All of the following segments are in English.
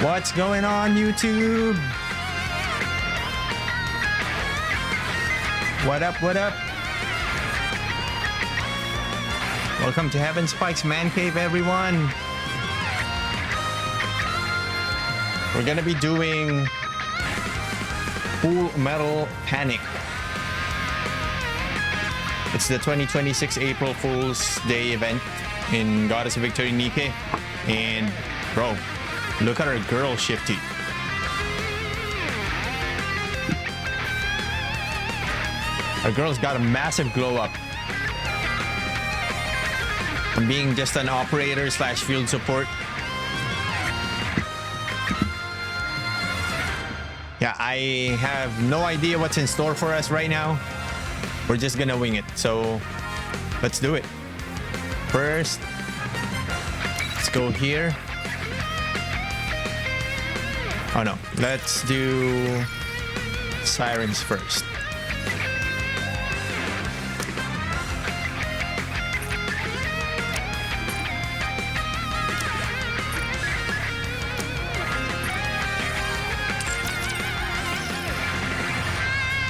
What's going on, YouTube? What up, what up? Welcome to Heaven Spike's Man Cave, everyone. We're gonna be doing Full Metal Panic. It's the 2026 April Fool's Day event in Goddess of Victory NIKKE. And bro, look at our girl Shifty. Our girl's got a massive glow up. From being just an operator slash field support. Yeah, I have no idea what's in store for us right now. We're just gonna wing it. So let's do it. First, let's go here. Oh no, let's do sirens first.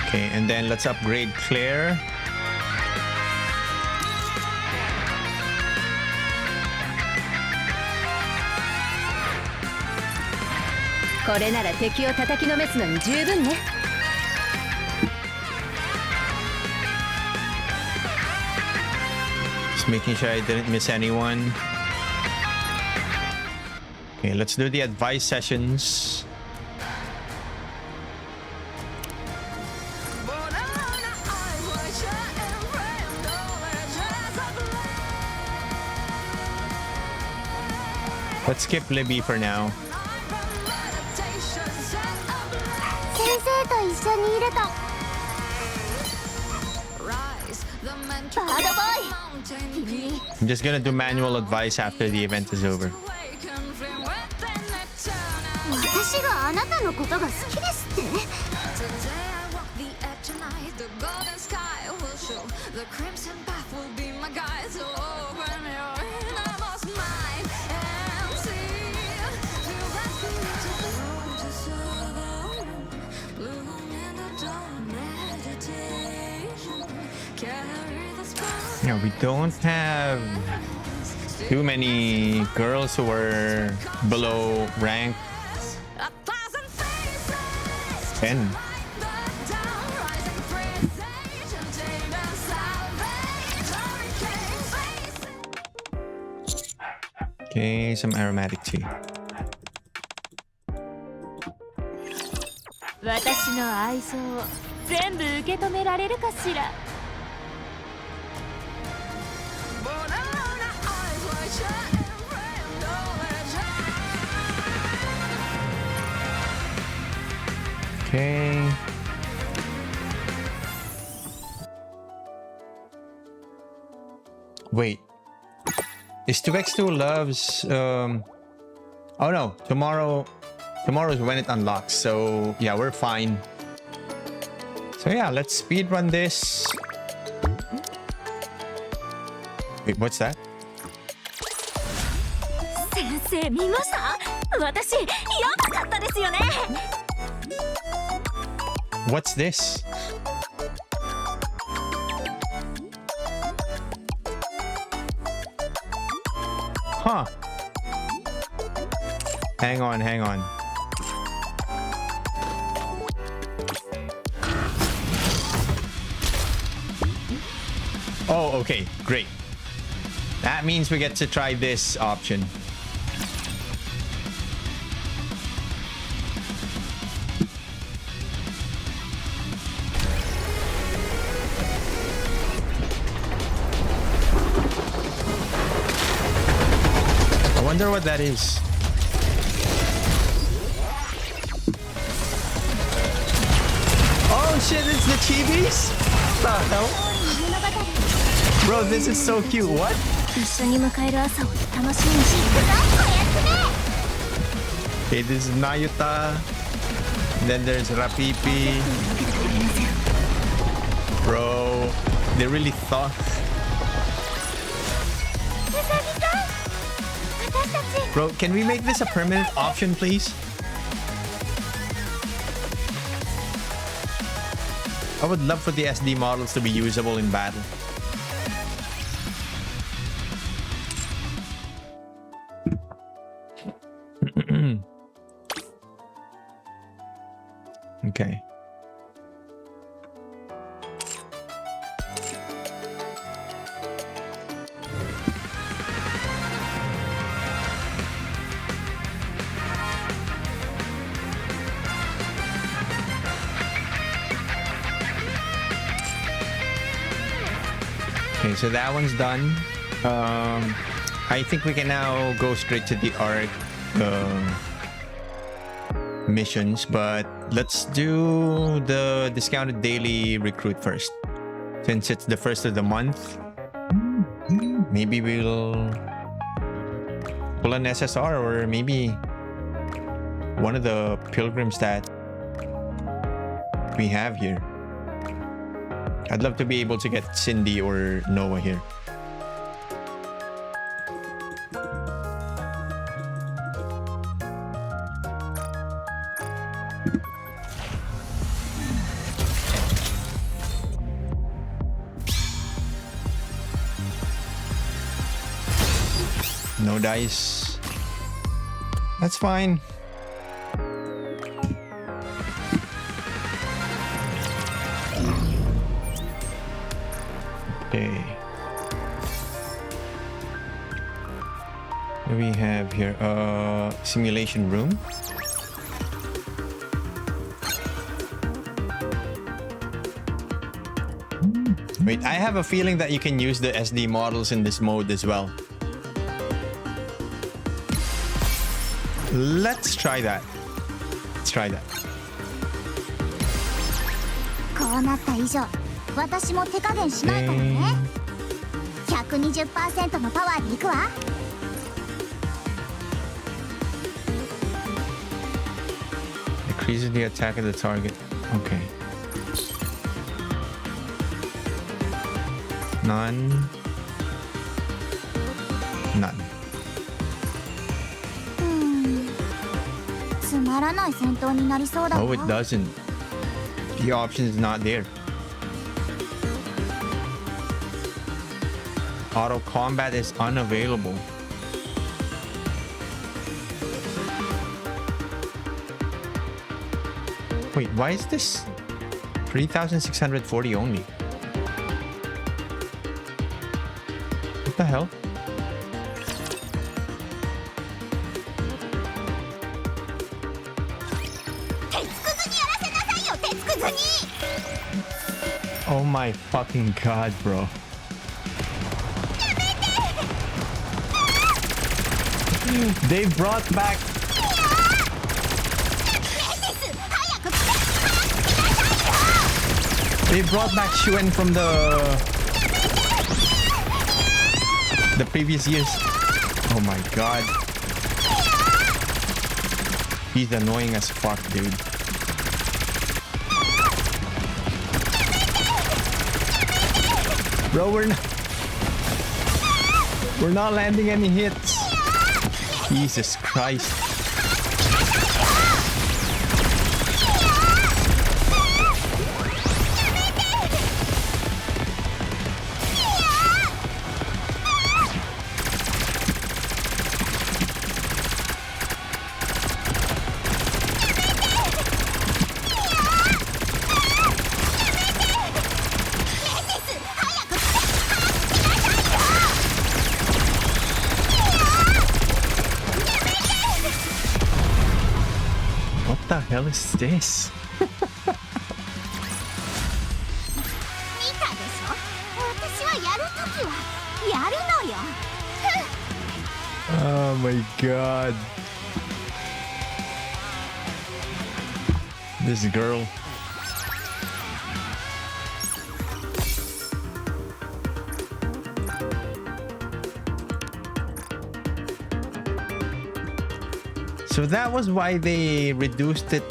Okay, and then let's upgrade Claire. Just making sure I didn't miss anyone. Okay, let's do the advice sessions. Let's skip Libby for now. I'm just gonna do manual advice after the event is over. Yeah, we don't have too many girls who are below rank 10. Okay, some aromatic tea. Okay. Wait. Is 2x2 loves oh no, tomorrow is when it unlocks. So yeah, we're fine. So yeah, let's speedrun this. Wait, what's that? What's this? Huh. Hang on, hang on. Oh, okay, great. That means we get to try this option. I wonder what that is. Oh shit, it's the chibis? What the hell? Bro, this is so cute. What? Okay, this is Nayuta. And then there's Rapipi. Bro, they really thought. Bro, can we make this a permanent option, please? I would love for the SD models to be usable in battle. Okay. Okay, so that one's done. I think we can now go straight to the ARC missions, but let's do the discounted daily recruit first. Since it's the first of the month, maybe we'll pull an SSR or maybe one of the pilgrim stats we have here. I'd love to be able to get Cindy or Noah here. No dice. That's fine. Okay. What do we have here? Simulation room. Wait, I have a feeling that you can use the SD models in this mode as well. Let's try that. Let's try that. こうなった以上、私も手加減しないからね。120% のパワーでいくわ。Increases the attack of the target. Okay. None. None. つまらない戦闘になりそうだわ。 Oh, it doesn't. The option is not there. Auto combat is unavailable. Wait, why is this 3,640 only? What the hell? Oh my fucking god, bro. They brought back... They brought back Shuen from the previous years. Oh my god. He's annoying as fuck, dude. Bro, we're not landing any hits. Jesus Christ. What the hell is this? Oh my god. This girl. So that was why they reduced it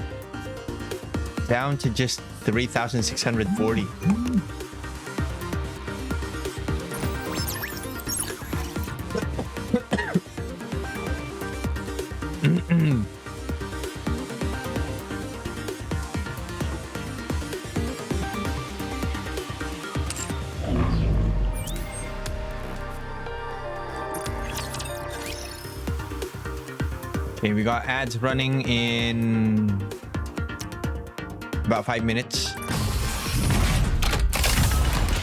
down to just 3,640. Okay, we got ads running in about 5 minutes.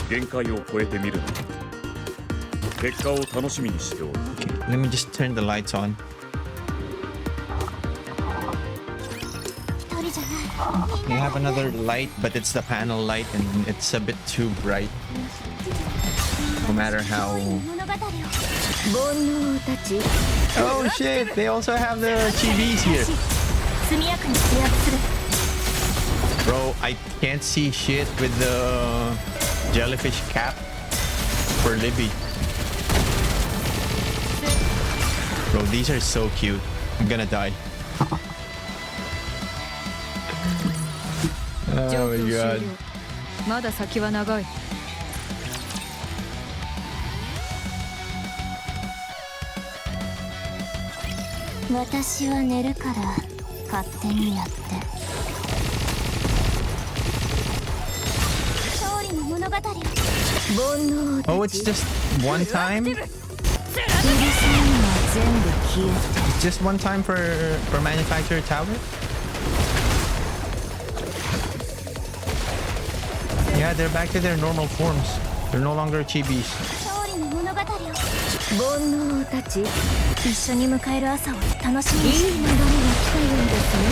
限界を超えてみるな。結果を楽しみにしておる。 Okay, let me just turn the lights on. 一人じゃない。 We have another light, but it's the panel light and it's a bit too bright. No matter how... 物語を Oh shit, they also have the chibis here. 速やかに制圧する Bro, I can't see shit with the jellyfish cap for Libby. Bro, these are so cute. I'm gonna die. Oh my god. まだ先は長い。私は寝るから勝手にやって勝利の物語を Oh, it's just one time? うるさいのは全部消えて It's just one time for manufacturer tower? Yeah, they're back to their normal forms. They're no longer chibis. 勝利の物語を煩悩たち一緒に迎える朝を楽しみにしていい流れが来たようですね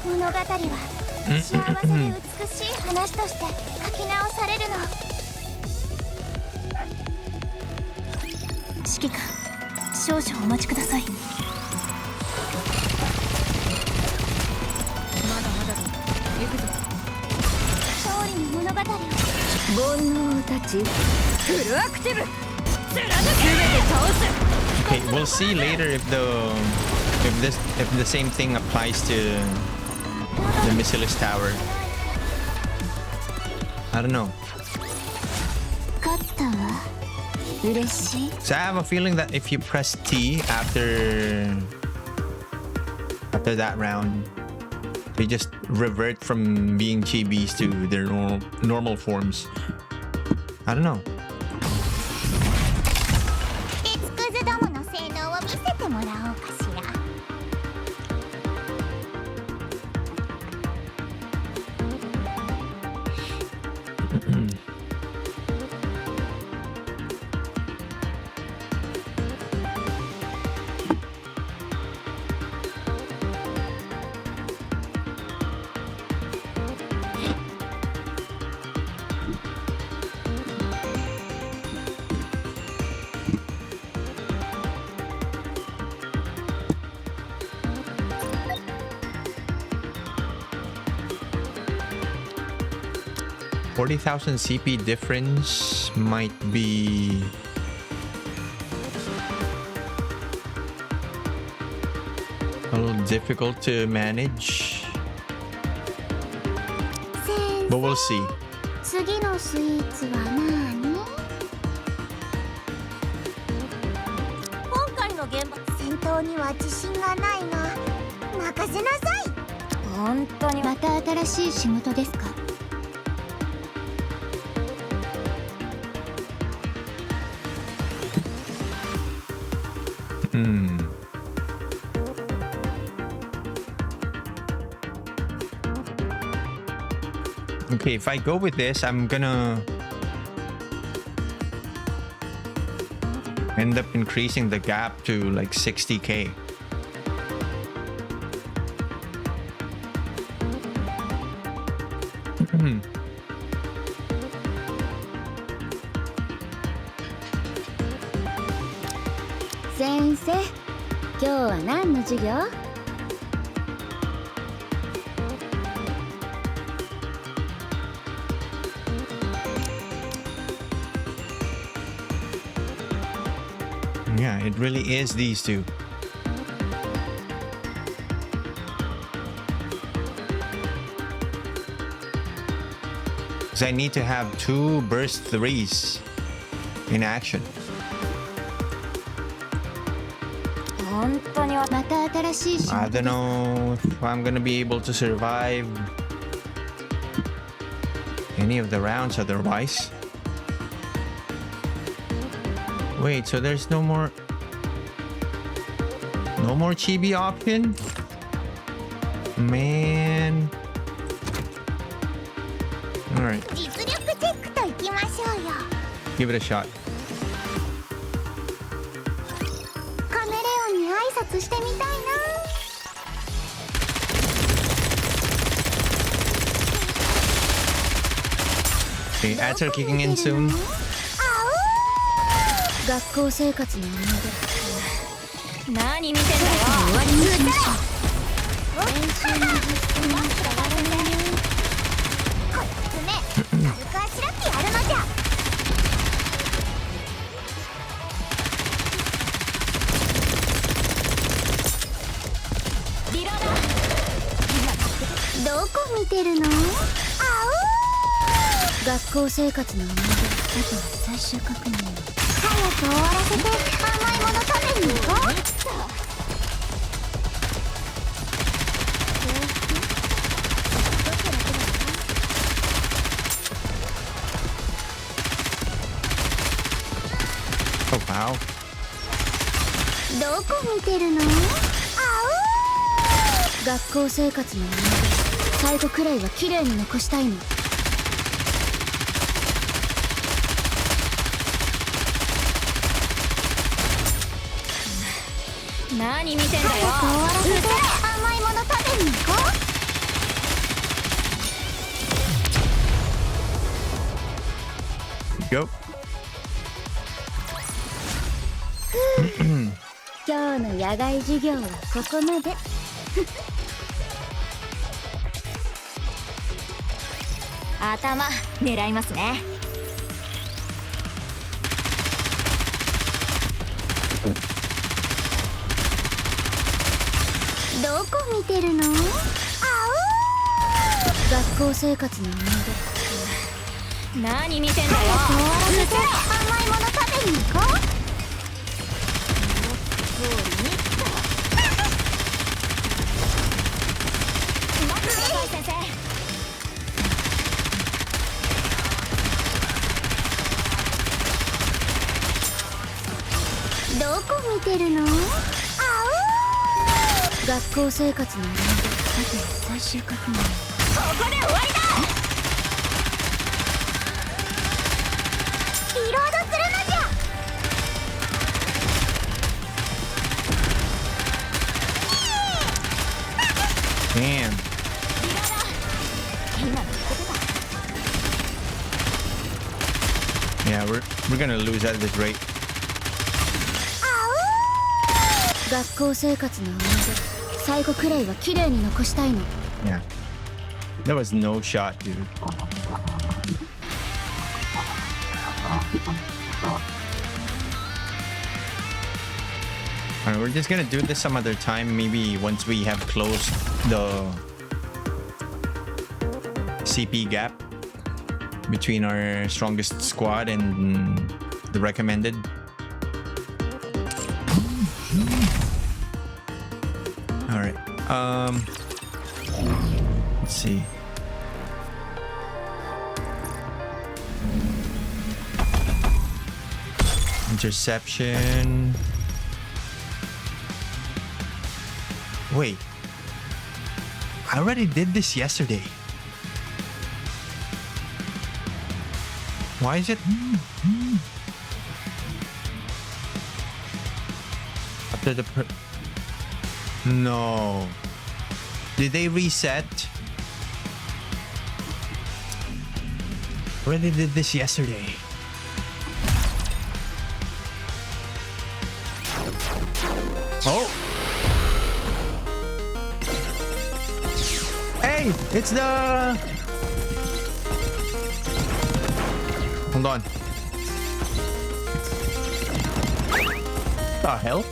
物語は幸せで美しい話として書き直されるの指揮官少々お待ちくださいまだまだだ。行くぞ。勝利の物語を煩悩たちフルアクティブ。貫け。全て倒す。 Okay, we'll see later if the same thing applies to the Missilis Tower. I don't know. 勝ったわ嬉しい So I have a feeling that if you press T after that round, they just revert from being chibis to their normal forms. I don't know. 鉄くずどもの性能を見せてもらおうかしら 40,000 CP difference might be a little difficult to manage, but we'll see. 次のスイーツは何今回の現場戦闘には自信がないが任せなさい本当にまた新しい仕事ですか Okay, if I go with this, I'm gonna end up increasing the gap to like 60k. Sensei, 今日は何の授業 Yeah, it really is these two. Because I need to have 2 burst 3s in action. 本当にまた新しい仕 I 事 don't know if I'm gonna be able to survive any of the rounds otherwise. Wait, so there's no more chibi option? Man. Alright. 実力チェックといきましょうよ。 Give it a shot. カメレオンに挨拶してみたいな。 Okay, ads are kicking in soon. 学校生活の思い出。何見てんだよ。終わりにしましょう。練習の実践に使われない。この爪、軽くあしらってやるのじゃ。リローダー。どこ見てるの？学校生活の思い出。あとは最終確認。早く終わらせて甘いもの食べに行こう。Oh, wow. どこ見てるの？学校生活の思い出。最後くらいは綺麗に残したいの。何見てんだよ。早く終わらせて甘いもの食べに行こう。 Go. 今日の野外授業はここまで。頭狙いますね。どこ見てるの？学校生活の思い出。何見てんだよ。早く終わらせて甘いもの食べに行こう。待ってください先生。どこ見てるの？学校生活の思い出。あとは最終確認。ここで終わりだ。リロードするのじゃ。Damn. 今の言ってた。 Yeah, we're gonna lose at this rate. 学校生活の思い出。最後くらいは綺麗に残したいの。 Yeah. There was no shot, dude. Alright, we're just gonna do this some other time. Maybe once we have closed the CP gap between our strongest squad and the recommended. Alright. Let's see. Interception. Wait. I already did this yesterday. Why is it? After the No. Did they reset? Already did this yesterday. Oh. Hey, it's the... Hold on. The hell?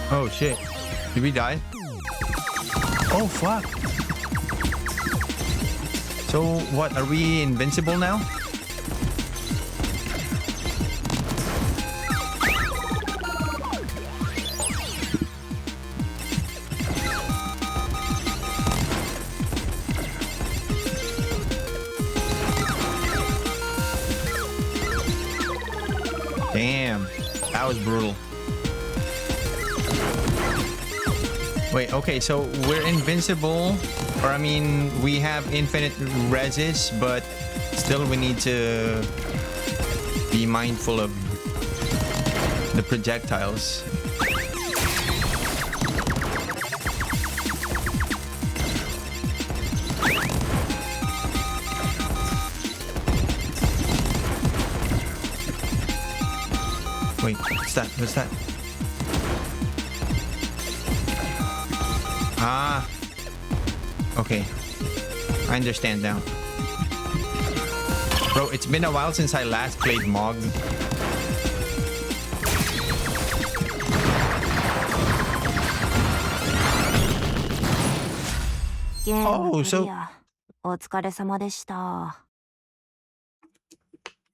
Oh shit. Did we die? Oh fuck. So what, are we invincible now? Damn, that was brutal. Wait, okay, so we're invincible, or I mean, we have infinite resist, but still we need to be mindful of the projectiles. Wait, what's that? What's that? Ah. Okay. I understand now. Bro, it's been a while since I last played Mog. Oh, so... お疲れ様でした。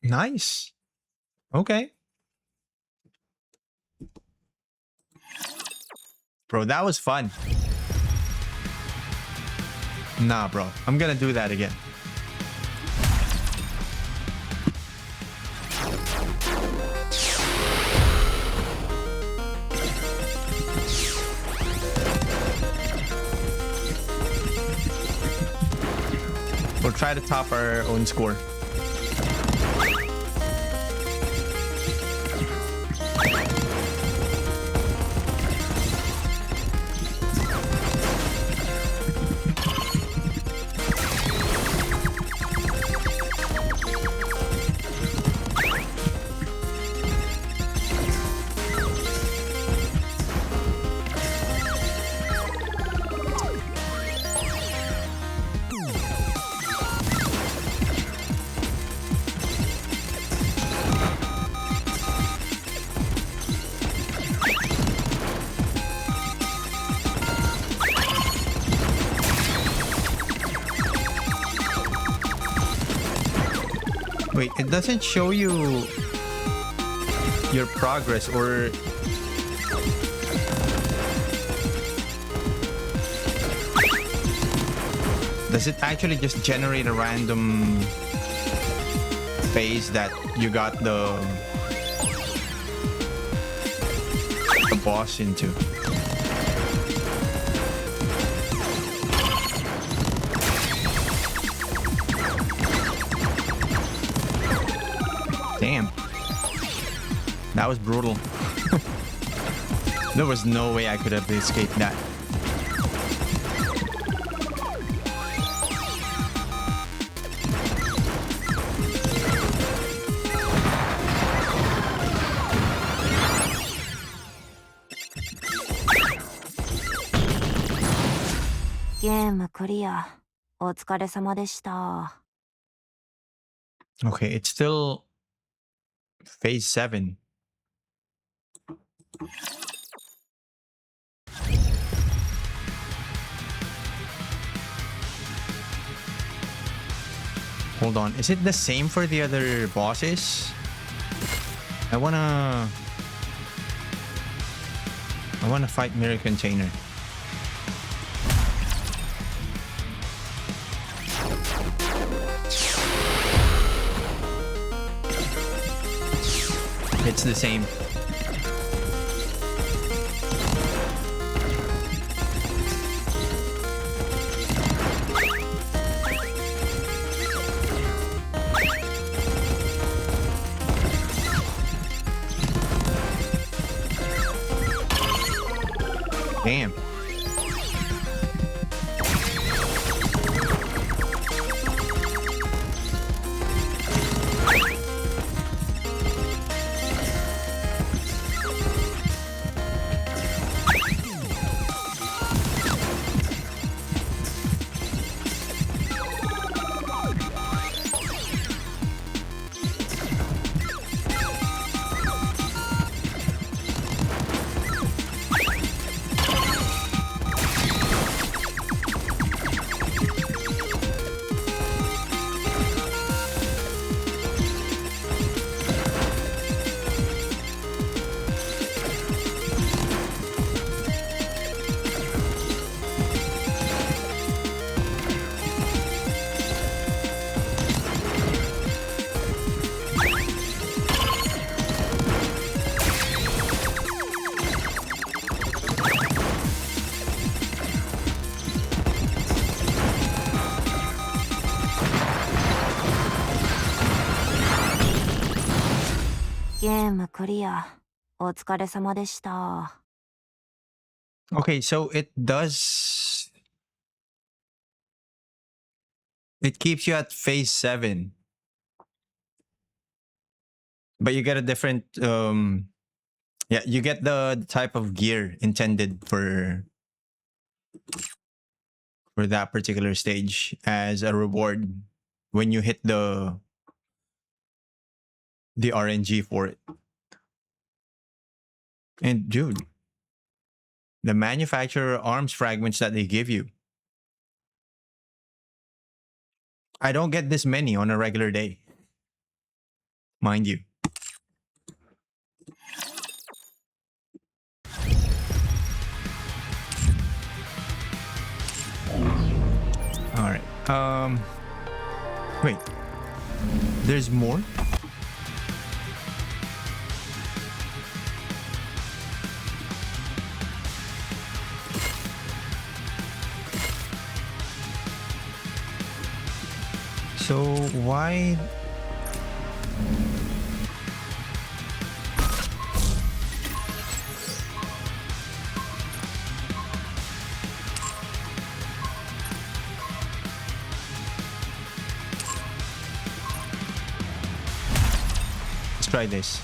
Nice. Okay. Bro, that was fun. Nah, bro. I'm gonna do that again. We'll try to top our own score. Wait, it doesn't show you your progress, or... Does it actually just generate a random phase that you got the boss into? Damn. That was brutal. There was no way I could have escaped that. Game clear. お疲れ様でした。 Okay, it's still phase 7. Hold on, is it the same for the other bosses? I wanna fight Mirror Container. It's the same. Damn. ゲームクリア。お疲れ様でした。 Okay, so it keeps you at phase 7. But you get a different yeah, you get the type of gear intended for that particular stage as a reward when you hit the RNG for it. And dude, the manufacturer arms fragments that they give you, I don't get this many on a regular day, mind you. All right. Wait. There's more? So why? Let's try this.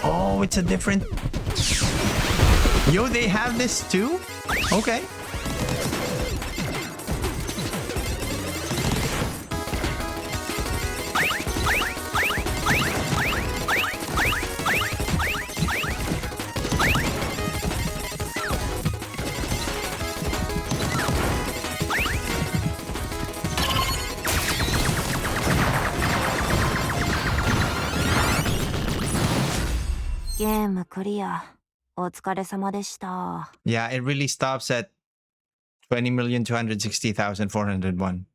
Oh, it's a different... Yo, they have this too? Okay. Game clear. お疲れ様でした。 Yeah, it really stops at 20,260,401.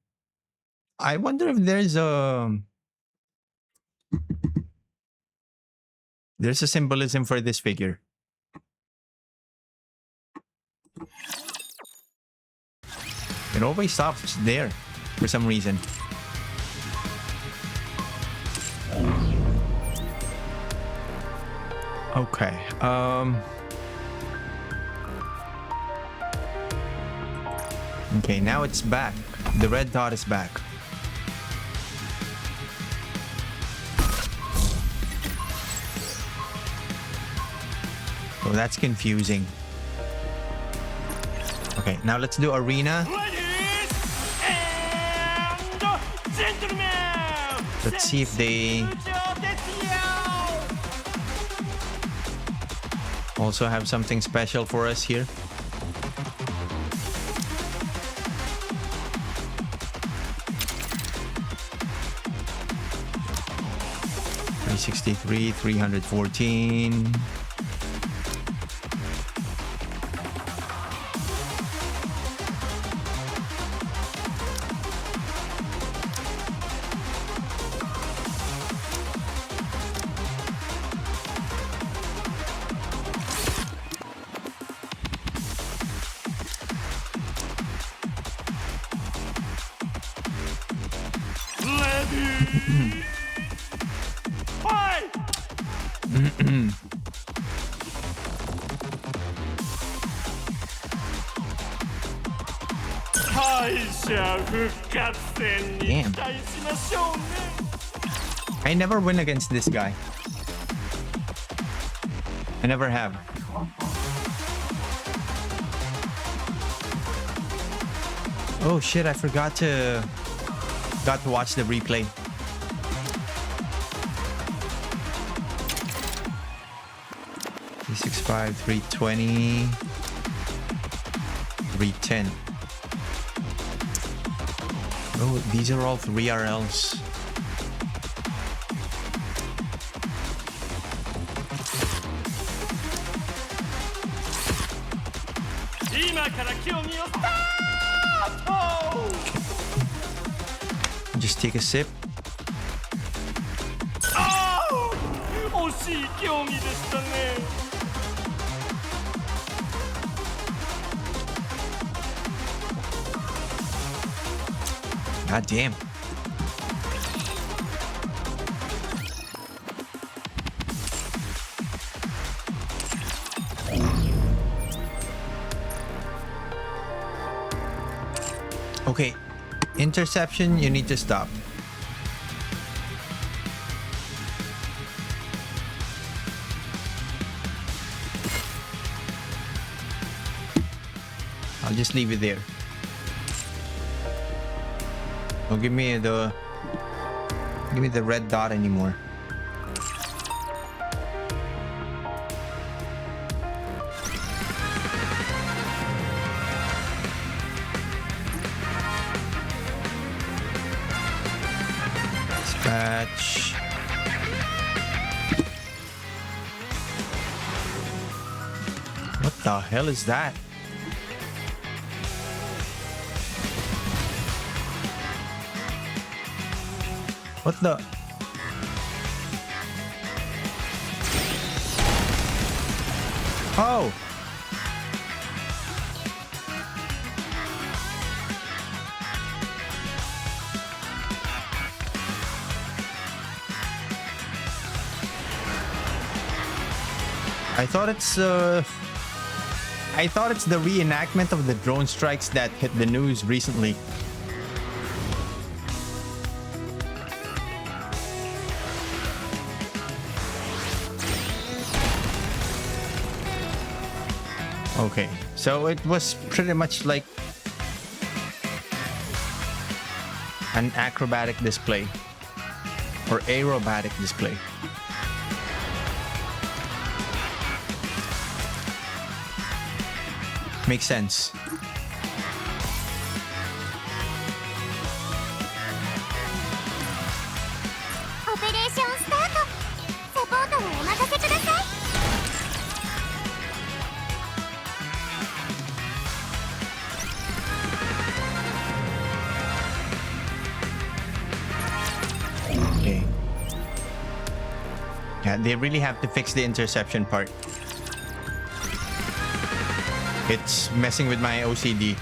I wonder if there's a symbolism for this figure. It always stops there for some reason. Okay. Okay, now it's back. The red dot is back. Oh, that's confusing. Okay, now let's do arena. Ladies and gentlemen, Let's see if they also have something special for us here. $363, 314. Damn. I never win against this guy. I never have. Oh shit, I forgot to watch the replay. $365, 320, 310. Oh, these are all 3 RLs. Just take a sip. God damn. Okay. Interception, you need to stop. I'll just leave it there. Don't give me the red dot anymore. Dispatch. What the hell is that? What the? Oh! I thought it's the reenactment of the drone strikes that hit the news recently. Okay, so it was pretty much like an acrobatic display or aerobatic display. Makes sense. Operation start. Supportをお任せください。Okay. Yeah, they really have to fix the interception part. It's messing with my OCD.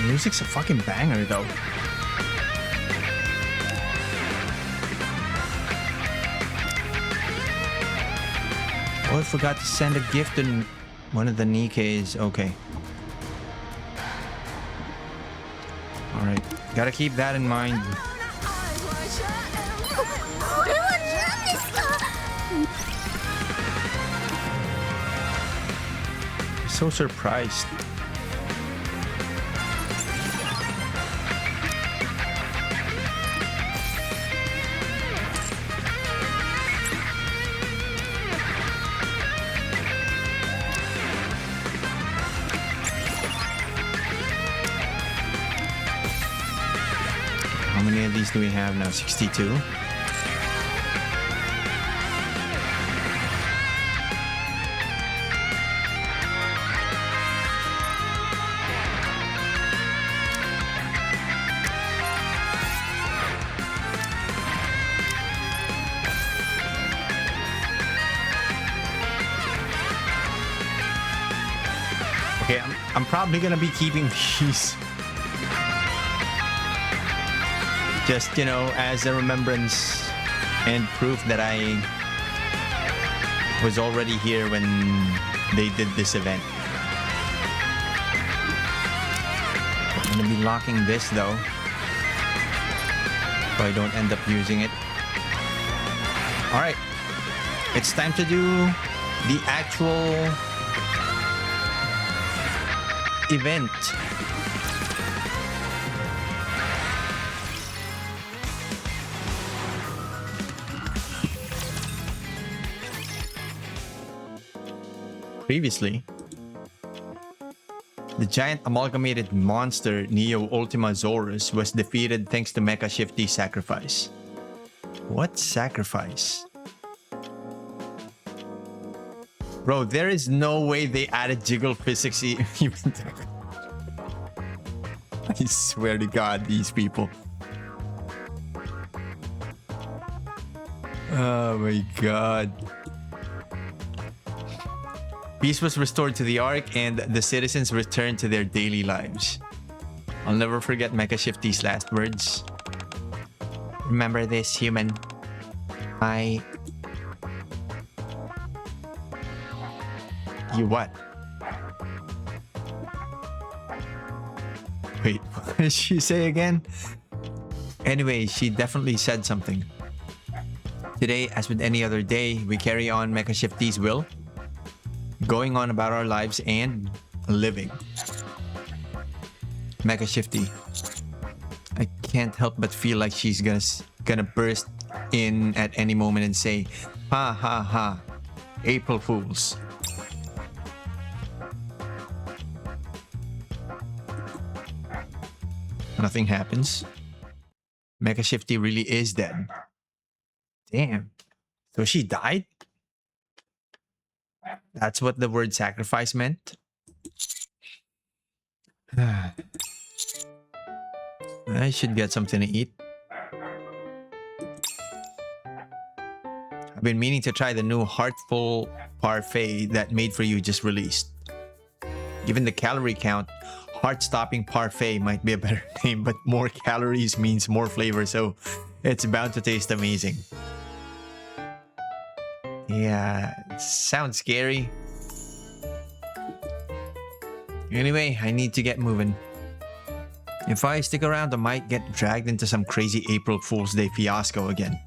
Music's a fucking banger though. Oh, I forgot to send a gift to one of the NIKKEs. Okay. Alright. Gotta keep that in mind. これは何ですか？ So surprised. How many of these do we have now? 62? Okay, I'm probably gonna be keeping these. Just, you know, as a remembrance and proof that I was already here when they did this event. I'm gonna be locking this though, so I don't end up using it. Alright, it's time to do the actual event. Previously, the giant amalgamated monster Neo Ultima Zorus was defeated thanks to Mecha Shifty's sacrifice. What sacrifice? Bro, there is no way they added jiggle physics even. I swear to God, these people. Oh my God. Peace was restored to the Ark and the citizens returned to their daily lives. I'll never forget Mecha Shifty's last words. Remember this, human. You what? Wait, what did she say again? Anyway, she definitely said something. Today, as with any other day, we carry on Mecha Shifty's will, going on about our lives and living. Mecha Shifty. I can't help but feel like she's gonna burst in at any moment and say, "Ha ha ha, April Fools." Nothing happens. Mecha Shifty really is dead. Damn. So she died? That's what the word sacrifice meant? I should get something to eat. I've been meaning to try the new Heartful Parfait that Made For You just released. Given the calorie count, Heart-Stopping Parfait might be a better name, but more calories means more flavor, so it's bound to taste amazing. Yeah, sounds scary. Anyway, I need to get moving. If I stick around, I might get dragged into some crazy April Fool's Day fiasco again.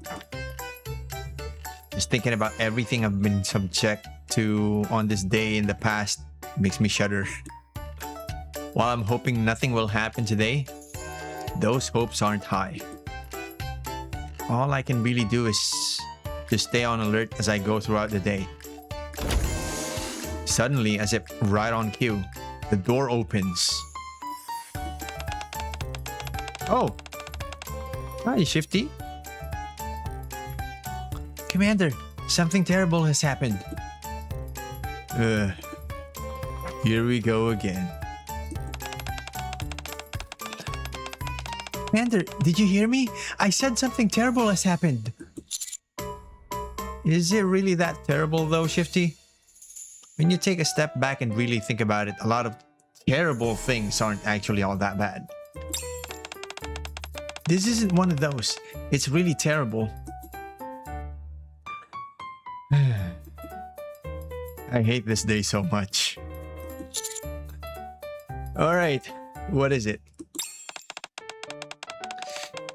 Just thinking about everything I've been subject to on this day in the past makes me shudder. While I'm hoping nothing will happen today, those hopes aren't high. All I can really do is to stay on alert as I go throughout the day. Suddenly, as if right on cue, the door opens. Oh! Hi, Shifty. Commander, something terrible has happened. Here we go again. Commander, did you hear me? I said something terrible has happened. Is it really that terrible though, Shifty? When you take a step back and really think about it, a lot of terrible things aren't actually all that bad. This isn't one of those. It's really terrible. I hate this day so much. Alright, what is it?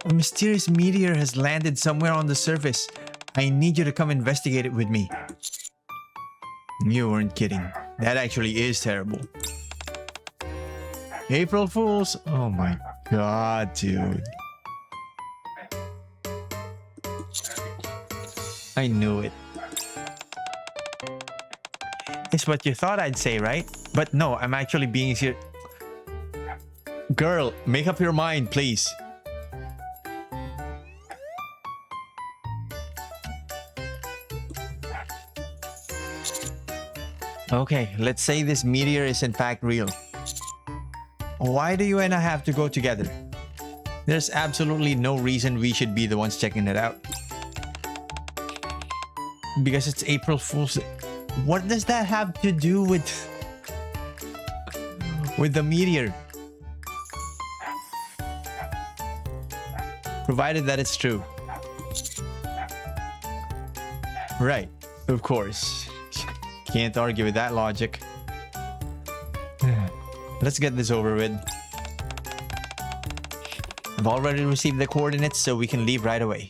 A mysterious meteor has landed somewhere on the surface. I need you to come investigate it with me. You weren't kidding. That actually is terrible. April Fools? Oh my god, dude. I knew it. It's what you thought I'd say, right? But no, I'm actually being serious. Girl, make up your mind, please. Okay, let's say this meteor is in fact real. Why do you and I have to go together? There's absolutely no reason we should be the ones checking it out. Because it's April Fool's Day. What does that have to do with the meteor? Provided that it's true. Right, of course. Can't argue with that logic. Let's get this over with. I've already received the coordinates, so we can leave right away.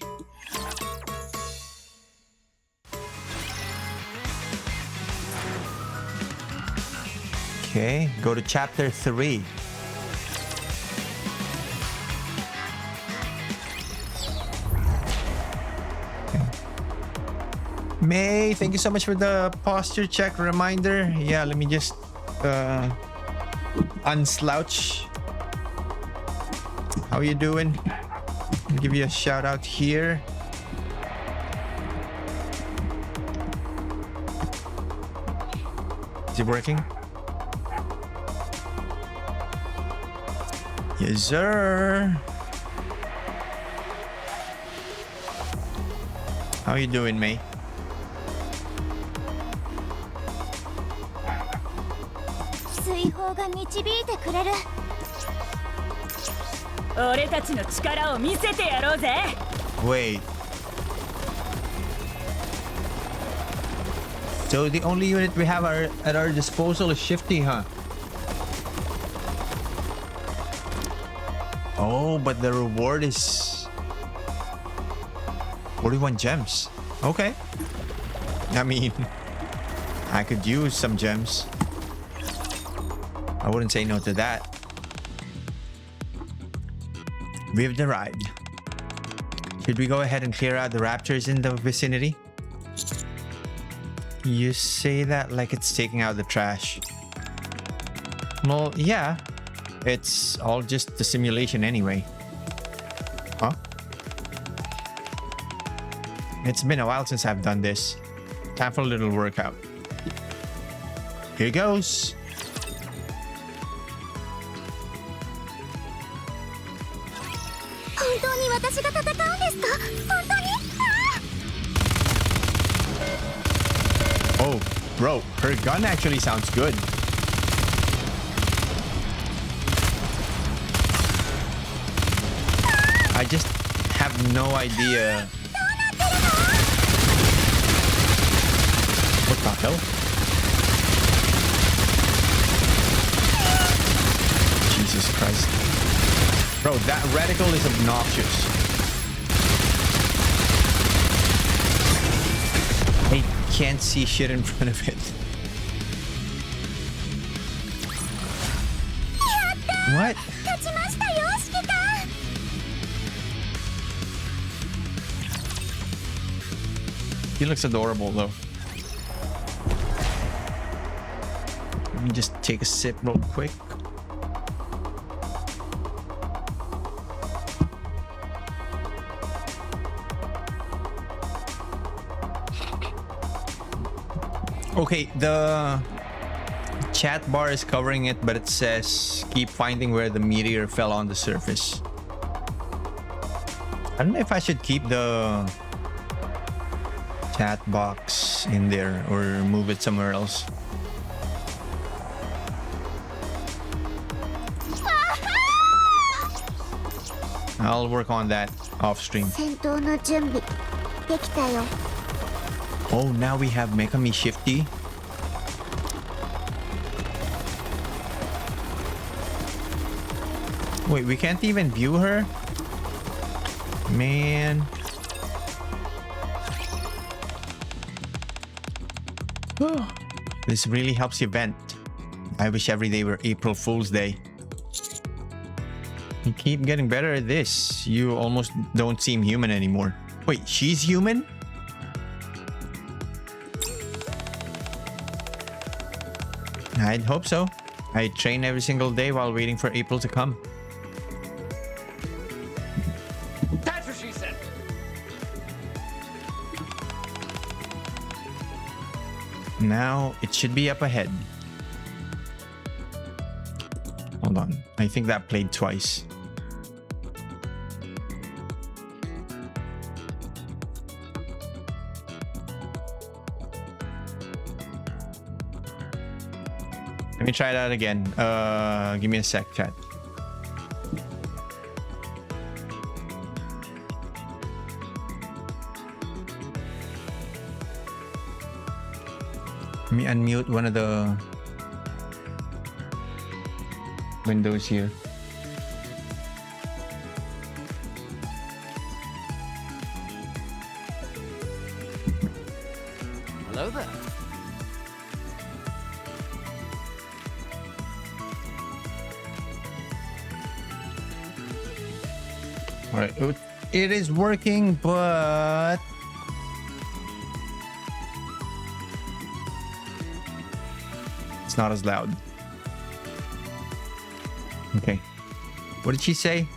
Okay, go to chapter 3. May, thank you so much for the posture check reminder. Yeah, let me just unslouch. How you doing? I'll give you a shout out here. Is it working? Yes, sir. How you doing, May? 追放が導いてくれる。俺たちの力を見せてやろうぜ。 Wait. So the only unit we have at our disposal is Shifty, huh? Oh, but the reward is 41 gems. Okay. I mean, I could use some gems. I wouldn't say no to that. We've arrived. Should we go ahead and clear out the raptors in the vicinity? You say that like it's taking out the trash. Well, yeah. It's all just a simulation anyway. Huh? It's been a while since I've done this. Time for a little workout. Here goes. Oh, bro, her gun actually sounds good. I just have no idea. What the hell? Jesus Christ. Bro, that reticle is obnoxious. I can't see shit in front of it. What? He looks adorable though. Let me just take a sip real quick. Okay, the chat bar is covering it, but it says keep finding where the meteor fell on the surface. I don't know if I should keep the chat box in there or move it somewhere else. I'll work on that off stream. Oh, now we have Mekami Shifty. Wait, we can't even view her? Man. This really helps you vent. I wish every day were April Fool's Day. You keep getting better at this. You almost don't seem human anymore. Wait, she's human? I'd hope so. I train every single day while waiting for April to come. That's what she said. Now it should be up ahead. Hold on. I think that played twice. Let me try that again. Give me a sec, chat. Let me unmute one of the windows here. Hello there. All right, it is working, but it's not as loud. Okay. What did she say?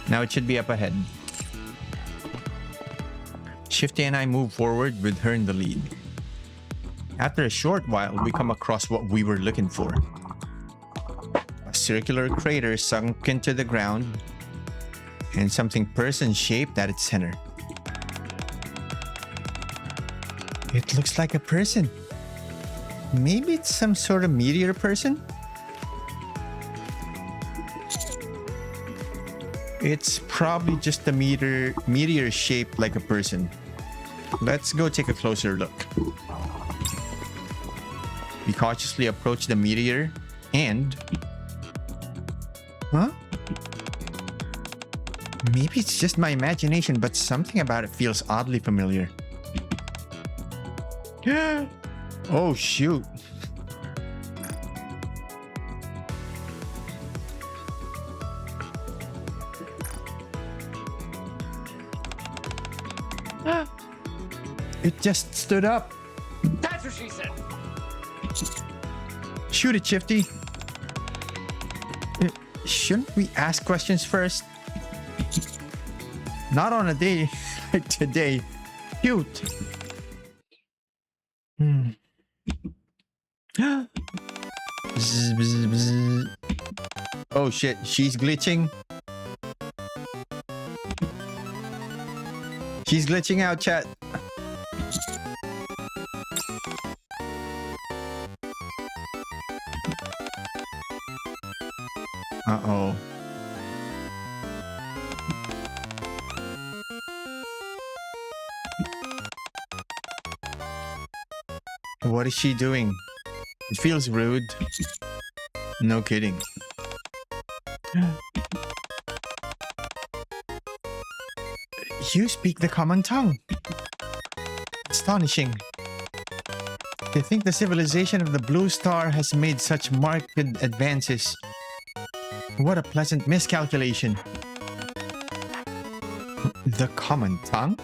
Now it should be up ahead. Shifty and I move forward with her in the lead. After a short while, we come across what we were looking for. A circular crater sunk into the ground and something person-shaped at its center. It looks like a person. Maybe it's some sort of meteor person? It's probably just a meteor shaped like a person. Let's go take a closer look. We cautiously approach the meteor and... Huh? Maybe it's just my imagination, but something about it feels oddly familiar. Oh, shoot. It just stood up. That's what she said. Shoot it, Shifty. Shouldn't we ask questions first? Not on a day like today. Cute. Bzz, bzz, bzz. Oh shit, she's glitching. She's glitching out, chat. Uh-oh. What is she doing? It feels rude. No kidding. You speak the common tongue. Astonishing. To think the civilization of the Blue Star has made such marked advances. What a pleasant miscalculation. The common tongue?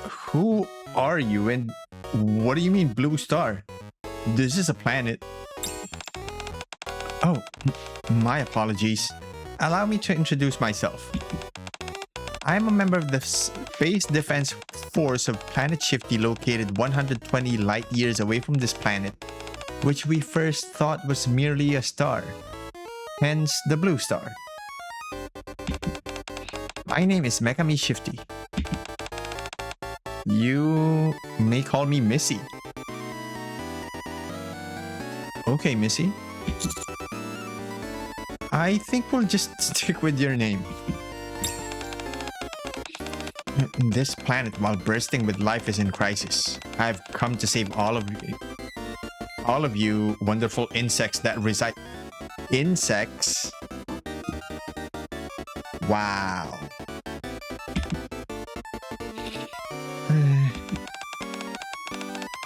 Who are you and what do you mean Blue Star? This is a planet. Oh, my apologies. Allow me to introduce myself. I am a member of the Space Defense Force of Planet Shifty, located 120 light years away from this planet, which we first thought was merely a star. Hence, the Blue Star. My name is Megami Shifty. You may call me Missy. Okay, Missy. I think we'll just stick with your name. This planet, while bursting with life, is in crisis. I've come to save all of you wonderful insects that reside... Insects? Wow.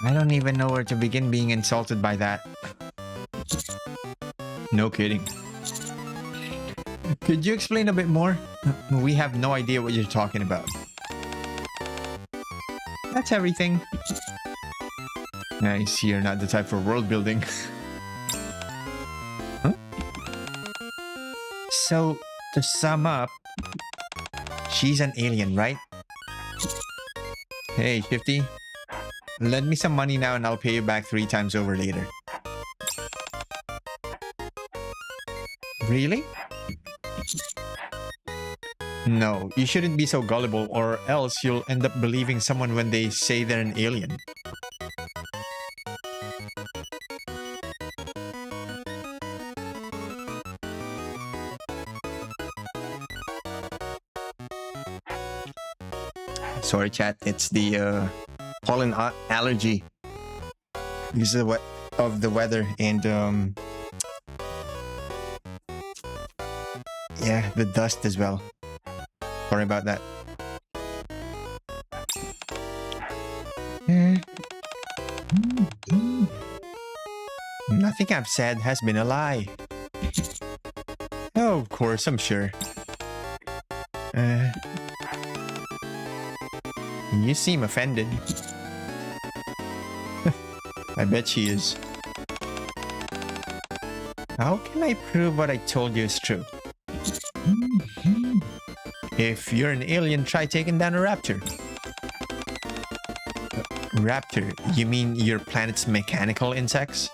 I don't even know where to begin being insulted by that. No kidding. Could you explain a bit more? We have no idea what you're talking about. That's everything. Nice, you're not the type for world building. Huh? So, to sum up, she's an alien, right? Hey, Shifty. Lend me some money now and I'll pay you back 3 times over later. Really? No, you shouldn't be so gullible, or else you'll end up believing someone when they say they're an alien. Sorry, chat. It's the pollen allergy because of the weather and yeah, the dust as well. Sorry about that. Nothing I've said has been a lie. Oh, of course, I'm sure. You seem offended. I bet she is. How can I prove what I told you is true? If you're an alien, try taking down a raptor. Raptor? You mean your planet's mechanical insects?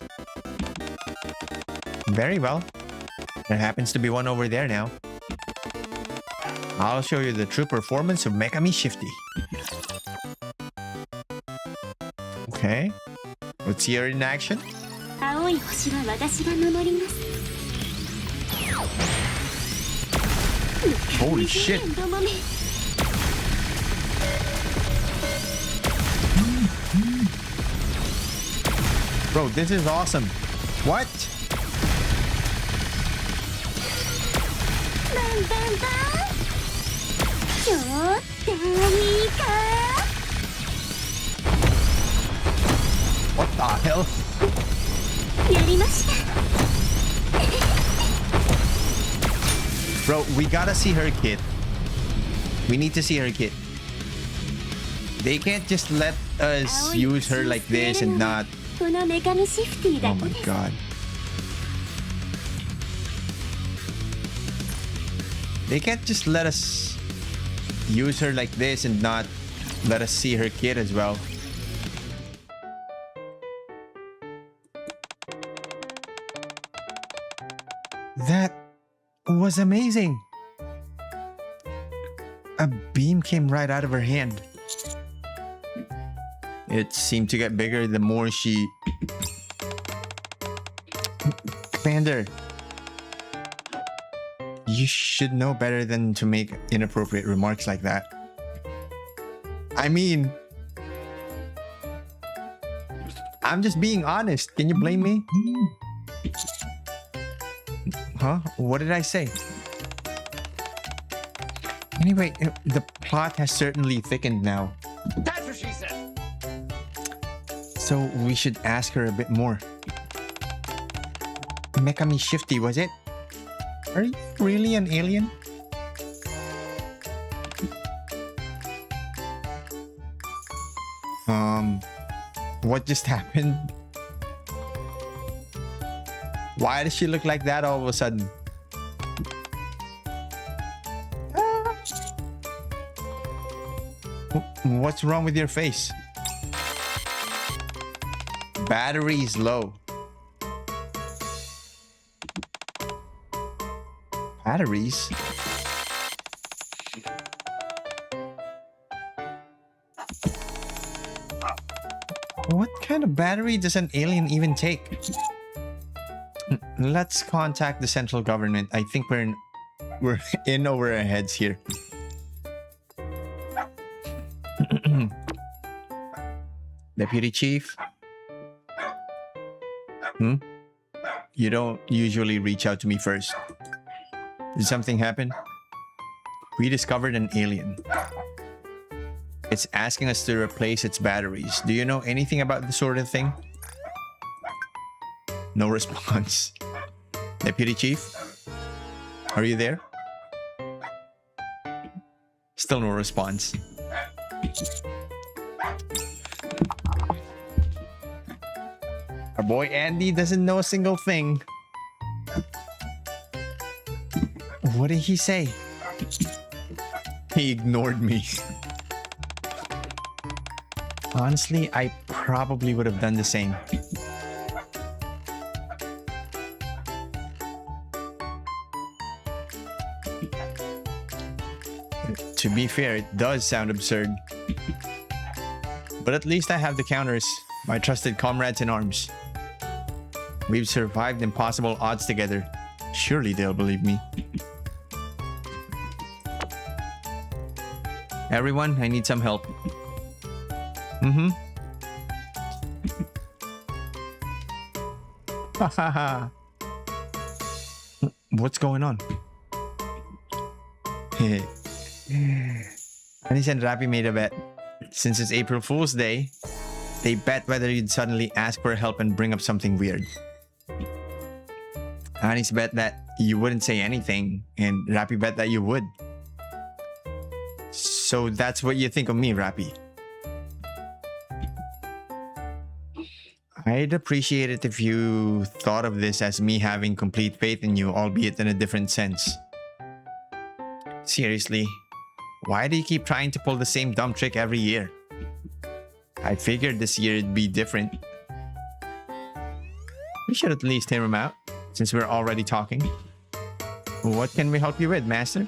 Very well. There happens to be one over there now. I'll show you the true performance of Megami Shifty. Okay. Let's see her in action. Holy shit. Bro, this is awesome. What? バンバンバンちょっといいか What the hell? やりました Bro, we gotta see her kit. We need to see her kit. They can't just let us use her like this and not... このメカムシフティ Oh だ my けです god. They can't just let us use her like this and not let us see her kit as well. That was amazing. A beam came right out of her hand. It seemed to get bigger the more she... Commander, you should know better than to make inappropriate remarks like that. I mean, I'm just being honest. Can you blame me? Huh? What did I say? Anyway, the plot has certainly thickened now. That's what she said. So we should ask her a bit more. Mekami Shifty, was it? Are you really an alien? What just happened? Why does she look like that all of a sudden? What's wrong with your face? Battery's low. Batteries? What kind of battery does an alien even take? Let's contact the central government. I think we're in over our heads here. Deputy Chief? You don't usually reach out to me first. Did something happen? We discovered an alien. It's asking us to replace its batteries. Do you know anything about this sort of thing? No response. Deputy Chief? Are you there? Still no response. Our boy Andy doesn't know a single thing. What did he say? He ignored me. Honestly, I probably would have done the same. To be fair, it does sound absurd. But at least I have the counters, my trusted comrades in arms. We've survived impossible odds together. Surely they'll believe me. Everyone, I need some help. Hahaha. What's going on? Anis and Rappy made a bet. Since it's April Fool's Day, they bet whether you'd suddenly ask for help and bring up something weird. Anis bet that you wouldn't say anything, and Rappy bet that you would. So that's what you think of me, Rappy. I'd appreciate it if you thought of this as me having complete faith in you, albeit in a different sense. Seriously, why do you keep trying to pull the same dumb trick every year? I figured this year it'd be different. We should at least hear him out, since we're already talking. What can we help you with, Master?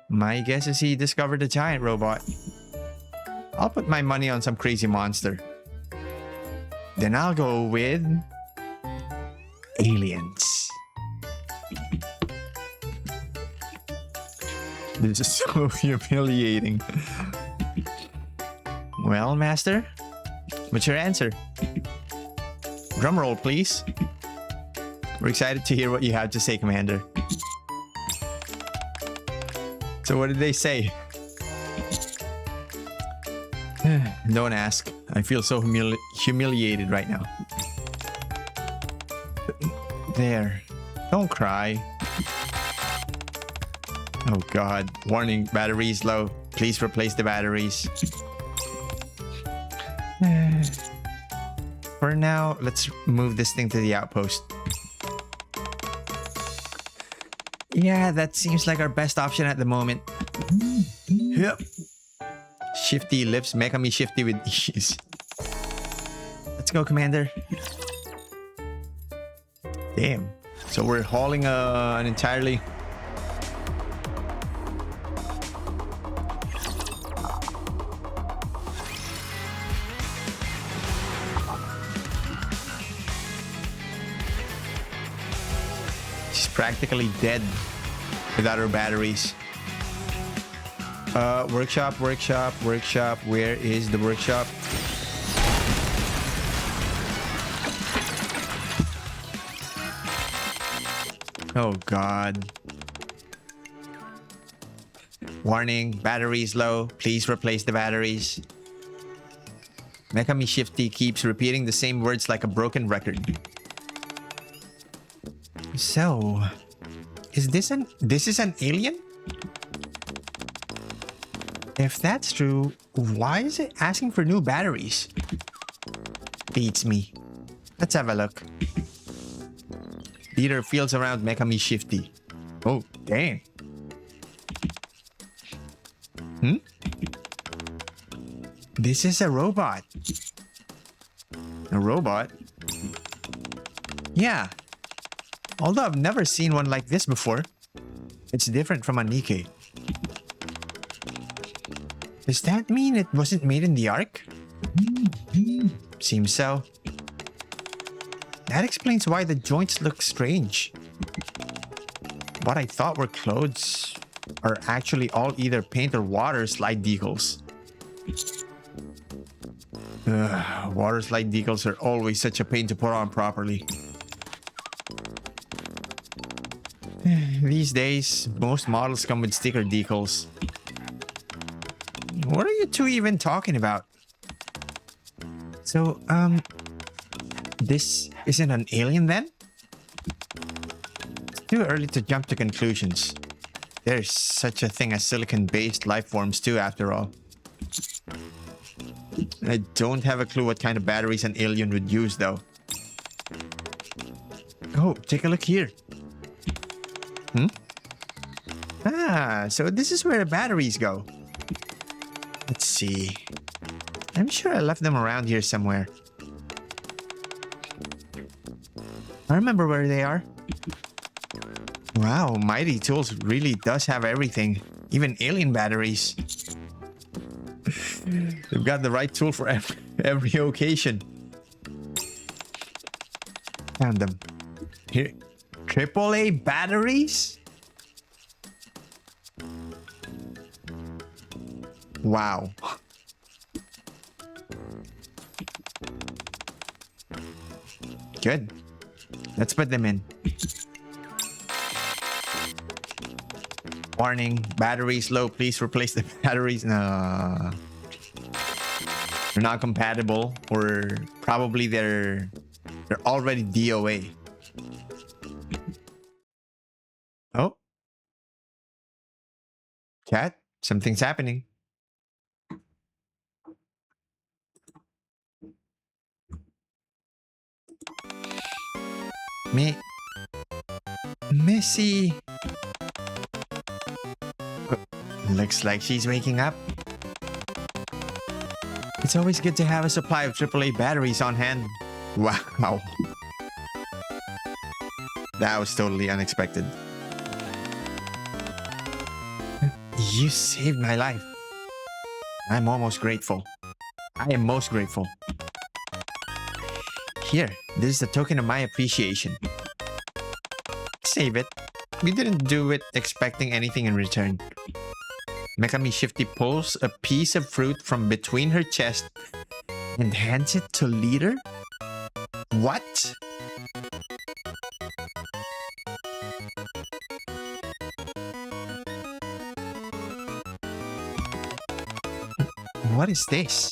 My guess is he discovered a giant robot. I'll put my money on some crazy monster. Then I'll go with... aliens. This is so humiliating. Well, Master, what's your answer? Drum roll, please. We're excited to hear what you have to say, Commander. So what did they say? Don't ask. I feel so humiliated right now. There. Don't cry. Oh god. Warning, batteries low. Please replace the batteries. For now, let's move this thing to the outpost. Yeah, that seems like our best option at the moment. Yep. Shifty lifts Mecha Me Shifty with ease. Let's go, Commander. Damn. So we're hauling an entirely... She's practically dead without her batteries. Workshop. Where is the workshop? Oh god. Warning, batteries low. Please replace the batteries. Mecha Me Shifty keeps repeating the same words like a broken record. So, is this an alien? If that's true, why is it asking for new batteries? Beats me. Let's have a look. Leader feels around Mecha Me Shifty. Oh, damn. This is a robot. A robot? Yeah. Although I've never seen one like this before. It's different from a NIKKE. Does that mean it wasn't made in the Ark? Seems so. That explains why the joints look strange. What I thought were clothes are actually all either paint or water slide decals. Water slide decals are always such a pain to put on properly. These days, most models come with sticker decals. What are you two even talking about? So, this isn't an alien then? It's too early to jump to conclusions. There's such a thing as silicon-based life forms too, after all. I don't have a clue what kind of batteries an alien would use, though. Oh, take a look here. Ah, so this is where the batteries go. Let's see. I'm sure I left them around here somewhere. I remember where they are. Wow, Mighty Tools really does have everything. Even alien batteries. They've got the right tool for every occasion. Found them. Here. AAA batteries? Wow. Good. Let's put them in. Warning, batteries low. Please replace the batteries. No. They're not compatible, or probably they're already DOA. Oh. Chat, something's happening. Missy. Looks like she's waking up. It's always good to have a supply of AAA batteries on hand. Wow. That was totally unexpected. You saved my life. I'm almost grateful. I am most grateful. Here, this is a token of my appreciation. Save it. We didn't do it expecting anything in return. Mecha Me Shifty pulls a piece of fruit from between her chest and hands it to Leader. What? What is this?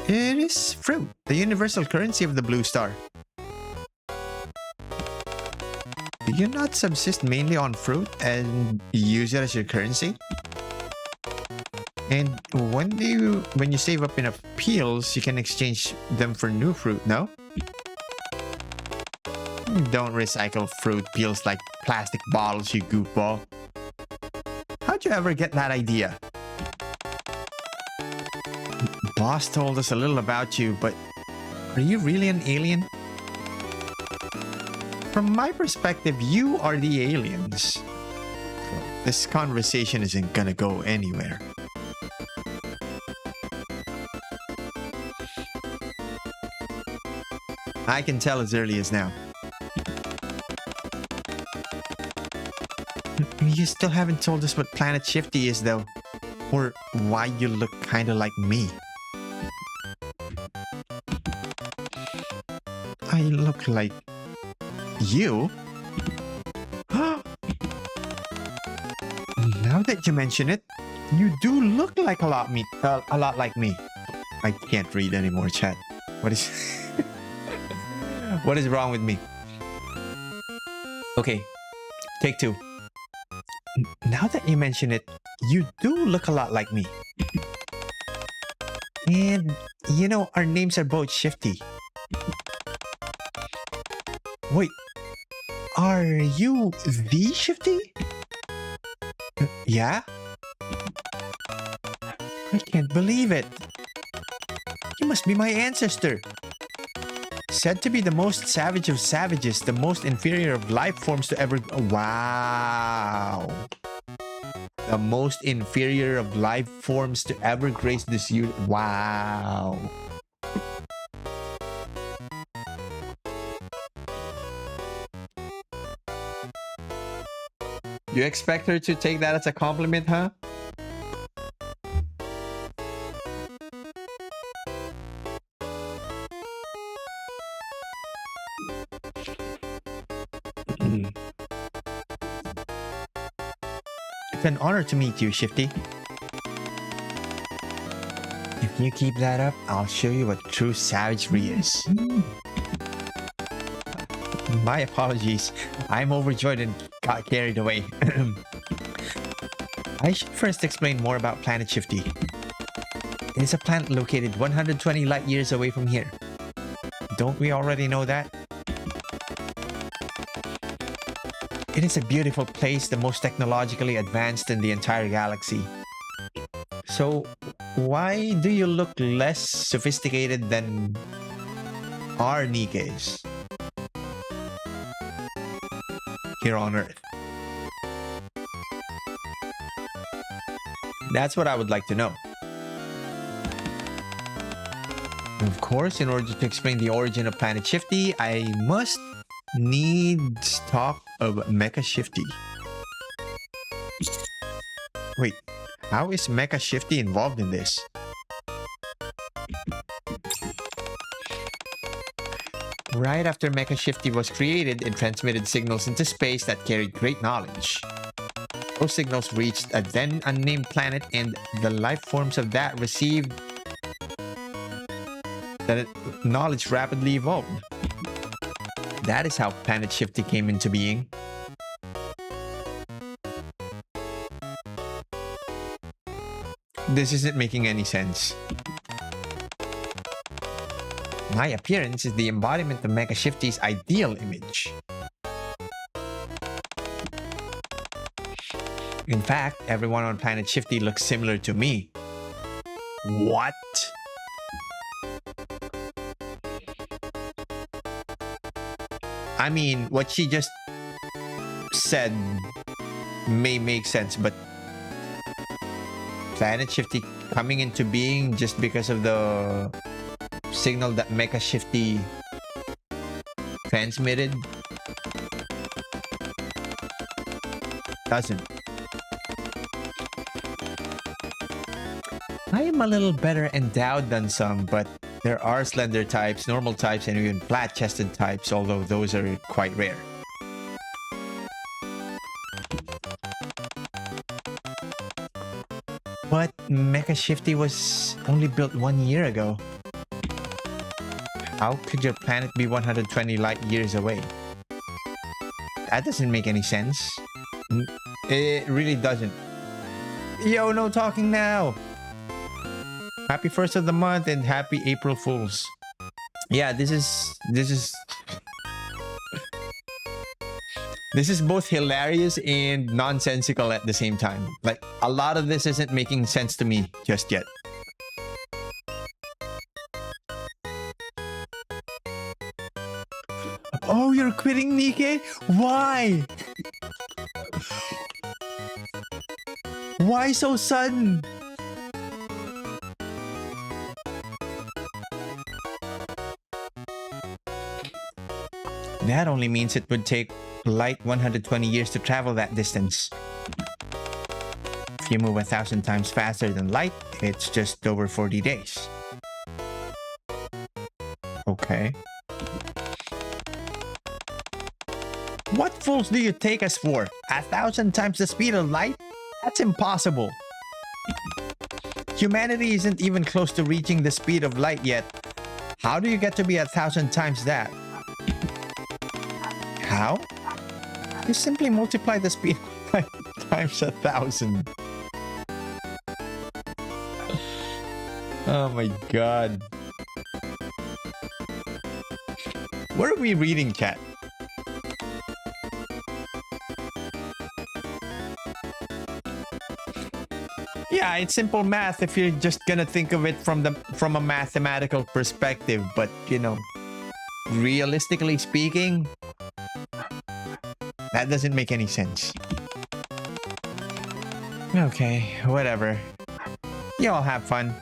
It is fruit, the universal currency of the blue star. Do you not subsist mainly on fruit and use it as your currency? And when you save up enough peels, you can exchange them for new fruit, no? Don't recycle fruit peels like plastic bottles, you goofball. How'd you ever get that idea? Boss told us a little about you, but are you really an alien? From my perspective, you are the aliens. This conversation isn't gonna go anywhere. I can tell as early as now. You still haven't told us what Planet Shifty is, though. Or why you look kinda like me. I look like... you? Now that you mention it, you do look like a lot like me. I can't read anymore, chat. What is... what is wrong with me? Okay, take two. Now that you mention it, you do look a lot like me. And, you know, our names are both Shifty. Wait, are you the Shifty? Yeah? I can't believe it. You must be my ancestor. Said to be the most savage of savages, the most inferior of life forms to ever... Wow. The most inferior of life forms to ever grace this universe. Wow. You expect her to take that as a compliment, huh? It's an honor to meet you, Shifty. If you keep that up, I'll show you what true savagery is. My apologies. I'm overjoyed and got carried away. I should first explain more about Planet Shifty. It is a planet located 120 light years away from here. Don't we already know that? It is a beautiful place, the most technologically advanced in the entire galaxy. So, why do you look less sophisticated than our NIKKEs here on Earth? That's what I would like to know. Of course, in order to explain the origin of Planet Shifty, I must needs talk of Mecha Shifty. Wait, how is Mecha Shifty involved in this? Right after Mecha Shifty was created, it transmitted signals into space that carried great knowledge. Those signals reached a then unnamed planet, and the life forms of that received that knowledge rapidly evolved. That is how Planet Shifty came into being. This isn't making any sense. My appearance is the embodiment of Mecha Shifty's ideal image. In fact, everyone on Planet Shifty looks similar to me. What? I mean, what she just said may make sense, but Planet Shifty coming into being just because of the signal that Mecha Shifty transmitted doesn't. I am a little better endowed than some, but There are slender types, normal types, and even flat-chested types, although those are quite rare. But Mecha Shifty was only built 1 year ago. How could your planet be 120 light years away? That doesn't make any sense. It really doesn't. Yo, no talking now! Happy 1st of the month and happy April Fools. Yeah, this is both hilarious and nonsensical at the same time. Like, a lot of this isn't making sense to me just yet. Oh, you're quitting, NIKKE? Why? Why so sudden? That only means it would take light 120 years to travel that distance. If you move 1,000 times faster than light, it's just over 40 days. Okay. What fools do you take us for? 1,000 times the speed of light? That's impossible. Humanity isn't even close to reaching the speed of light yet. How do you get to be 1,000 times that? How? You simply multiply the speed times 1,000. Oh my god. What are we reading, chat? Yeah, it's simple math if you're just gonna think of it from a mathematical perspective, but you know, realistically speaking, that doesn't make any sense. Okay, whatever. You all have fun.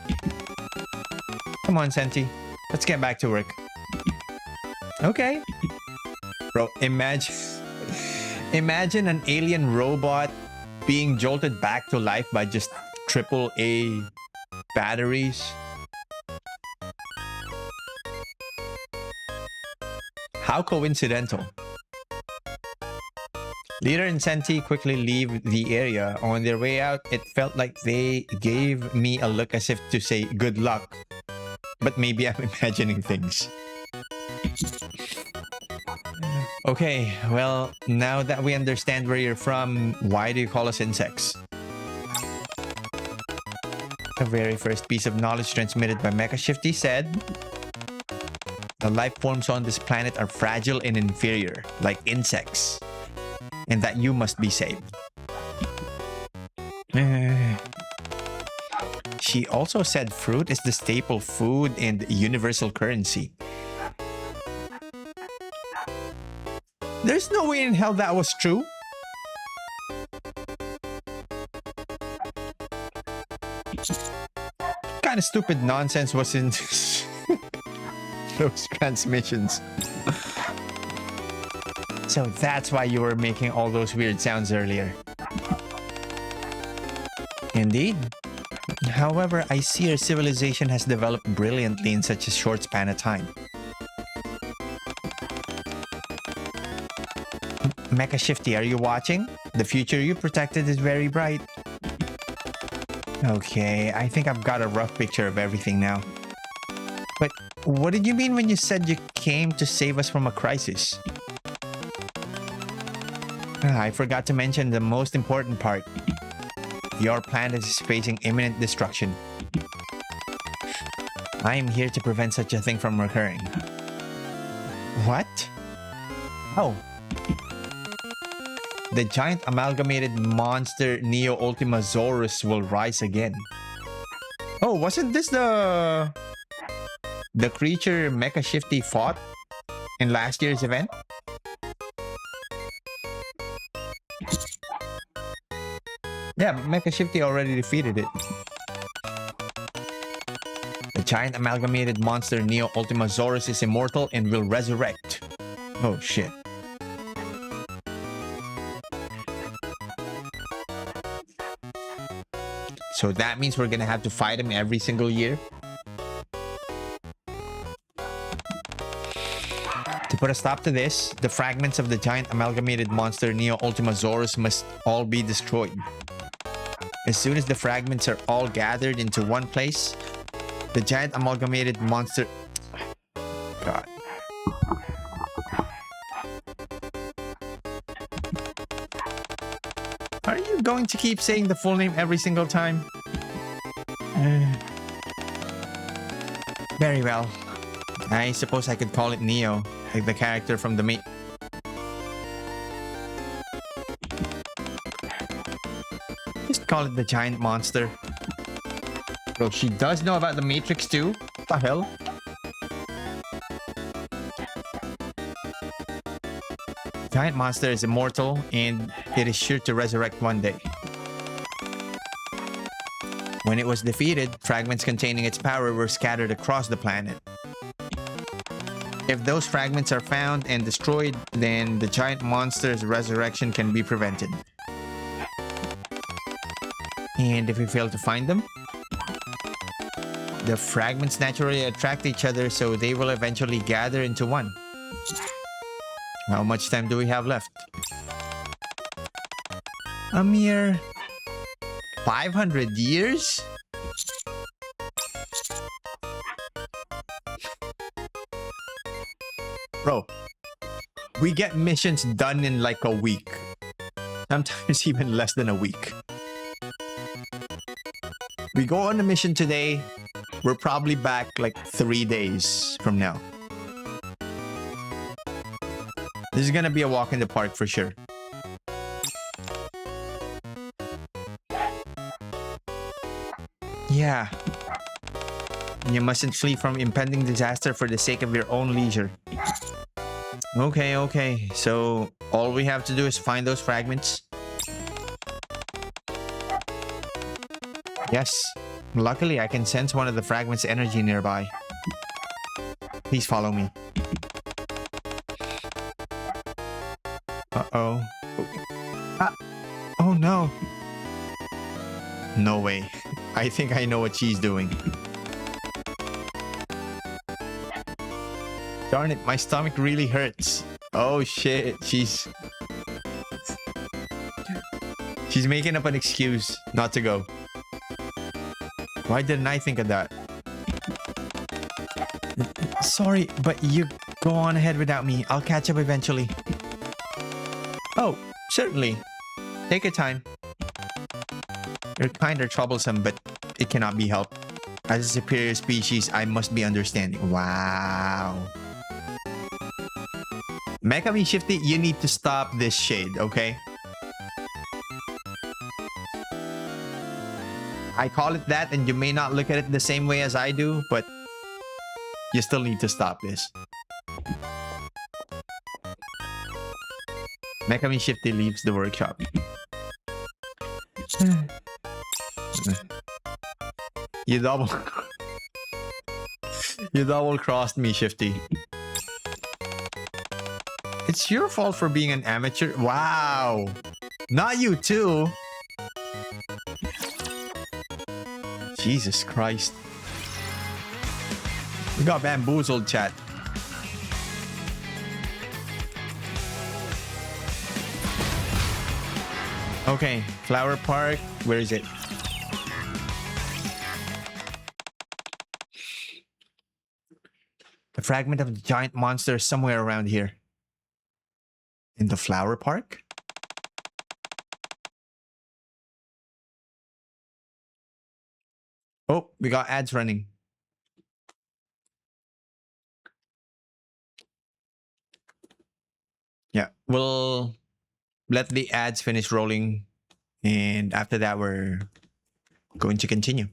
Come on, Senti. Let's get back to work. Okay. Bro, imagine an alien robot being jolted back to life by just AAA batteries. How coincidental. Leader and Senti quickly leave the area. On their way out, it felt like they gave me a look as if to say good luck. But maybe I'm imagining things. Okay, well, now that we understand where you're from, why do you call us insects? The very first piece of knowledge transmitted by Mecha Shifty said, the life forms on this planet are fragile and inferior, like insects, and that you must be saved. She also said fruit is the staple food and universal currency. There's no way in hell that was true. What kind of stupid nonsense was in those transmissions? So that's why you were making all those weird sounds earlier. Indeed. However, I see your civilization has developed brilliantly in such a short span of time. Mecha Shifty, are you watching? The future you protected is very bright. Okay, I think I've got a rough picture of everything now. But what did you mean when you said you came to save us from a crisis? I forgot to mention the most important part. Your planet is facing imminent destruction. I am here to prevent such a thing from occurring. What? Oh. The giant amalgamated monster Neo Ultimasaurus will rise again. Oh, wasn't this the creature Mecha Shifty fought in last year's event? Yeah, Mecha Shifty already defeated it. The giant amalgamated monster Neo Ultimasaurus is immortal and will resurrect. Oh shit. So that means we're gonna have to fight him every single year? put a stop to this, the fragments of the giant amalgamated monster Neo Ultimasaurus must all be destroyed. As soon as the fragments are all gathered into one place, the giant amalgamated monster... God. Are you going to keep saying the full name every single time? Very well. I suppose I could call it Neo, like the character from the Just call it the giant monster. Bro, she does know about the Matrix too? What the hell? Giant monster is immortal and it is sure to resurrect one day. When it was defeated, fragments containing its power were scattered across the planet. If those fragments are found and destroyed, then the giant monster's resurrection can be prevented. And if we fail to find them, the fragments naturally attract each other, so they will eventually gather into one. How much time do we have left? A mere 500 years? Bro, we get missions done in like a week. Sometimes even less than a week. We go on a mission today, we're probably back like 3 days from now. This is gonna be a walk in the park for sure. Yeah. You mustn't flee from impending disaster for the sake of your own leisure. Okay. So all we have to do is find those fragments. Yes. Luckily, I can sense one of the fragments' energy nearby. Please follow me. Uh-oh. Oh no. No way. I think I know what she's doing. Darn it, my stomach really hurts. Oh shit, she's making up an excuse not to go. Why didn't I think of that? Sorry, but you go on ahead without me. I'll catch up eventually. Oh, certainly. Take your time. You're kind of troublesome, but it cannot be helped. As a superior species, I must be understanding. Wow. Mekami Shifty, you need to stop this shade, okay? I call it that, and you may not look at it the same way as I do, but you still need to stop this. Mekami Shifty leaves the workshop. You double... You double crossed me, Shifty. It's your fault for being an amateur. Wow. Not you too. Jesus Christ. We got bamboozled, chat. Okay, Flower Park. Where is it? The fragment of the giant monster is somewhere around here. In the Flower Park? Oh, we got ads running. Yeah, we'll let the ads finish rolling. And after that, we're going to continue.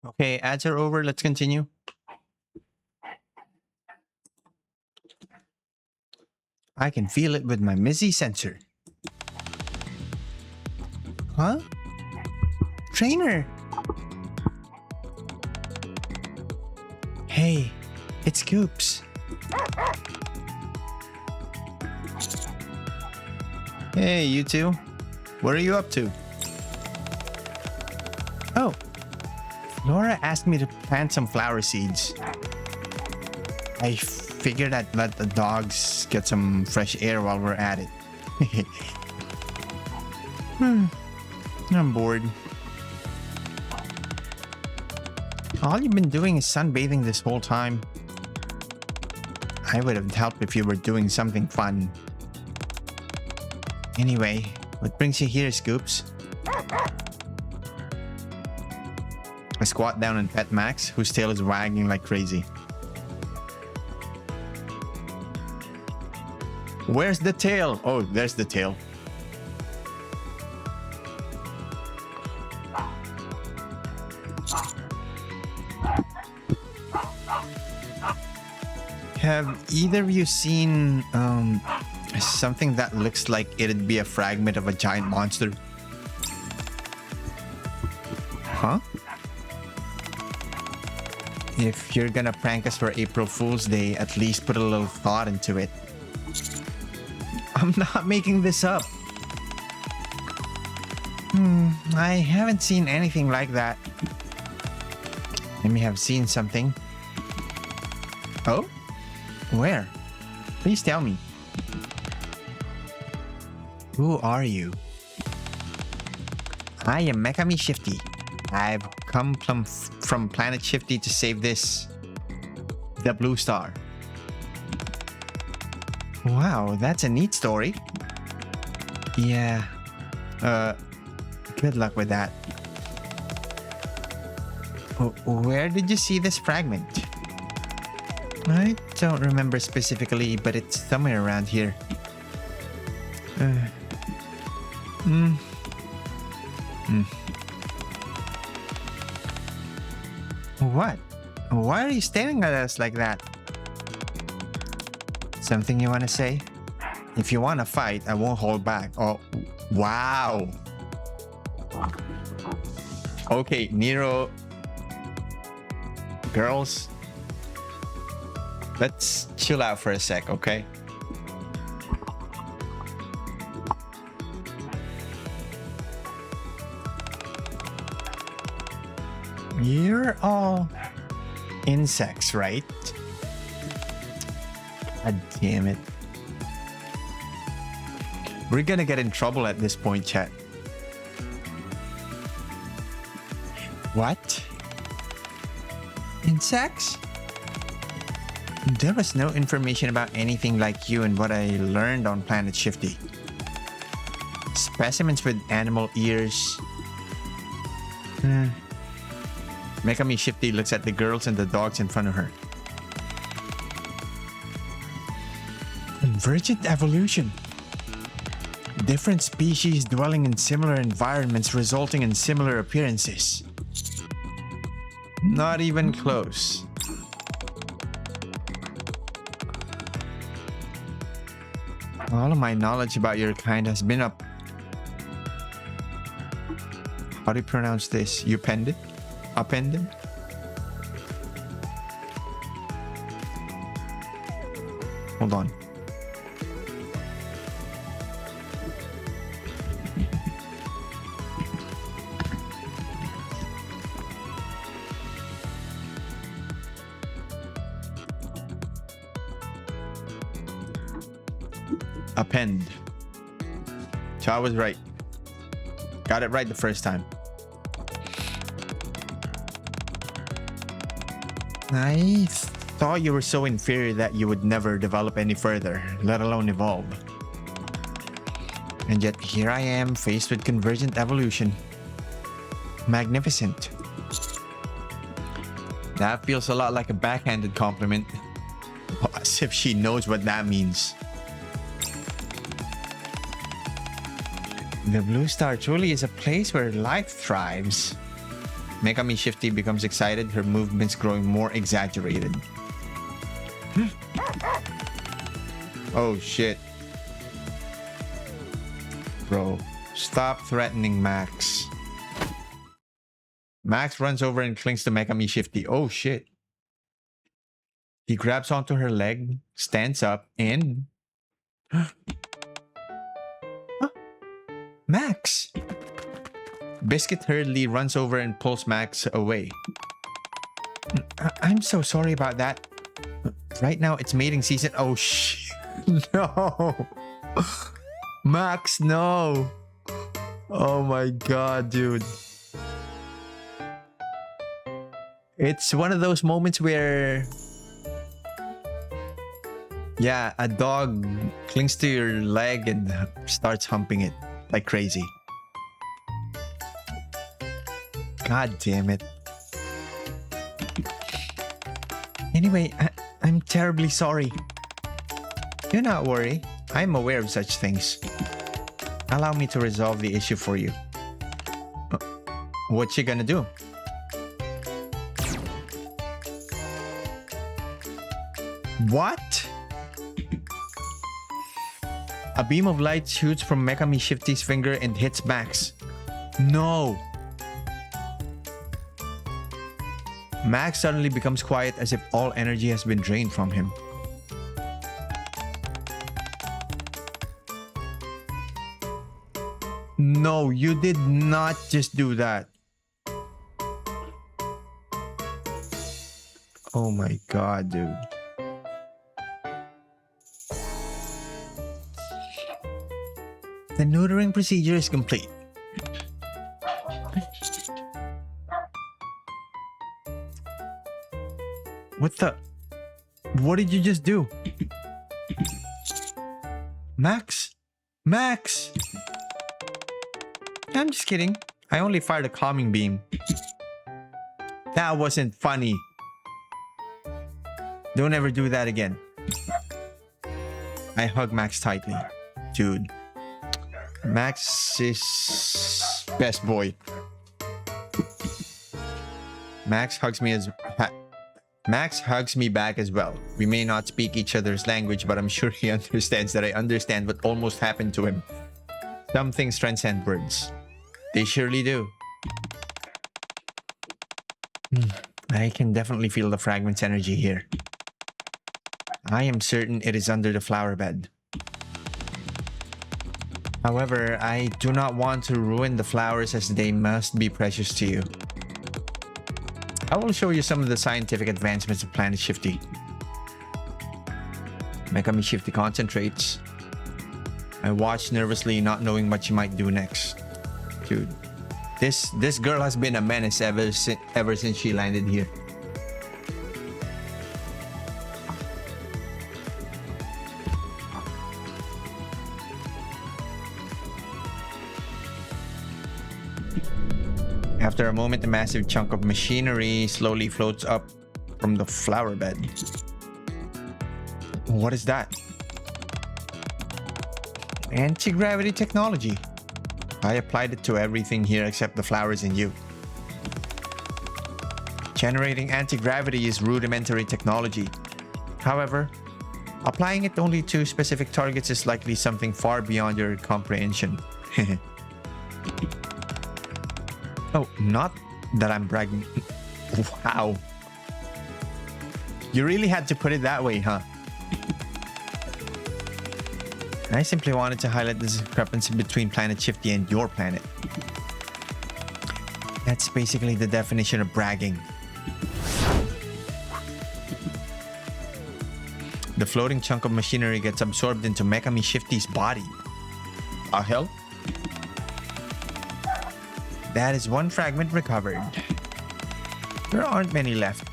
Okay, ads are over. Let's continue. I can feel it with my Mizzy sensor. Huh? Trainer! Hey, it's Scoops. Hey, you two. What are you up to? Oh, Laura asked me to plant some flower seeds. I figured I'd let the dogs get some fresh air while we're at it. I'm bored. All you've been doing is sunbathing this whole time. I would have helped if you were doing something fun. Anyway, what brings you here, Scoops? I squat down and pet Max, whose tail is wagging like crazy. Where's the tail? Oh, there's the tail. Have either of you seen something that looks like it'd be a fragment of a giant monster? Huh? If you're gonna prank us for April Fool's Day, at least put a little thought into it. I'm not making this up. I haven't seen anything like that. I may have seen something. Oh? Where? Please tell me. Who are you? I am Mekami Shifty. I've come from Planet Shifty to save this. The Blue Star. Wow, that's a neat story. Yeah. Good luck with that. Where did you see this fragment? I don't remember specifically, but it's somewhere around here. What? Why are you staring at us like that? Something you want to say? If you want to fight, I won't hold back. Oh, wow. Okay, Nero. Girls, let's chill out for a sec, okay? You're all insects, right? God damn it. We're gonna get in trouble at this point, chat. What? Insects? There was no information about anything like you in what I learned on Planet Shifty. Specimens with animal ears. Mekami Shifty looks at the girls and the dogs in front of her. Convergent evolution. Different species dwelling in similar environments resulting in similar appearances. Not even close. All of my knowledge about your kind has been up. How do you pronounce this? Upended? Appended? Hold on. Append. So I was right. Got it right the first time. I thought you were so inferior that you would never develop any further, let alone evolve. And yet here I am, faced with convergent evolution. Magnificent. That feels a lot like a backhanded compliment. As if she knows what that means. The Blue Star truly is a place where life thrives. Megami Shifty becomes excited, her movements growing more exaggerated. Oh shit. Bro, stop threatening Max. Max runs over and clings to Megami Shifty. Oh shit. He grabs onto her leg, stands up, and... Huh? Max! Biscuit hurriedly runs over and pulls Max away. I'm so sorry about that. Right now, it's mating season. Oh, shit. No. Max, no. Oh my god, dude. It's one of those moments where... yeah, a dog clings to your leg and starts humping it like crazy. God damn it. Anyway, I'm terribly sorry. Do not worry. I'm aware of such things. Allow me to resolve the issue for you. What you gonna do? What? A beam of light shoots from Megami Shifty's finger and hits Max. No! Max suddenly becomes quiet as if all energy has been drained from him. No, you did not just do that. Oh my god, dude. The neutering procedure is complete. What the? What did you just do? Max? Max! I'm just kidding. I only fired a calming beam. That wasn't funny. Don't ever do that again. I hug Max tightly. Dude. Max is best boy. Max hugs me back as well. We may not speak each other's language, but I'm sure he understands that I understand what almost happened to him. Some things transcend words. They surely do. I can definitely feel the fragment's energy here. I am certain it is under the flower bed. However, I do not want to ruin the flowers as they must be precious to you. I will show you some of the scientific advancements of Planet Shifty. Megami Shifty concentrates. I watch nervously, not knowing what she might do next. Dude, this girl has been a menace ever since she landed here. After a moment, a massive chunk of machinery slowly floats up from the flower bed. What is that? Anti-gravity technology. I applied it to everything here except the flowers and you. Generating anti-gravity is rudimentary technology. However, applying it only to specific targets is likely something far beyond your comprehension. Oh, not that I'm bragging. Wow. You really had to put it that way, huh? I simply wanted to highlight the discrepancy between Planet Shifty and your planet. That's basically the definition of bragging. The floating chunk of machinery gets absorbed into Megami Shifty's body. Hell? That is one fragment recovered. There aren't many left.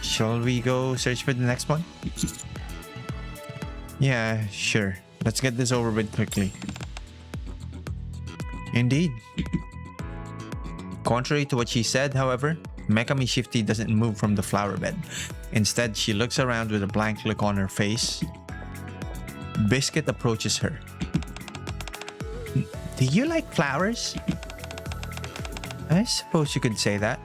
Shall we go search for the next one? Yeah, sure. Let's get this over with quickly. Indeed. Contrary to what she said, however, Megami Shifty doesn't move from the flower bed. Instead, she looks around with a blank look on her face. Biscuit approaches her. Do you like flowers? I suppose you could say that.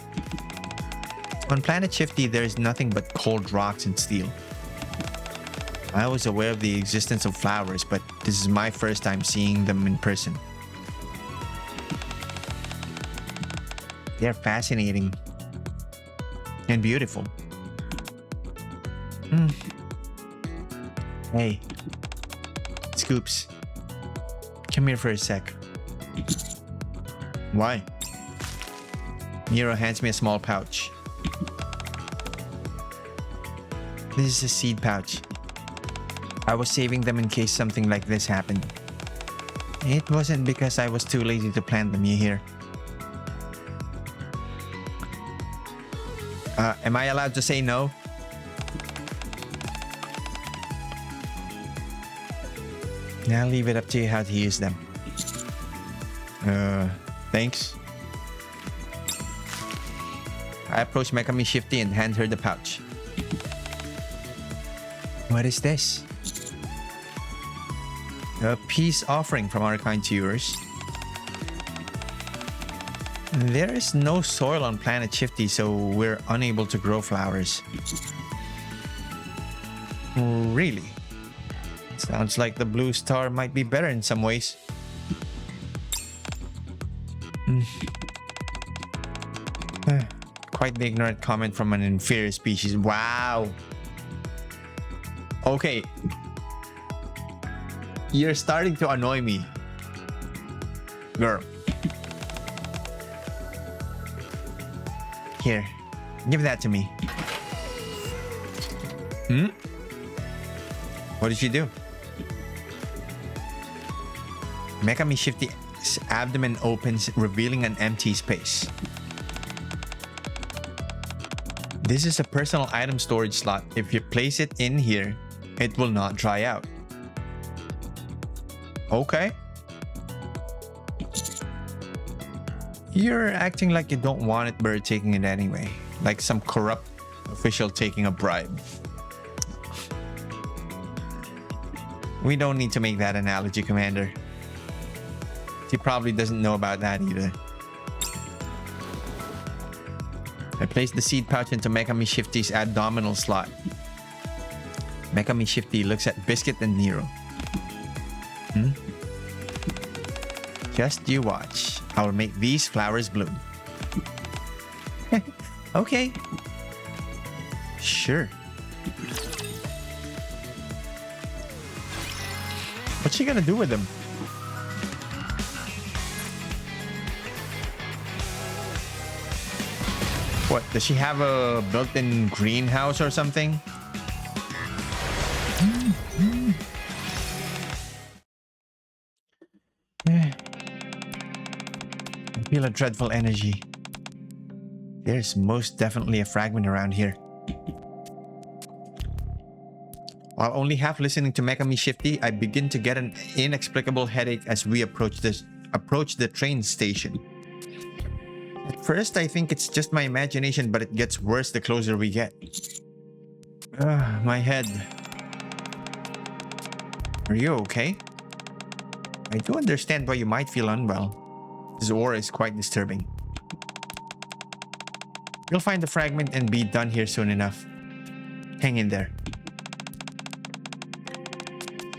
On Planet Shifty, there is nothing but cold rocks and steel. I was aware of the existence of flowers, but this is my first time seeing them in person. They're fascinating and beautiful. Hey, Scoops, come here for a sec. Why? Nero hands me a small pouch. This is a seed pouch. I was saving them in case something like this happened. It wasn't because I was too lazy to plant them, you hear? Am I allowed to say no? I'll leave it up to you how to use them. Thanks. I approach Mekami Shifty and hand her the pouch. What is this? A peace offering from our kind to yours. There is no soil on Planet Shifty, so we're unable to grow flowers. Really? Sounds like the blue star might be better in some ways. Quite the ignorant comment from an inferior species. Wow. Okay. You're starting to annoy me. Girl. Here. Give that to me. What did you do? Mekami Shifty's abdomen opens, revealing an empty space. This is a personal item storage slot. If you place it in here, it will not dry out. Okay. You're acting like you don't want it, but you're taking it anyway. Like some corrupt official taking a bribe. We don't need to make that analogy, Commander. He probably doesn't know about that either. I place the seed pouch into Mekami Shifty's abdominal slot. Mekami Shifty looks at Biscuit and Nero. Just you watch. I'll make these flowers bloom. Okay. Sure. What's she gonna do with them? What, does she have a built-in greenhouse or something? I feel a dreadful energy. There's most definitely a fragment around here. While only half listening to Mekami Shifty, I begin to get an inexplicable headache as we approach the train station. At first, I think it's just my imagination, but it gets worse the closer we get. My head. Are you okay? I do understand why you might feel unwell. This aura is quite disturbing. You'll find the fragment and be done here soon enough. Hang in there.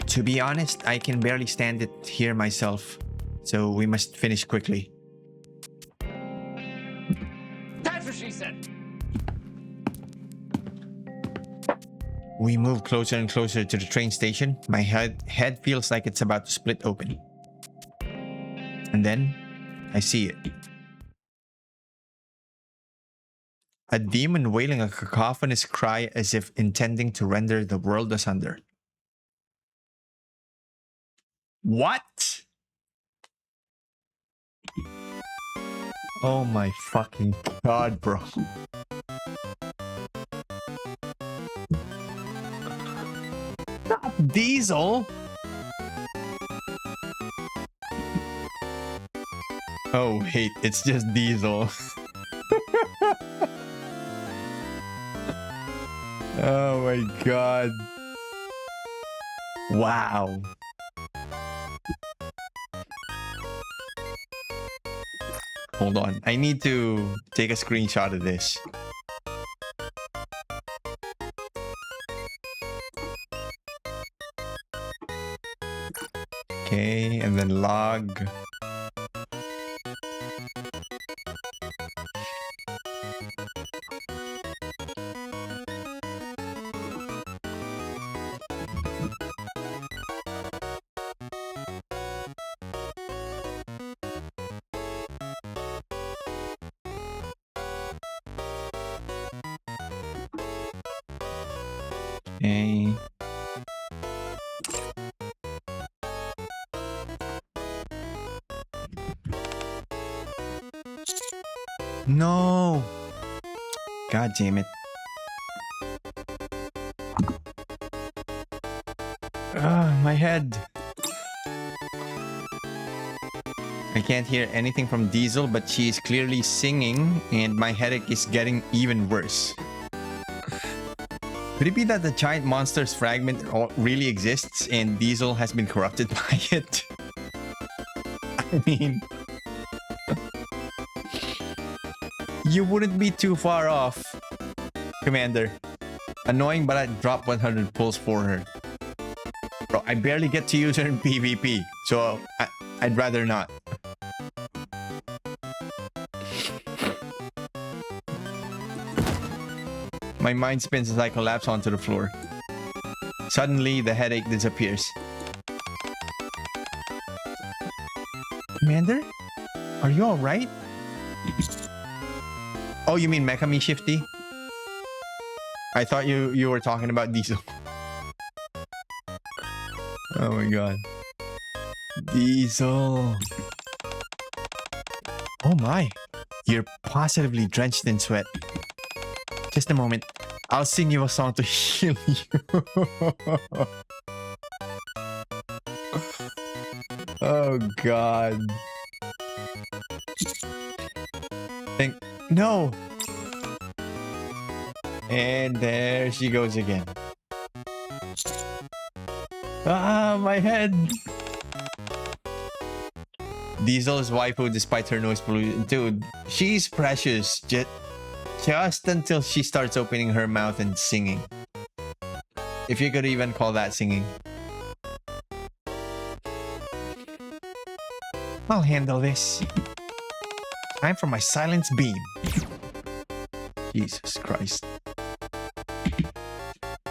To be honest, I can barely stand it here myself, so we must finish quickly. That's what she said. We move closer and closer to the train station. My head feels like it's about to split open. And then, I see it. A demon wailing a cacophonous cry as if intending to render the world asunder. What? Oh my fucking god, bro. Not Diesel. Oh wait, it's just Diesel. Oh my god. Wow. Hold on. I need to take a screenshot of this. Okay, and then log. Okay. No. God damn it. My head. I can't hear anything from Diesel, but she is clearly singing, and my headache is getting even worse. Could it be that the giant monster's fragment really exists and Diesel has been corrupted by it? I mean, you wouldn't be too far off, Commander. Annoying, but I'd drop 100 pulls for her. Bro, I barely get to use her in PvP, so I'd rather not. My mind spins as I collapse onto the floor. Suddenly, the headache disappears. Commander? Are you alright? Oh, you mean Mekami Shifty? I thought you were talking about Diesel. Oh my god. Diesel. Oh my. You're positively drenched in sweat. Just a moment. I'll sing you a song to heal you. Oh god. No. And there she goes again. Ah, my head. Diesel is waifu despite her noise pollution. Dude, she's precious. Just until she starts opening her mouth and singing. If you could even call that singing. I'll handle this. Time for my silence beam. Jesus Christ.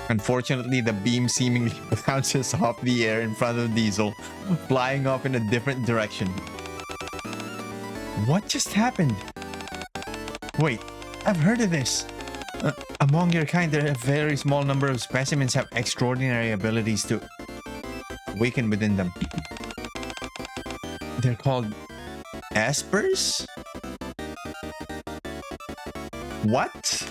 Unfortunately, the beam seemingly bounces off the air in front of Diesel, flying off in a different direction. What just happened? Wait, I've heard of this. Among your kind, there are a very small number of specimens have extraordinary abilities to awaken within them. They're called espers? What?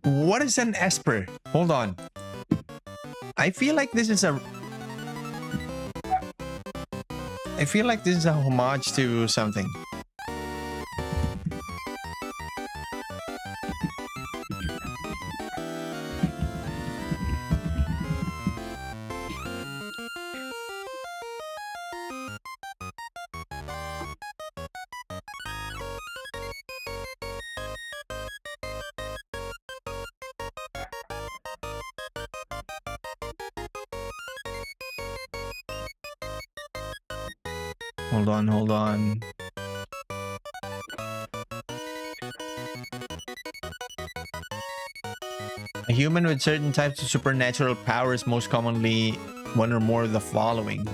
What is an esper? Hold on. I feel like this is a homage to something. Hold on. A human with certain types of supernatural powers, most commonly one or more of the following.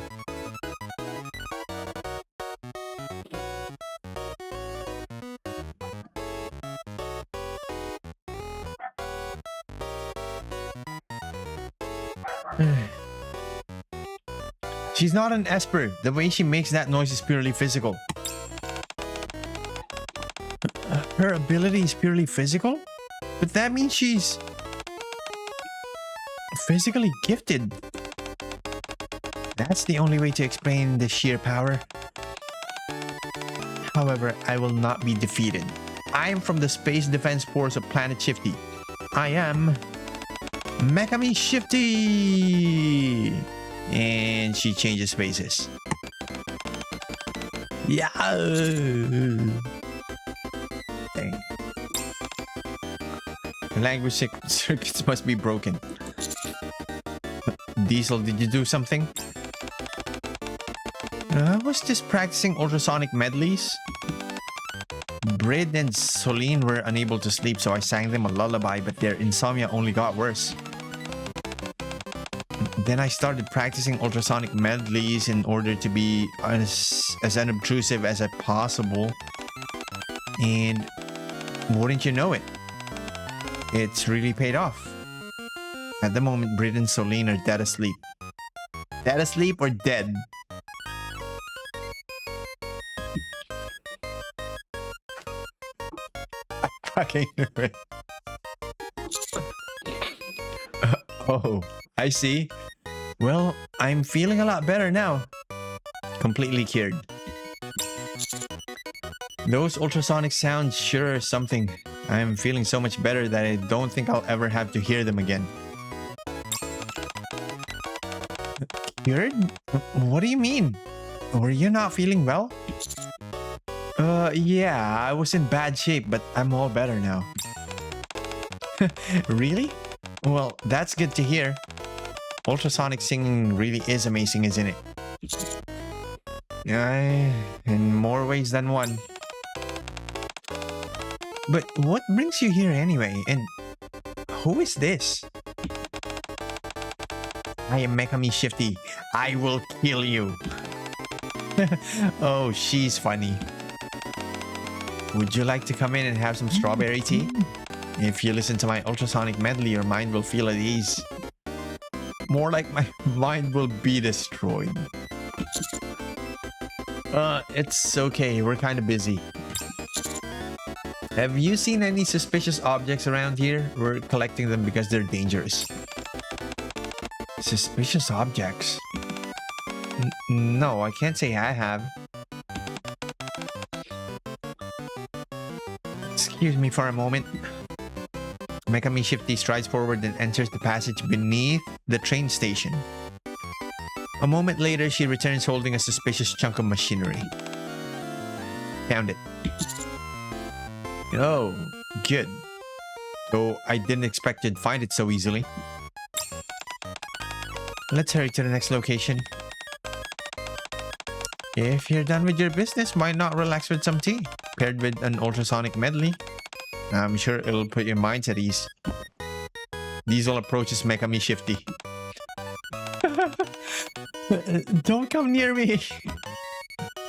She's not an esper. The way she makes that noise is purely physical. Her ability is purely physical? But that means she's physically gifted. That's the only way to explain the sheer power. However, I will not be defeated. I am from the Space Defense Force of Planet Shifty. I am Mekami Shifty! And she changes faces. Yeah. Dang. Language circuits must be broken. Diesel, did you do something? I was just practicing ultrasonic medleys. Brid and Soline were unable to sleep, so I sang them a lullaby, but their insomnia only got worse. Then I started practicing ultrasonic medleys in order to be as unobtrusive as possible. And wouldn't you know it, it's really paid off. At the moment, Brid and Soline are dead asleep. Dead asleep or dead? I fucking knew it. Oh, I see. Well, I'm feeling a lot better now. Completely cured. Those ultrasonic sounds sure are something. I'm feeling so much better that I don't think I'll ever have to hear them again. Cured? What do you mean? Were you not feeling well? Yeah, I was in bad shape, but I'm all better now. Really? Well, that's good to hear. Ultrasonic singing really is amazing, isn't it? In more ways than one. But what brings you here anyway? And who is this? I am Mekami Shifty. I will kill you. Oh, she's funny. Would you like to come in and have some strawberry tea? If you listen to my ultrasonic medley, your mind will feel at ease. More like my mind will be destroyed. It's okay. We're kind of busy. Have you seen any suspicious objects around here? We're collecting them because they're dangerous. Suspicious objects? No, I can't say I have. Excuse me for a moment. Mekami Shifty strides forward and enters the passage beneath the train station. A moment later, she returns holding a suspicious chunk of machinery. Found it. Oh, good. Though I didn't expect you'd find it so easily. Let's hurry to the next location. If you're done with your business, why not relax with some tea? Paired with an ultrasonic medley. I'm sure it'll put your minds at ease. Diesel approaches Mekami Shifty. Don't come near me!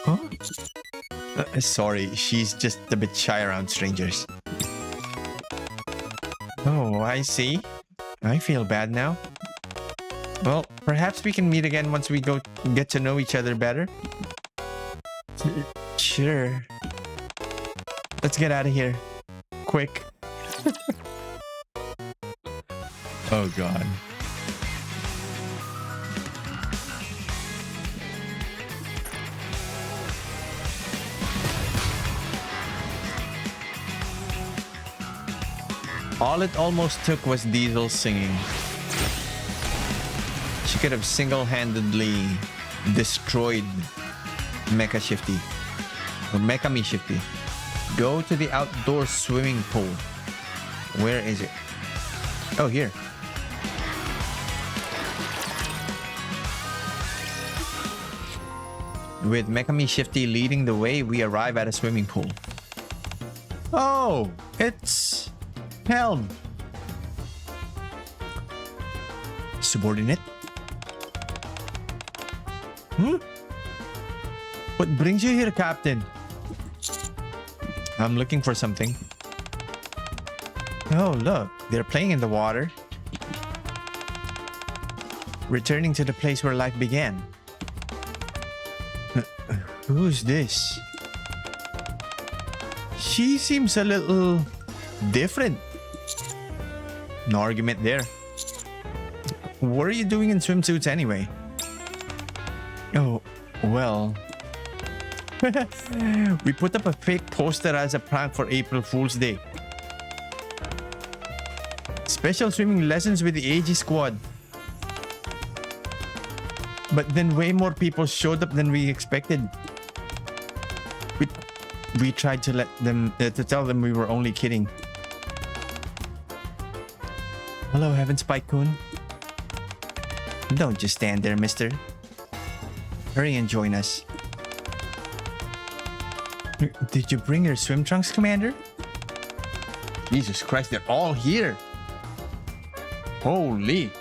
Huh? Sorry, she's just a bit shy around strangers. Oh, I see. I feel bad now. Well, perhaps we can meet again once we get to know each other better. Sure. Let's get out of here. Quick. Oh god. All it almost took was Diesel singing. She could have single-handedly destroyed Mecha Shifty. Or Mekami Shifty. Go to the outdoor swimming pool. Where is it? Oh, here. With Mekami Shifty leading the way, we arrive at a swimming pool. Oh, it's Helm. Subordinate? What brings you here, Captain? I'm looking for something. Oh, look. They're playing in the water. Returning to the place where life began. Who's this? She seems a little different. No argument there. What are you doing in swimsuits anyway? Oh, well. We put up a fake poster as a prank for April Fool's Day. Special swimming lessons with the AG squad. But then way more people showed up than we expected. We tried to let them to tell them we were only kidding. Hello, Heaven Spike-kun. Don't just stand there, mister. Hurry and join us. Did you bring your swim trunks, Commander? Jesus Christ, they're all here. Holy.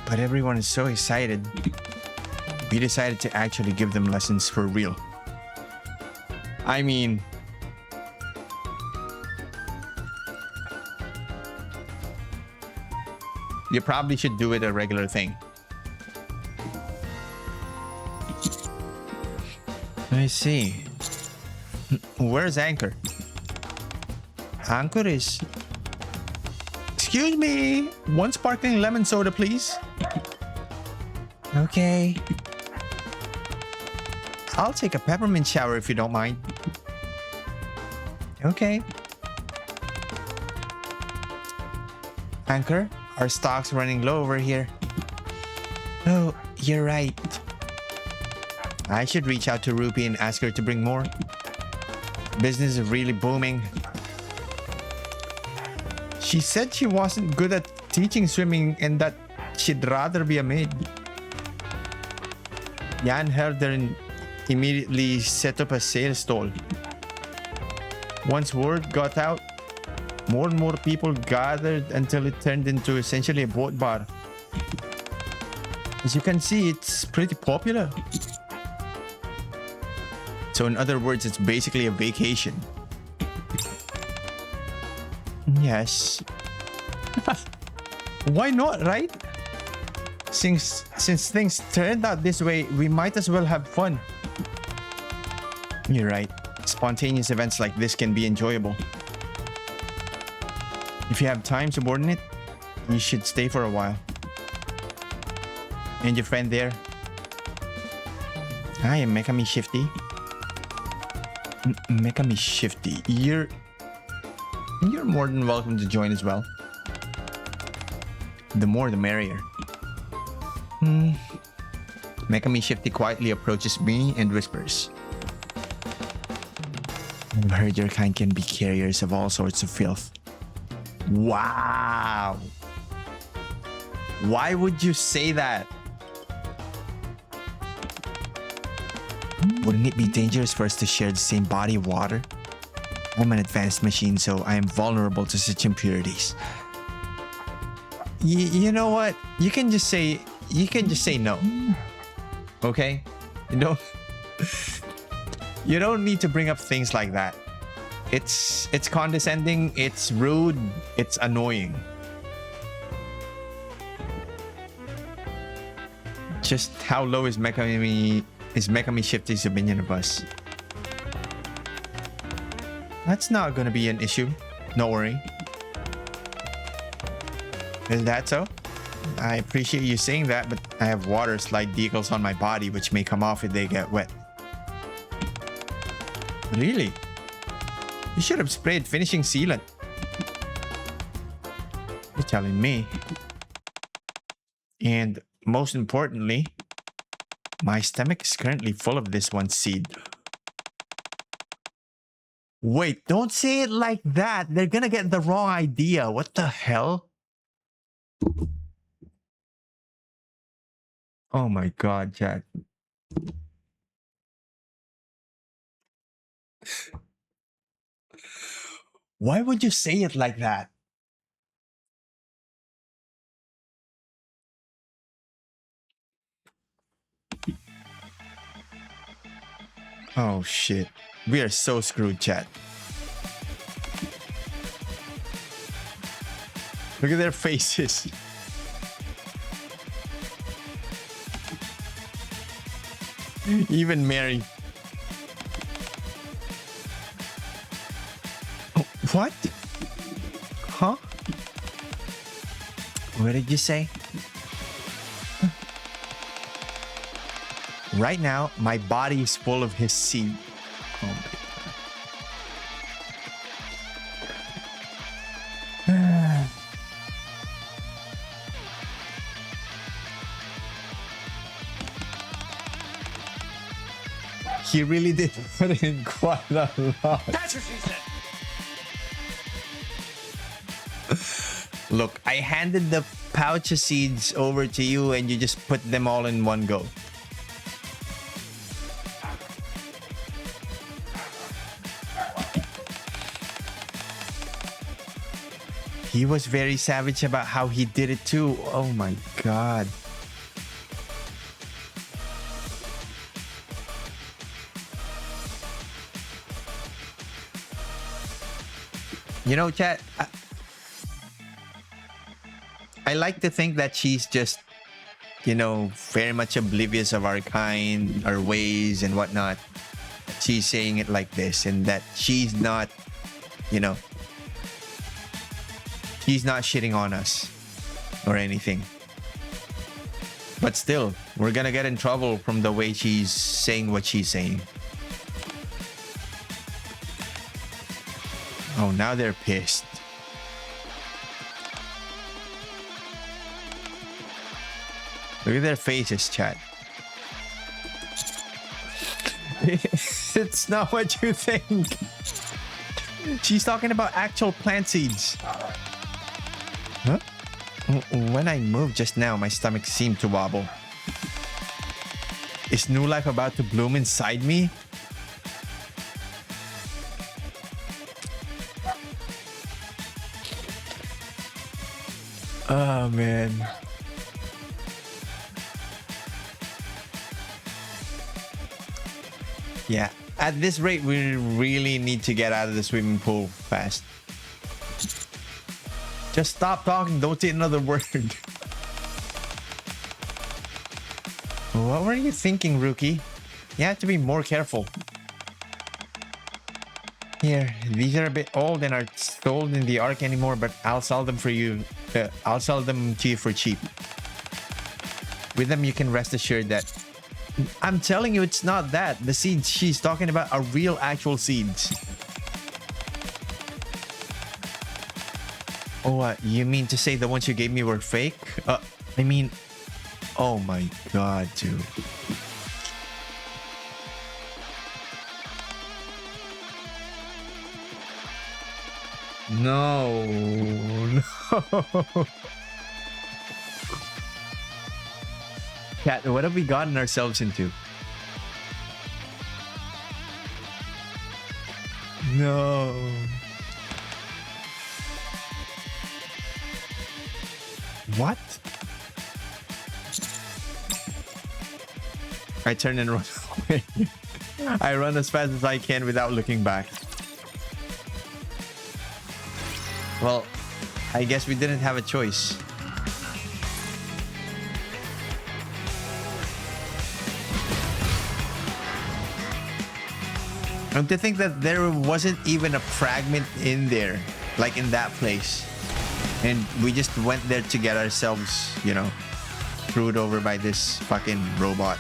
But everyone is so excited. We decided to actually give them lessons for real. I mean, you probably should do it a regular thing. I see. Where's Anchor? Anchor is... Excuse me. One sparkling lemon soda, please. Okay. I'll take a peppermint shower if you don't mind. Okay. Anchor, our stock's running low over here. Oh, you're right. I should reach out to Ruby and ask her to bring more. Business is really booming. She said she wasn't good at teaching swimming and that she'd rather be a maid. Jan heard her and immediately set up a sales stall. Once word got out, more and more people gathered until it turned into essentially a boat bar. As you can see, it's pretty popular. So in other words, it's basically a vacation. Yes. Why not, right? Since things turned out this way, we might as well have fun. You're right. Spontaneous events like this can be enjoyable. If you have time, subordinate, you should stay for a while. And your friend there? I am Mekami Shifty. Mekami Shifty. You're more than welcome to join as well. The more the merrier. Mekami Shifty quietly approaches me and whispers. I've heard your kind can be carriers of all sorts of filth. Wow. Why would you say that? Wouldn't it be dangerous for us to share the same body of water? I'm an advanced machine, so I am vulnerable to such impurities. You know what? You can just say no. Okay? You don't need to bring up things like that. It's condescending, it's rude, it's annoying. Just how low is Mekami Shifty's opinion of us? That's not gonna be an issue. No worry. Is that so? I appreciate you saying that, but I have water slide decals on my body which may come off if they get wet. Really? You should have sprayed finishing sealant. You're telling me. And most importantly, my stomach is currently full of this one seed. Wait, don't say it like that. They're gonna get the wrong idea. What the hell? Oh my god, Jack. Why would you say it like that? Oh shit. We are so screwed, chat. Look at their faces. Even Mary. Oh, what? Huh? What did you say? Right now, my body is full of his seed. Oh my god. He really did put in quite a lot. That's what she said. Look, I handed the pouch of seeds over to you and you just put them all in one go. He was very savage about how he did it too. Oh my god. You know, chat, I like to think that she's just, you know, very much oblivious of our kind, our ways and whatnot. She's saying it like this, and that she's not, you know, she's not shitting on us or anything. But still, we're gonna get in trouble from the way she's saying what she's saying. Oh, now they're pissed. Look at their faces, chat. It's not what you think. She's talking about actual plant seeds. Huh? When I moved just now, my stomach seemed to wobble. Is new life about to bloom inside me? Oh, man. Yeah, at this rate, we really need to get out of the swimming pool fast. Just stop talking. Don't say another word. What were you thinking, Rookie? You have to be more careful. Here, these are a bit old and aren't sold in the Ark anymore, but I'll sell them for you. I'll sell them to you for cheap. With them, you can rest assured that I'm telling you, it's not that. The seeds she's talking about are real, actual seeds. Oh, what? You mean to say the ones you gave me were fake? I mean, oh my god, dude. No, no. Cat, what have we gotten ourselves into? No. What? I turn and run away. I run as fast as I can without looking back. Well, I guess we didn't have a choice. And to think that there wasn't even a fragment in there, like in that place. And we just went there to get ourselves, you know, screwed over by this fucking robot.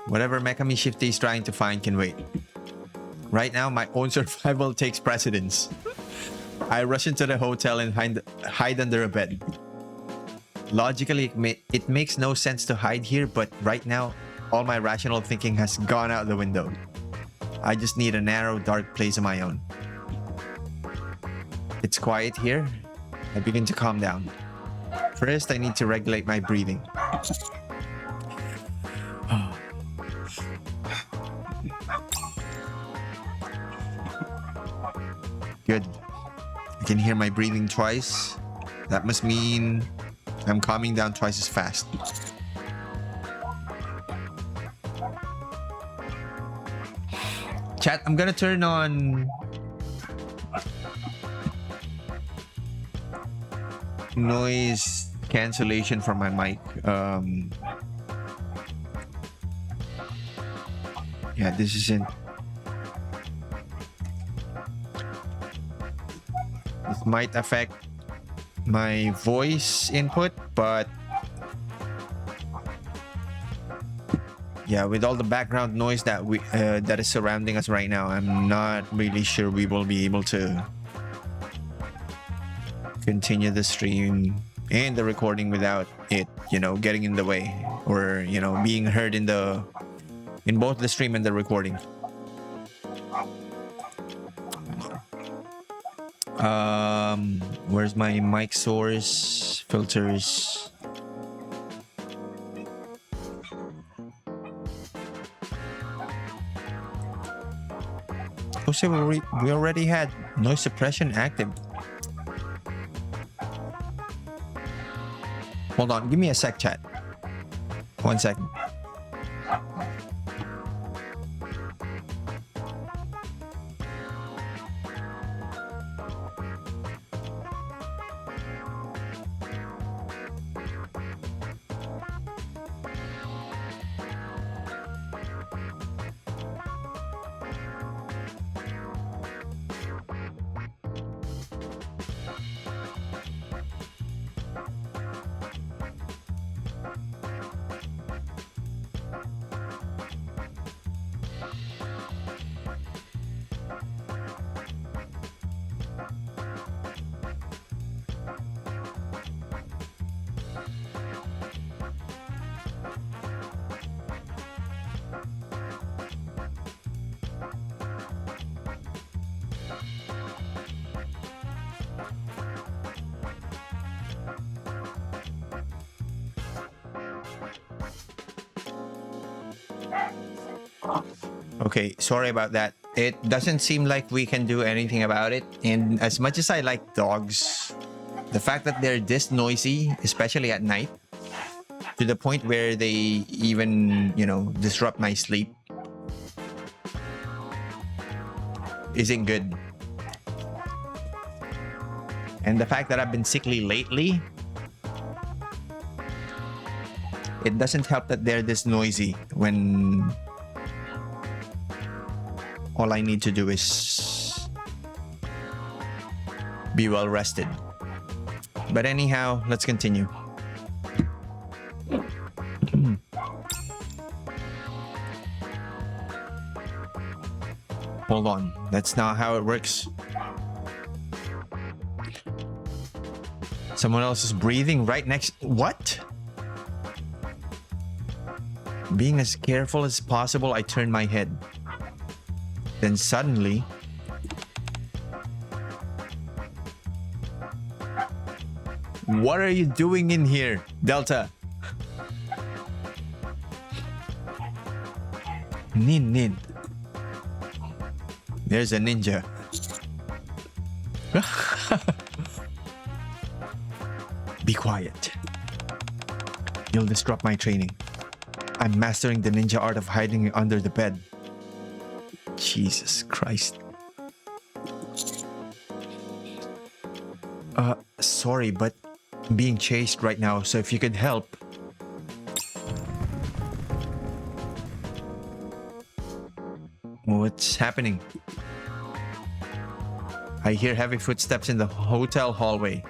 Whatever Mekami Shifty is trying to find can wait. Right now, my own survival takes precedence. I rush into the hotel and hide under a bed. Logically, it makes no sense to hide here, but right now, all my rational thinking has gone out the window. I just need a narrow, dark place of my own. It's quiet here. I begin to calm down. First, I need to regulate my breathing. Good. I can hear my breathing twice. That must mean I'm calming down twice as fast. Chat, I'm gonna turn on noise cancellation for my mic. Yeah, this isn't. This might affect my voice input, but yeah, with all the background noise that that is surrounding us right now, I'm not really sure we will be able to continue the stream and the recording without it, getting in the way or, being heard in both the stream and the recording. Where's my mic source filters? Oh shit, we already had noise suppression active. Hold on, give me a sec, chat. 1 second. Okay, sorry about that. It doesn't seem like we can do anything about it. And as much as I like dogs, the fact that they're this noisy, especially at night, to the point where they even, disrupt my sleep, isn't good. And the fact that I've been sickly lately, it doesn't help that they're this noisy when all I need to do is be well rested. But anyhow, let's continue. Hold on, that's not how it works. Someone else is breathing right next. What? Being as careful as possible, I turn my head. Then suddenly, what are you doing in here, Delta? Nin. There's a ninja. Be quiet. You'll disrupt my training. I'm mastering the ninja art of hiding under the bed. Jesus Christ. Sorry, but I'm being chased right now, so if you could help. What's happening? I hear heavy footsteps in the hotel hallway.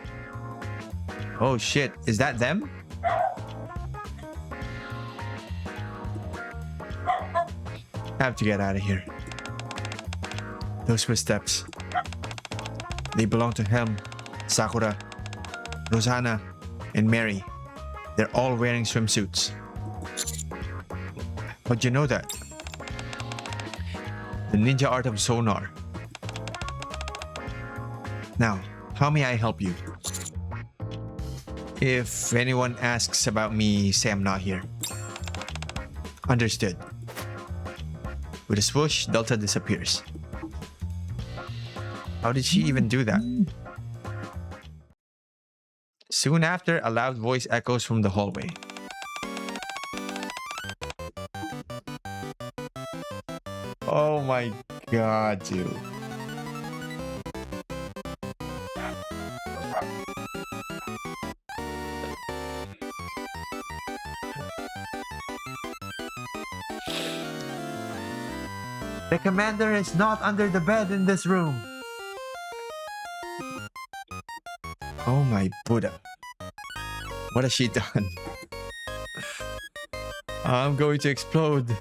Oh shit, is that them? I have to get out of here. Those footsteps. They belong to Helm, Sakura, Rosanna, and Mary. They're all wearing swimsuits. How'd you know that? The ninja art of sonar. Now, how may I help you? If anyone asks about me, say I'm not here. Understood. With a swoosh, Delta disappears. How did she even do that? Soon after, a loud voice echoes from the hallway. Oh my god, dude. The commander is not under the bed in this room. Oh my Buddha. What has she done? I'm going to explode.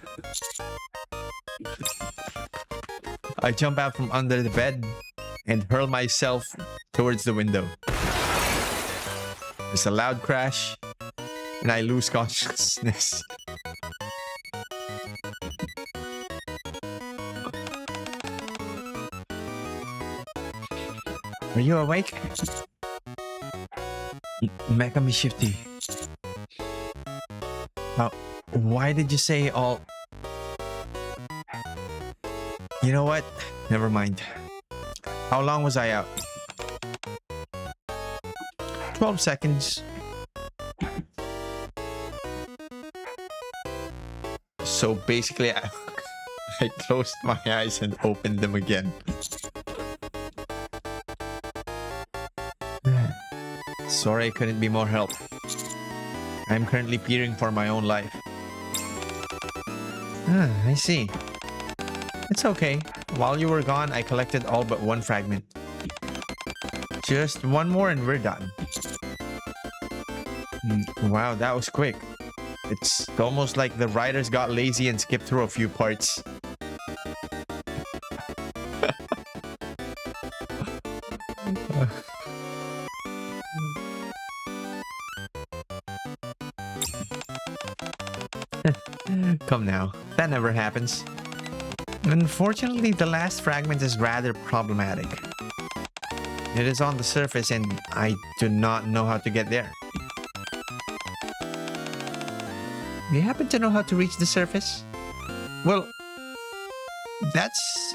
I jump out from under the bed and hurl myself towards the window. There's a loud crash, and I lose consciousness. Are you awake? Mecha me shifty. Oh, why did you say all... You know what? Never mind. How long was I out? 12 seconds. So basically, I closed my eyes and opened them again. Sorry I couldn't be more help. I'm currently peering for my own life. Ah, I see. It's okay. While you were gone, I collected all but one fragment. Just one more and we're done. Wow, that was quick. It's almost like the writers got lazy and skipped through a few parts. Come now, that never happens. Unfortunately, the last fragment is rather problematic. It is on the surface and I do not know how to get there. You happen to know how to reach the surface? Well, that's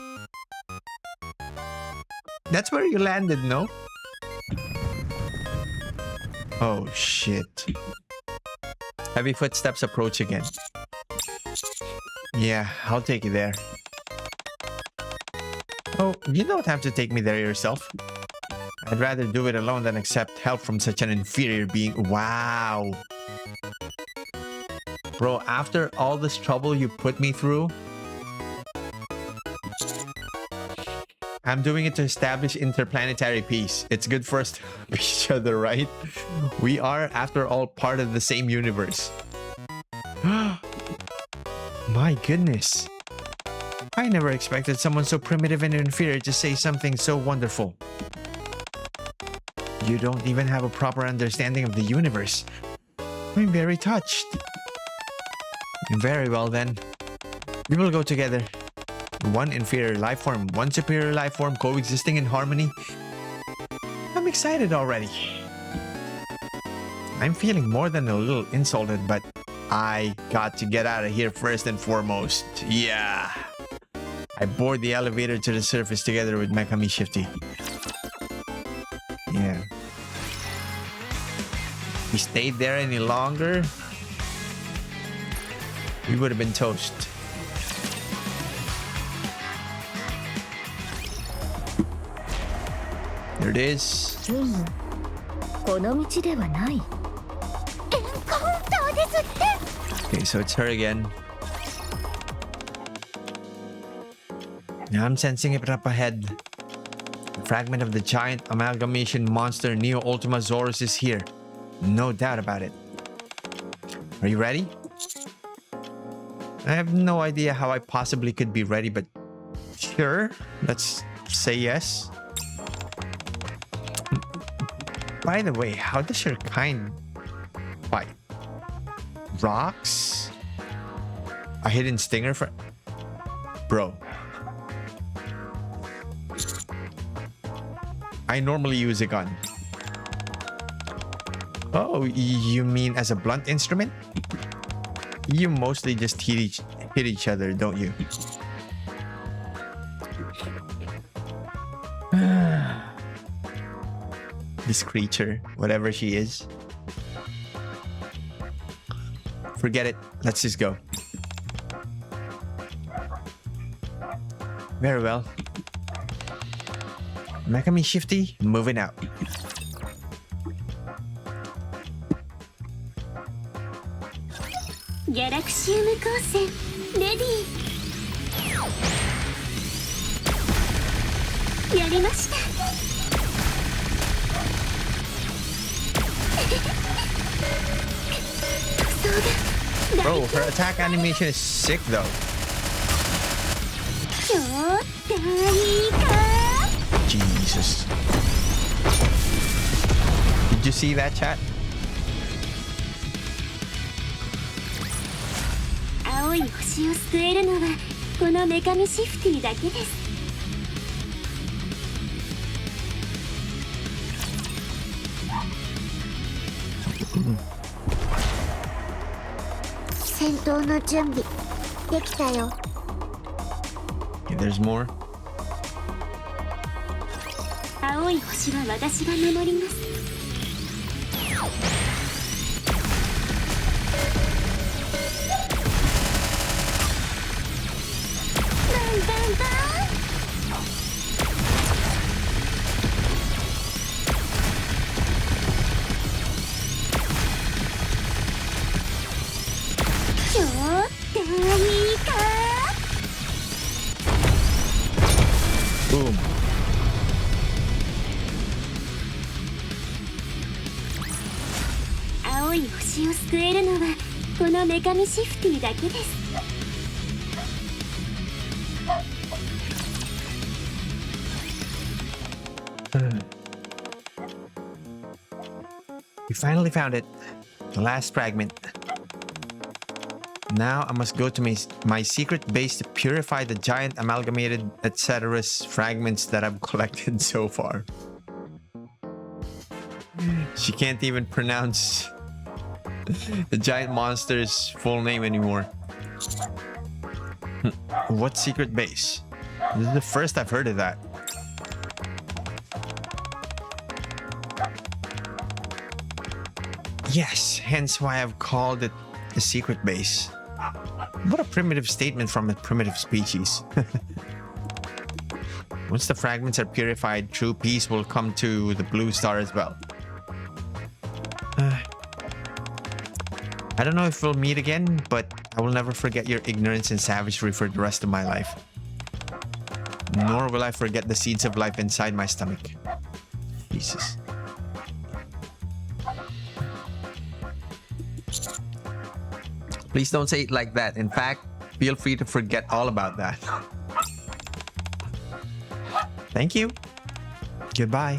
where you landed, no? Oh, shit. Heavy footsteps approach again. Yeah, I'll take you there. Oh, you don't have to take me there yourself. I'd rather do it alone than accept help from such an inferior being. Wow. Bro, after all this trouble you put me through, I'm doing it to establish interplanetary peace. It's good for us to help each other, right? We are, after all, part of the same universe. My goodness. I never expected someone so primitive and inferior to say something so wonderful. You don't even have a proper understanding of the universe. I'm very touched. Very well then. We will go together. One inferior life form, one superior life form coexisting in harmony. I'm excited already. I'm feeling more than a little insulted, but I got to get out of here first and foremost. Yeah. I board the elevator to the surface together with Mecha Shifty. Yeah. If we stayed there any longer, we would have been toast. There it is. Okay, so it's her again. Now I'm sensing it up ahead. The fragment of the giant amalgamation monster Neo Ultima Zorus is here. No doubt about it. Are you ready? I have no idea how I possibly could be ready, but sure, let's say yes. By the way, how does your kind fight? Rocks? A hidden stinger for... Bro. I normally use a gun. Oh, you mean as a blunt instrument? You mostly just hit each other, don't you? This creature, whatever she is. Forget it. Let's just go. Very well. Mecha Shifty, moving out. Galaxium 光線レディーやりました Bro, her attack animation is sick though. Jesus. Did you see that, chat? 青い星を救えるのはこの女神シフティだけです。戦闘の準備できたよ。 Okay, there's more. 青い星は私が守ります。バンバンバン。ちょっといいか。 Boom. 青い星を救えるのはこの女神シフティだけです。 We finally found it. The last fragment. Now I must go to my secret base to purify the giant amalgamated etc. fragments that I've collected so far. She can't even pronounce the giant monster's full name anymore. What secret base? This is the first I've heard of that. Yes, hence why I've called it a secret base. What a primitive statement from a primitive species. Once the fragments are purified, true peace will come to the blue star as well. I don't know if we'll meet again, but I will never forget your ignorance and savagery for the rest of my life. Nor will I forget the seeds of life inside my stomach. Jesus. Please don't say it like that. In fact, feel free to forget all about that. Thank you. Goodbye.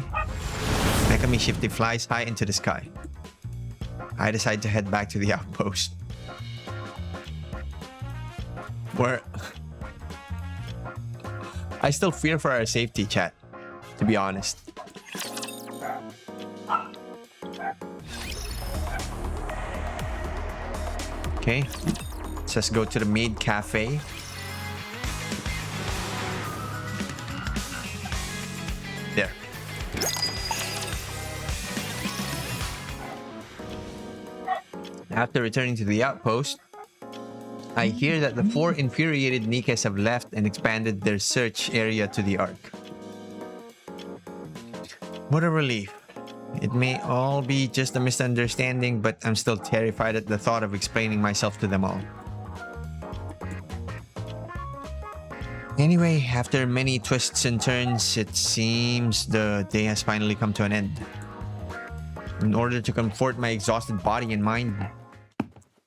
Nekami Shifty flies high into the sky. I decide to head back to the outpost. Where... I still fear for our safety, chat. To be honest. Okay. Let's just go to the maid cafe. There. After returning to the outpost, I hear that the 4 infuriated NIKKEs have left and expanded their search area to the Ark. What a relief. It may all be just a misunderstanding, but I'm still terrified at the thought of explaining myself to them all. Anyway, after many twists and turns, it seems the day has finally come to an end. In order to comfort my exhausted body and mind,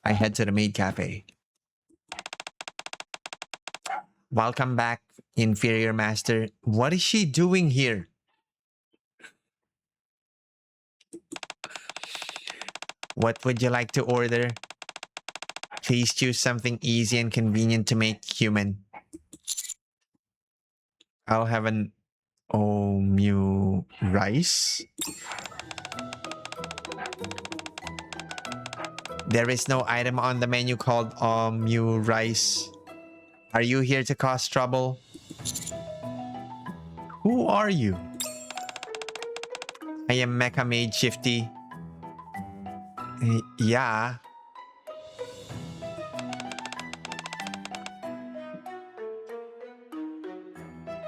I head to the maid cafe. Welcome back, inferior master. What is she doing here? What would you like to order? Please choose something easy and convenient to make human. I'll have an omu rice. There is no item on the menu called omu rice. Are you here to cause trouble? Who are you? I am Mecha Maid Shifty. Yeah.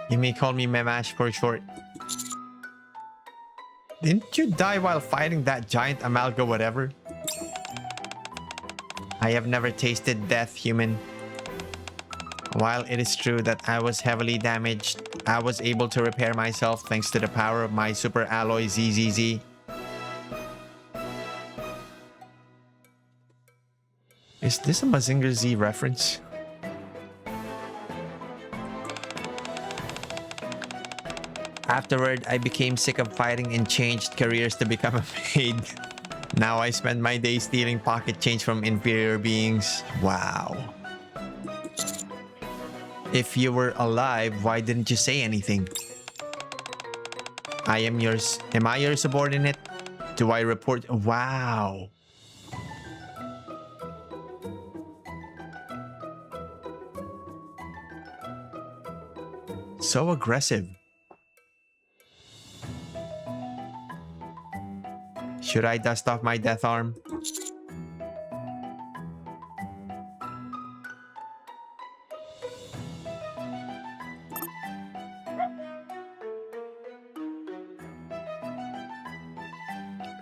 You may call me Memash for short. Didn't you die while fighting that giant amalga whatever? I have never tasted death, human. While it is true that I was heavily damaged, I was able to repair myself thanks to the power of my super alloy ZZZ. Is this a Mazinger Z reference? Afterward, I became sick of fighting and changed careers to become a maid. Now I spend my days stealing pocket change from inferior beings. Wow. If you were alive, why didn't you say anything? Am I your subordinate? Do I report? Wow. So aggressive. Should I dust off my death arm?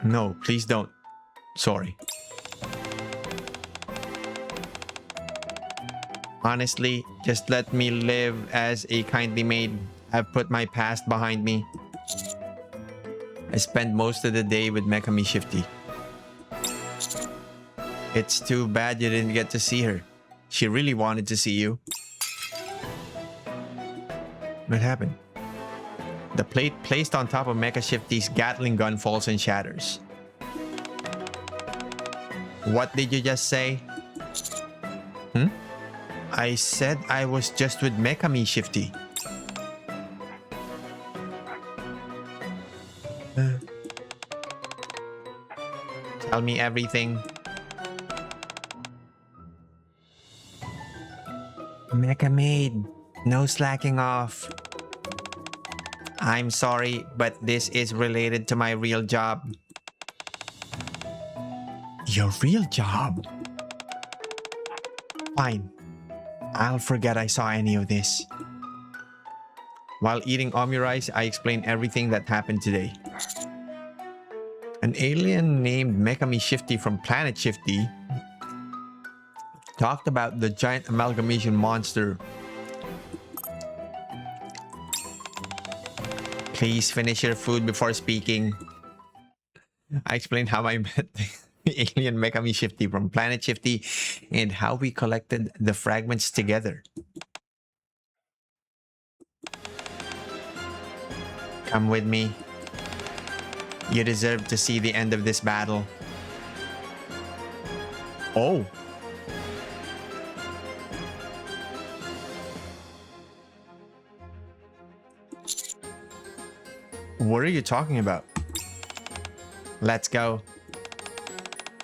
No, please don't. Sorry. Honestly, just let me live as a kindly maid. I've put my past behind me. I spent most of the day with Mekami Shifty. It's too bad you didn't get to see her. She really wanted to see you. What happened? The plate placed on top of Mecha Shifty's Gatling gun falls and shatters. What did you just say? I said I was just with Mekami Shifty. Tell me everything. Mecha Maid, no slacking off. I'm sorry, but this is related to my real job. Your real job? Fine. I'll forget I saw any of this. While eating omurice, I explained everything that happened today. An alien named Mekami Shifty from Planet Shifty talked about the giant amalgamation monster. Please finish your food before speaking. I explained how I met the alien Mekami Shifty from Planet Shifty and how we collected the fragments together. Come with me. You deserve to see the end of this battle. Oh. What are you talking about? Let's go.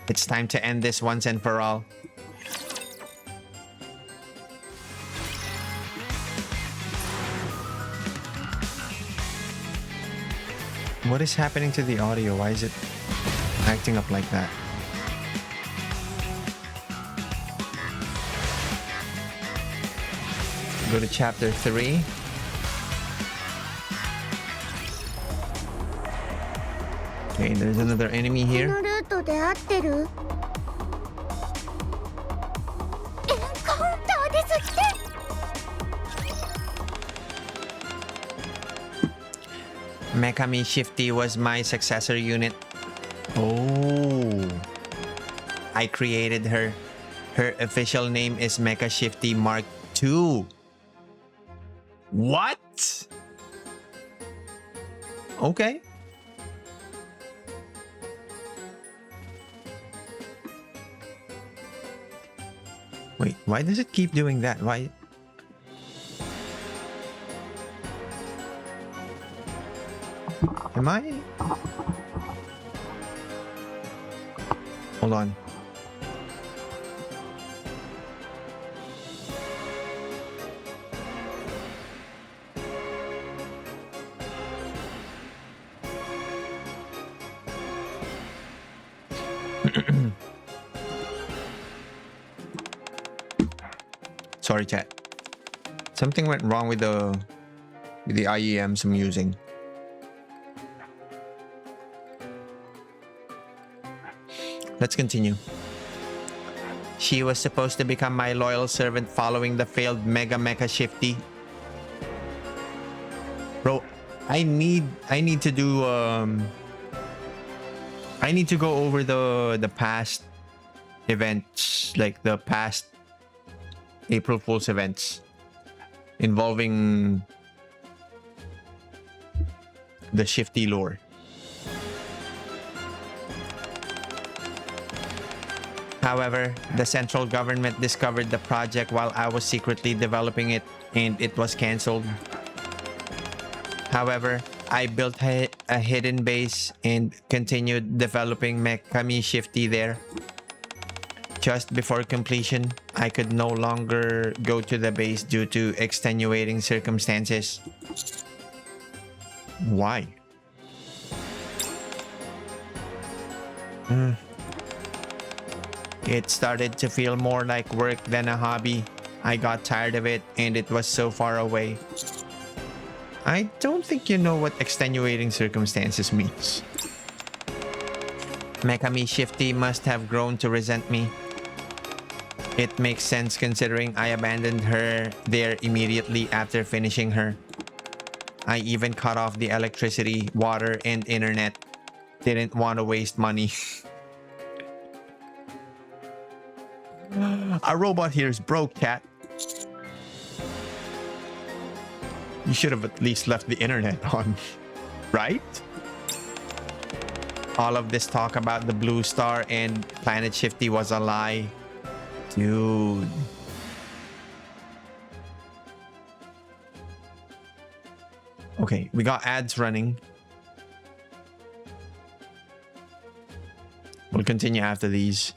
It's time to end this once and for all. What is happening to the audio? Why is it acting up like that? Go to chapter 3. Okay, there's another enemy here. このルートで合ってる？エンカウンターですって。Mekami Shifty was my successor unit. Oh. I created her. Her official name is Mecha Shifty Mark II. What? Okay. Wait, why does it keep doing that? Why? Am I? Hold on. Sorry, chat. Something went wrong with the IEMs I'm using. Let's continue. She was supposed to become my loyal servant following the failed Mega Mecha Shifty. Bro, I need to do I need to go over the past events, like the past April Fool's events involving the Shifty lore. However, the central government discovered the project while I was secretly developing it, and it was cancelled. However, I built a hidden base and continued developing Mekami Shifty there. Just before completion, I could no longer go to the base due to extenuating circumstances. Why? It started to feel more like work than a hobby. I got tired of it, and it was so far away. I don't think you know what extenuating circumstances means. Mekami Shifty must have grown to resent me. It makes sense considering I abandoned her there immediately after finishing her. I even cut off the electricity, water, and internet. Didn't want to waste money. Our robot here is broke, cat. You should have at least left the internet on, right? All of this talk about the Blue Star and Planet Shifty was a lie. Dude. Okay, we got ads running. We'll continue after these.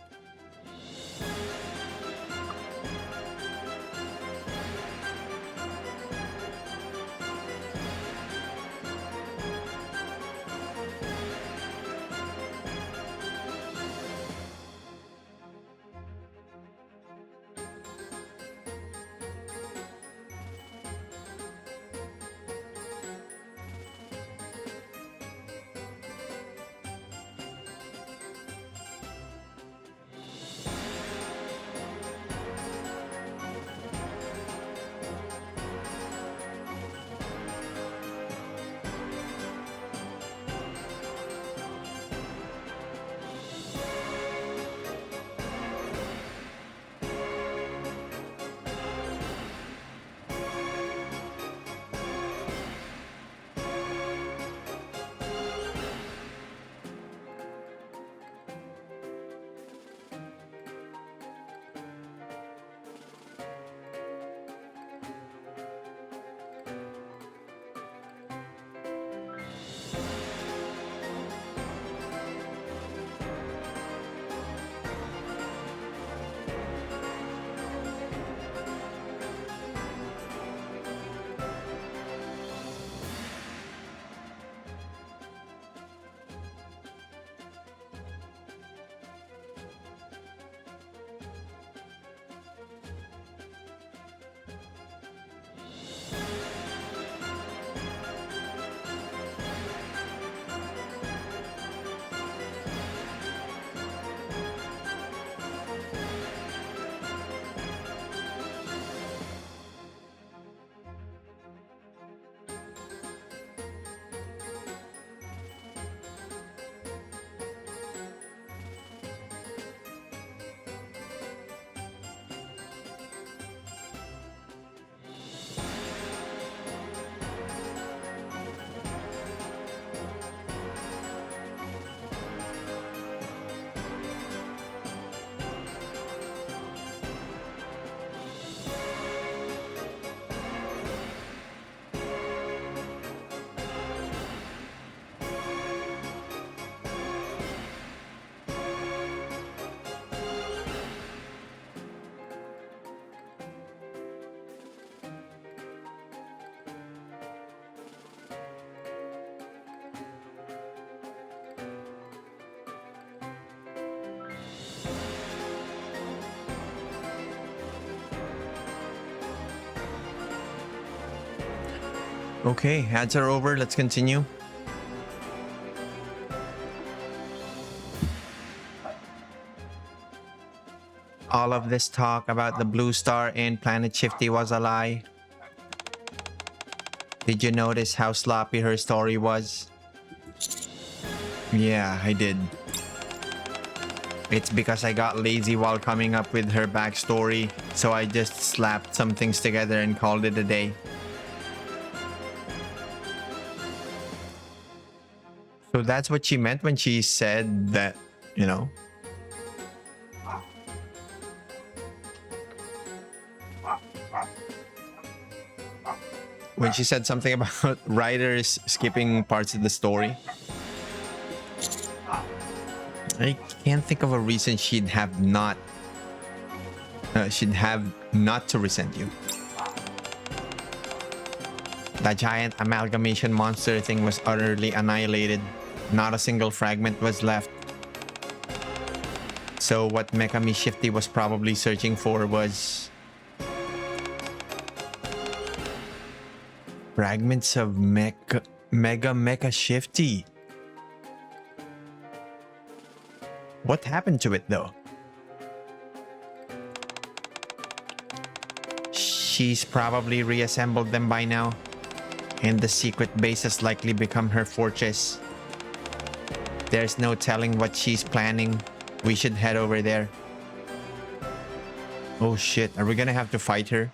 Okay, ads are over. Let's continue. All of this talk about the Blue Star and Planet Shifty was a lie. Did you notice how sloppy her story was? Yeah, I did. It's because I got lazy while coming up with her backstory, so I just slapped some things together and called it a day. So that's what she meant when she said that, you know, when she said something about writers skipping parts of the story. I can't think of a reason she'd have not to resent you. The giant amalgamation monster thing was utterly annihilated. Not a single fragment was left. So what Mekami Shifty was probably searching for was fragments of Mega Mecha Shifty. What happened to it though? She's probably reassembled them by now, and the secret base has likely become her fortress. There's no telling what she's planning. We should head over there. Oh shit, are we gonna have to fight her?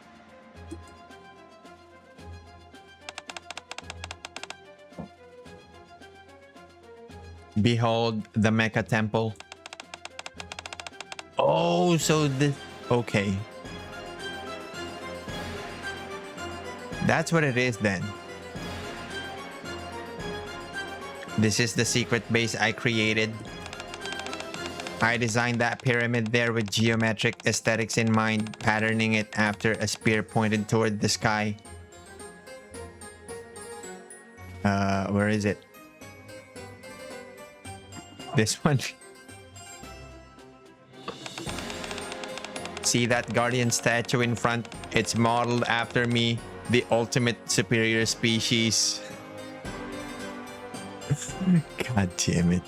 Behold the Mecha Temple. Oh, so the... Okay. That's what it is then. This is the secret base I created. I designed that pyramid there with geometric aesthetics in mind, patterning it after a spear pointed toward the sky. Where is it? This one. See that guardian statue in front? It's modeled after me, the ultimate superior species. God damn it.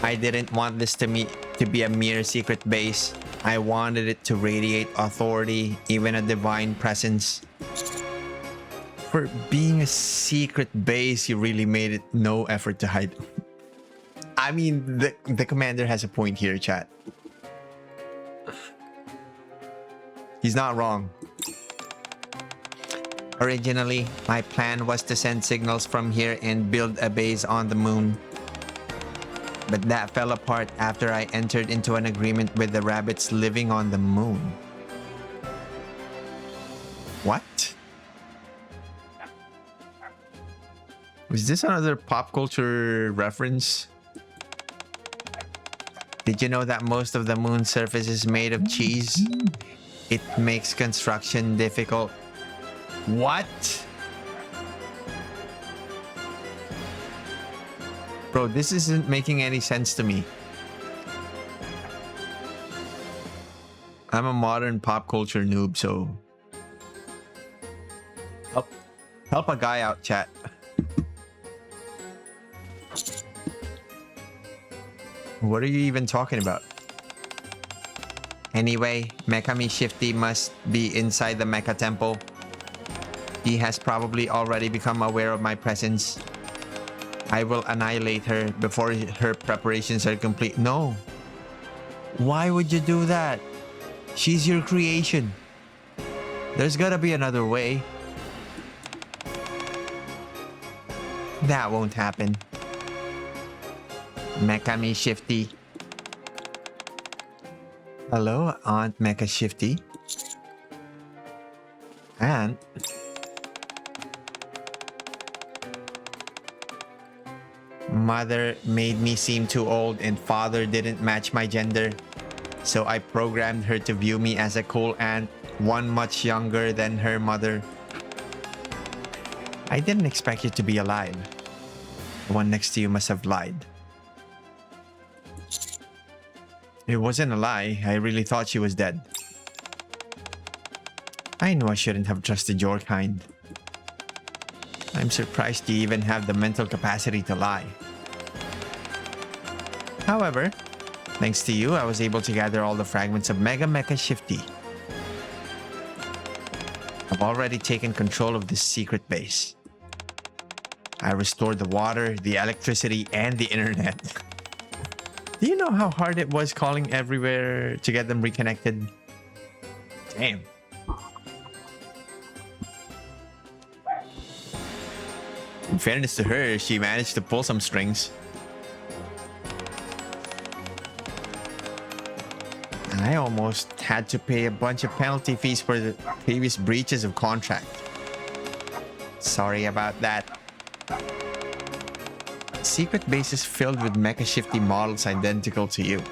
I didn't want this to be a mere secret base. I wanted it to radiate authority, even a divine presence. For being a secret base, you really made it no effort to hide. I mean, the commander has a point here, chat. He's not wrong. Originally, my plan was to send signals from here and build a base on the moon. But that fell apart after I entered into an agreement with the rabbits living on the moon. What? Was this another pop culture reference? Did you know that most of the moon's surface is made of cheese? It makes construction difficult. What? Bro, this isn't making any sense to me. I'm a modern pop culture noob, so... Help a guy out, chat. What are you even talking about? Anyway, Mekami Shifty must be inside the Mecha Temple. He has probably already become aware of my presence. I will annihilate her before her preparations are complete. No. Why would you do that? She's your creation. There's gotta be another way. That won't happen. Mekami Shifty. Hello, Aunt Mecha Shifty. Aunt? Mother made me seem too old and father didn't match my gender. So I programmed her to view me as a cool aunt, one much younger than her mother. I didn't expect you to be alive. The one next to you must have lied. It wasn't a lie. I really thought she was dead. I knew I shouldn't have trusted your kind. I'm surprised you even have the mental capacity to lie. However, thanks to you, I was able to gather all the fragments of Mega Mecha Shifty. I've already taken control of this secret base. I restored the water, the electricity, and the internet. Do you know how hard it was calling everywhere to get them reconnected? Damn. In fairness to her, she managed to pull some strings. I almost had to pay a bunch of penalty fees for the previous breaches of contract. Sorry about that. Secret bases filled with Mecha Shifty models identical to you.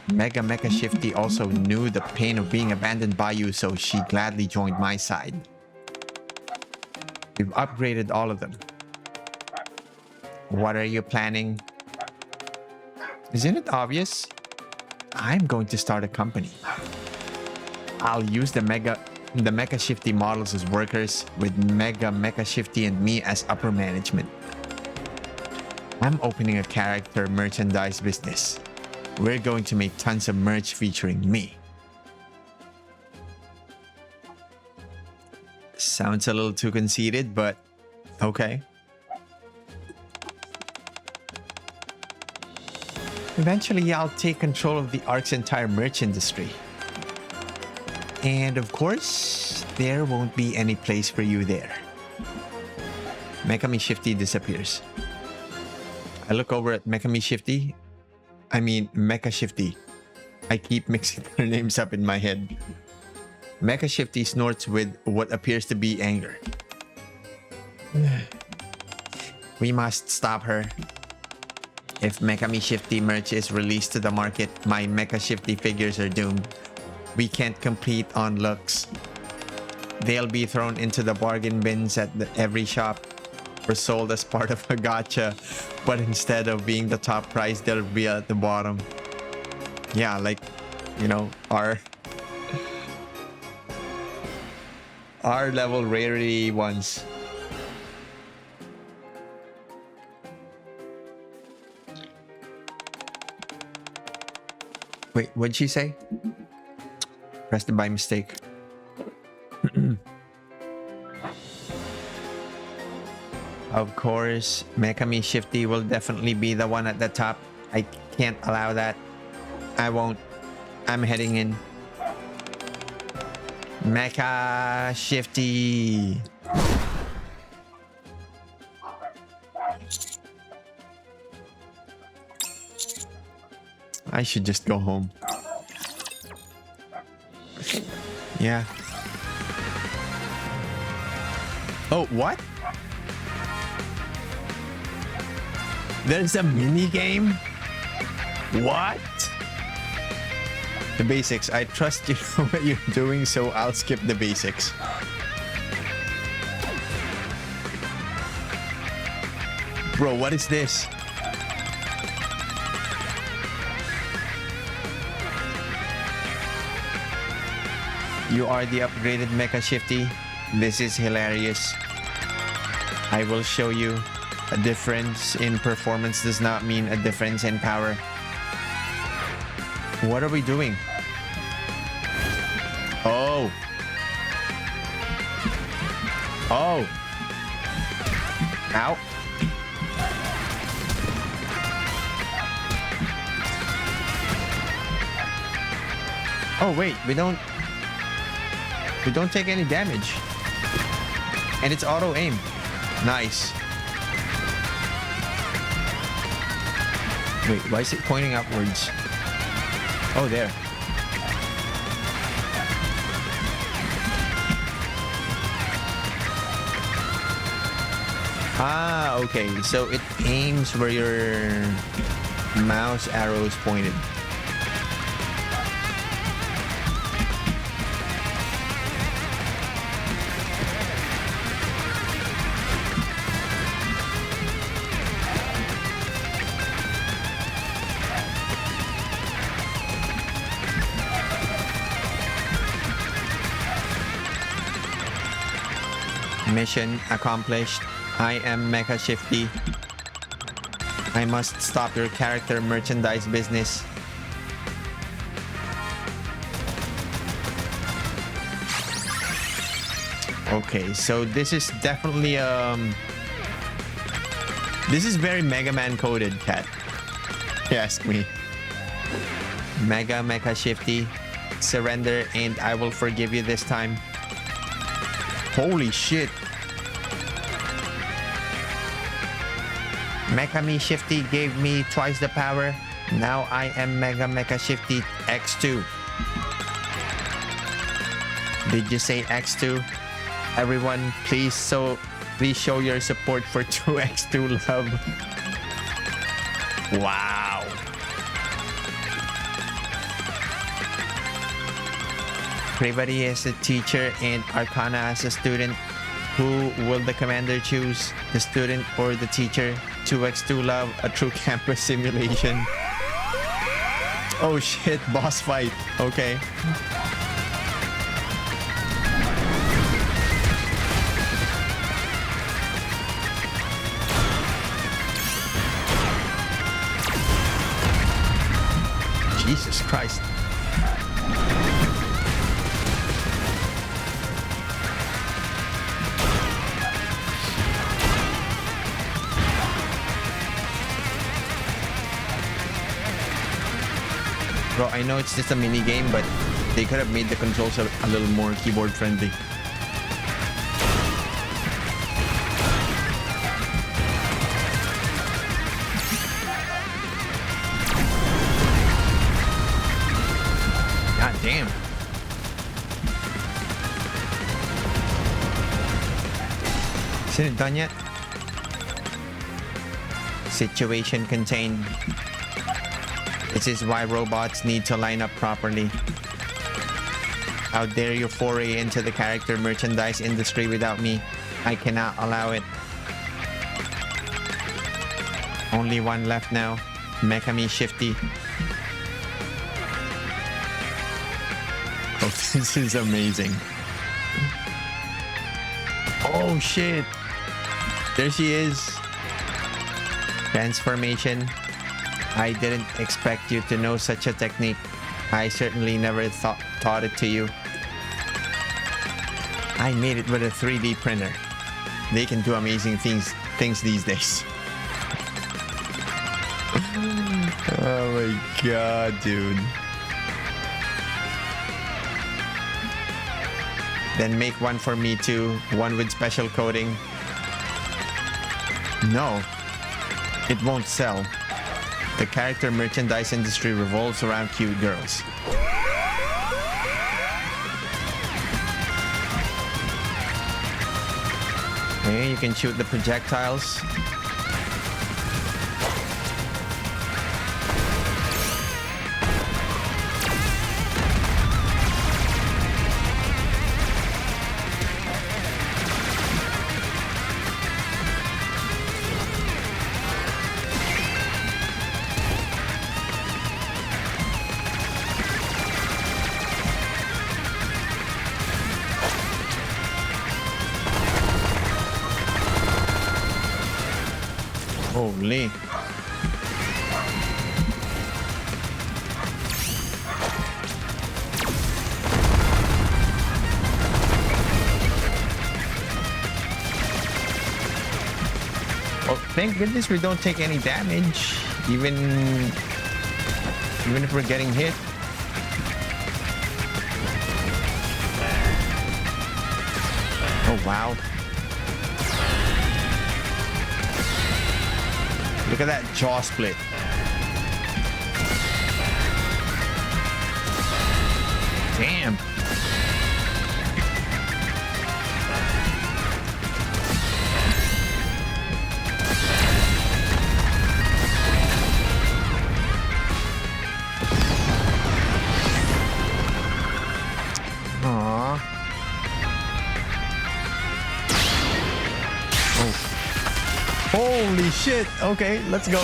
Mecha Shifty also knew the pain of being abandoned by you, so she gladly joined my side. We've upgraded all of them. What are you planning? Isn't it obvious? I'm going to start a company. I'll use the Mecha Shifty models as workers, with Mecha Shifty and me as upper management. I'm opening a character merchandise business. We're going to make tons of merch featuring me. Sounds a little too conceited, but okay. Eventually, I'll take control of the ARC's entire merch industry. And of course, there won't be any place for you there. Mecha Shifty disappears. I look over at Mecha Shifty. I keep mixing their names up in my head. Mecha Shifty snorts with what appears to be anger. We must stop her. If Mecha Shifty merch is released to the market, my Mecha Shifty figures are doomed. We can't compete on looks. They'll be thrown into the bargain bins at every shop, or sold as part of a gacha, but instead of being the top price, they'll be at the bottom. Yeah, like, you know, our level rarity ones. Wait, what'd she say? Pressed it by mistake. Of course, Mecha Shifty will definitely be the one at the top. I can't allow that. I won't. I'm heading in. Mecha Shifty. I should just go home. Yeah. Oh, what? There's a mini game? What? The basics. I trust you know what you're doing, so I'll skip the basics. Bro, what is this? You are the upgraded Mecha Shifty. This is hilarious. I will show you. A difference in performance does not mean a difference in power. What are we doing? Oh. Oh. Ow. Oh wait, we don't take any damage. And it's auto aim. Nice. Wait, why is it pointing upwards? Oh, there. Ah, okay. So it aims where your mouse arrow is pointed. Mission accomplished. I am Mecha Shifty. I must stop your character merchandise business. Okay, so this is definitely this is very Mega Man coded, cat. You ask me. Mecha Shifty, surrender and I will forgive you this time. Holy shit. Mecha Shifty gave me twice the power. Now I am Mecha Shifty X2. Did you say X2? Everyone, please show your support for 2x2 love. Wow. Everybody is a teacher and Arcana as a student. Who will the commander choose? The student or the teacher? 2x2 love, a true campus simulation. Oh shit, boss fight. Okay. Jesus Christ. Bro, I know it's just a mini game, but they could have made the controls a little more keyboard friendly. God damn. Isn't it done yet? Situation contained. This is why robots need to line up properly. How dare you foray into the character merchandise industry without me? I cannot allow it. Only one left now. Mekami Shifty. Oh, this is amazing. Oh shit. There she is. Transformation. I didn't expect you to know such a technique. I certainly never taught it to you. I made it with a 3D printer. They can do amazing things these days. Oh my god, dude. Then make one for me too. One with special coating. No. It won't sell. The character merchandise industry revolves around cute girls. Okay, you can shoot the projectiles. Holy. Oh, thank goodness we don't take any damage, even if we're getting hit. Oh wow. Look at that jaw split. Damn. Aww. Oh. Holy shit. Okay, let's go.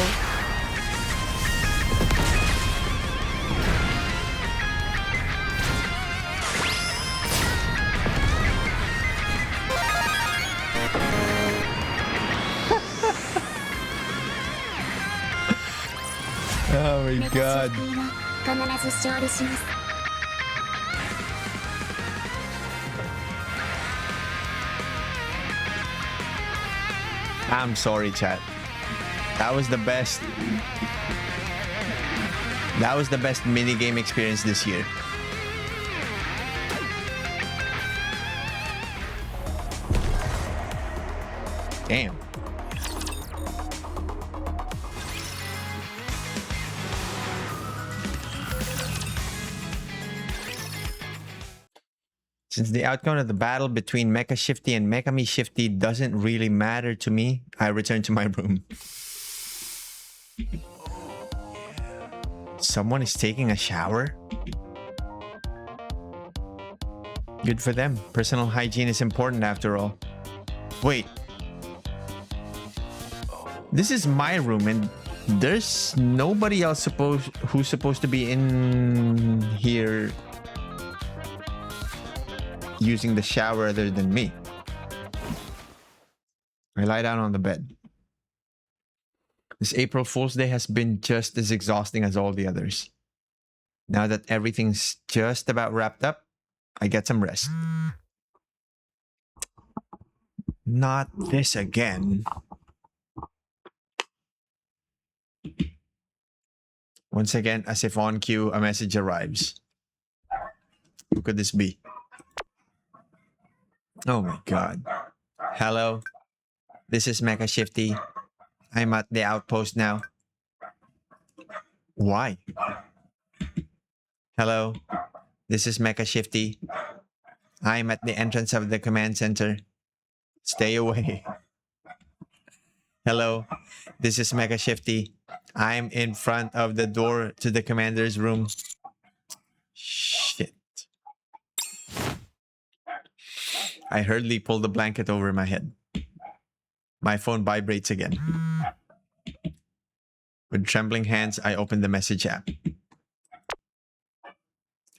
Oh my god. I'm sorry, chat. That was the best. That was the best minigame experience this year. Damn. Since the outcome of the battle between Mecha Shifty and Mecha Me Shifty doesn't really matter to me, I return to my room. Someone is taking a shower? Good for them. Personal hygiene is important after all. Wait. This is my room and there's nobody else who's supposed to be in here using the shower other than me. I lie down on the bed. This April Fool's Day has been just as exhausting as all the others. Now that everything's just about wrapped up, I get some rest. Not this again. Once again, as if on cue, a message arrives. Who could this be? Oh my god. Hello. This is Mecha Shifty. I'm at the outpost now. Why? Hello. This is Mecha Shifty. I'm at the entrance of the command center. Stay away. Hello. This is Mecha Shifty. I'm in front of the door to the commander's room. Shit. I hurriedly pull the blanket over my head. My phone vibrates again. With trembling hands, I open the message app.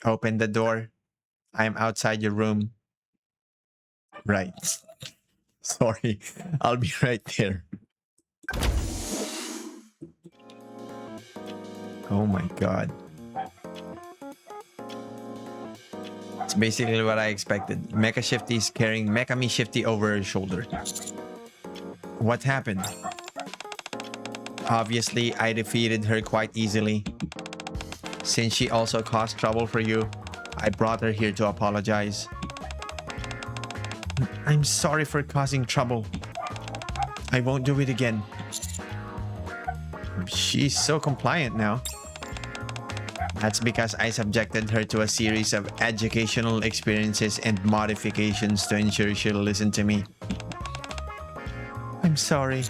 Open the door. I am outside your room. Right. Sorry. I'll be right there. Oh my god. It's basically what I expected. Mecha Shifty is carrying Mecha Me Shifty over her shoulder. What happened? Obviously, I defeated her quite easily. Since she also caused trouble for you, I brought her here to apologize. I'm sorry for causing trouble. I won't do it again. She's so compliant now. That's because I subjected her to a series of educational experiences and modifications to ensure she'll listen to me. I'm sorry.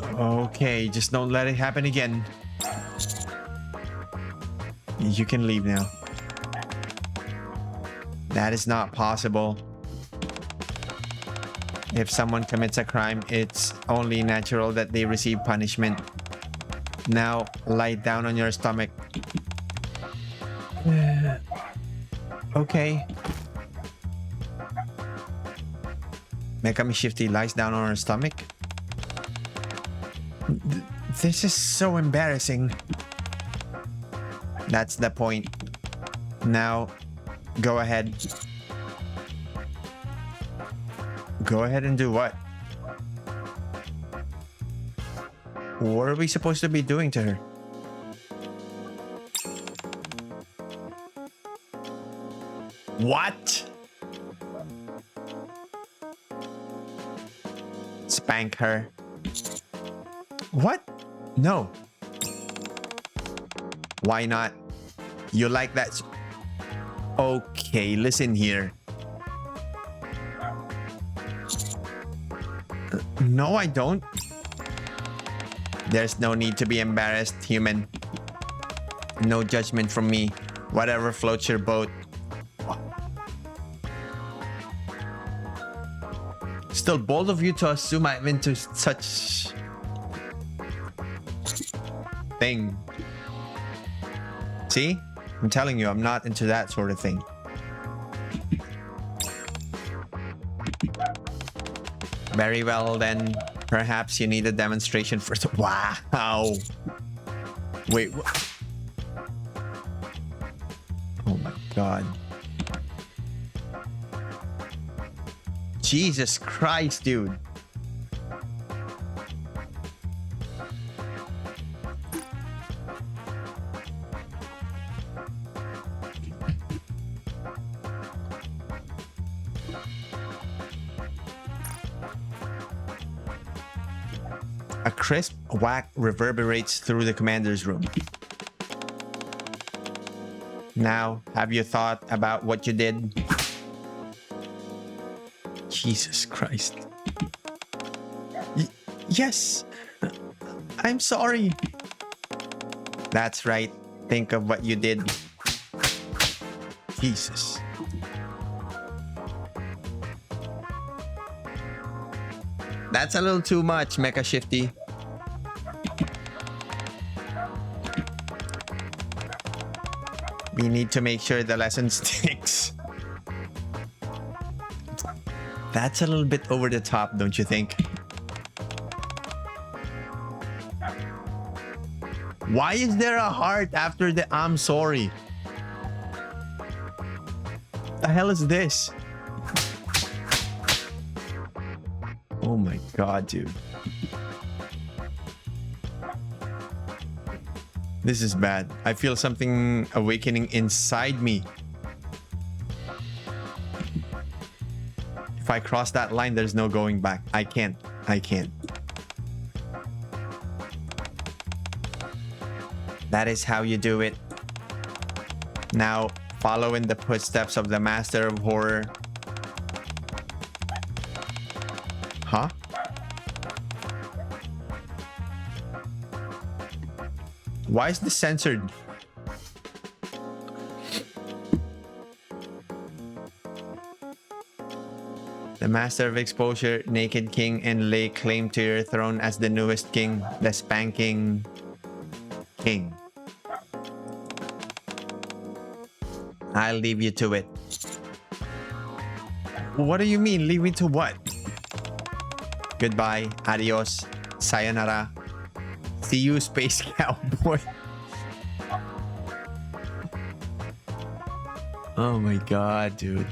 Okay, just don't let it happen again. You can leave now. That is not possible. If someone commits a crime, it's only natural that they receive punishment. Now, lie down on your stomach. Okay. Mecha Me Shifty lies down on her stomach. This is so embarrassing. That's the point. Now, go ahead. Go ahead and do what? What are we supposed to be doing to her? What? Spank her. What? No. Why not? You like that? Okay, listen here. No, I don't. There's no need to be embarrassed, human. No judgment from me. Whatever floats your boat. Still bold of you to assume I'm into such thing. See? I'm telling you, I'm not into that sort of thing. Very well then. Perhaps you need a demonstration first. Wow. Wait. Oh my god. Jesus Christ, dude. A crisp whack reverberates through the commander's room. Now, have you thought about what you did? Jesus Christ. Yes. I'm sorry. That's right. Think of what you did. Jesus. That's a little too much, Mecha Shifty. We need to make sure the lesson sticks. That's a little bit over the top, don't you think? Why is there a heart after the I'm sorry? The hell is this? Oh my god, dude. This is bad. I feel something awakening inside me. If I cross that line, there's no going back. I can't. That is how you do it. Now, follow in the footsteps of the master of horror. Huh? Why is this censored? The master of exposure, naked king, and lay claim to your throne as the newest king, the spanking king. I'll leave you to it. What do you mean, leave me to what? Goodbye, adios, sayonara. See you, space cowboy. Oh my god, dude.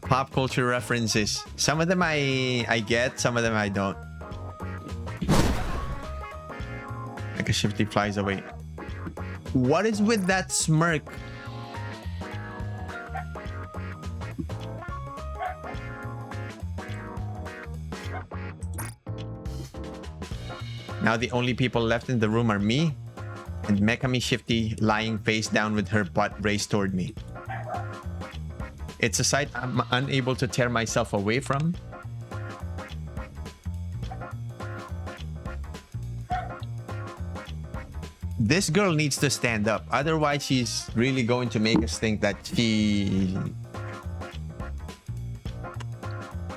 Pop culture references. Some of them I get, some of them I don't. Like a shifty flies away. What is with that smirk? Now the only people left in the room are me and Mekami Shifty lying face down with her butt raised toward me. It's a sight I'm unable to tear myself away from. This girl needs to stand up. Otherwise, she's really going to make us think that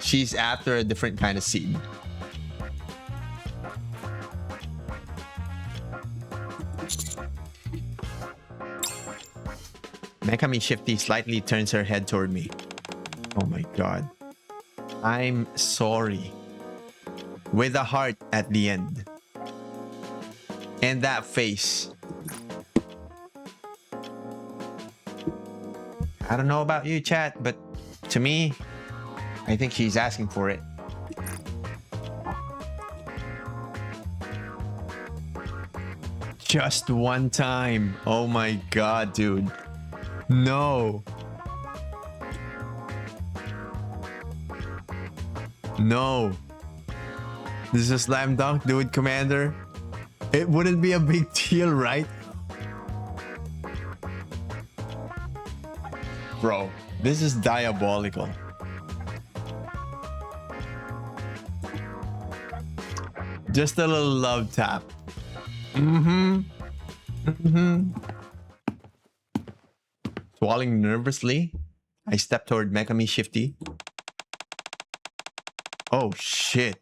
she's after a different kind of seed. Mekami Shifty slightly turns her head toward me. Oh my god. I'm sorry. With a heart at the end. And that face. I don't know about you, chat, but to me, I think she's asking for it. Just one time. Oh my god, dude. No. No. This is a slam dunk, dude, Commander. It wouldn't be a big deal, right? Bro, this is diabolical. Just a little love tap. Swallowing nervously, I step toward Mekami Shifty. Oh shit.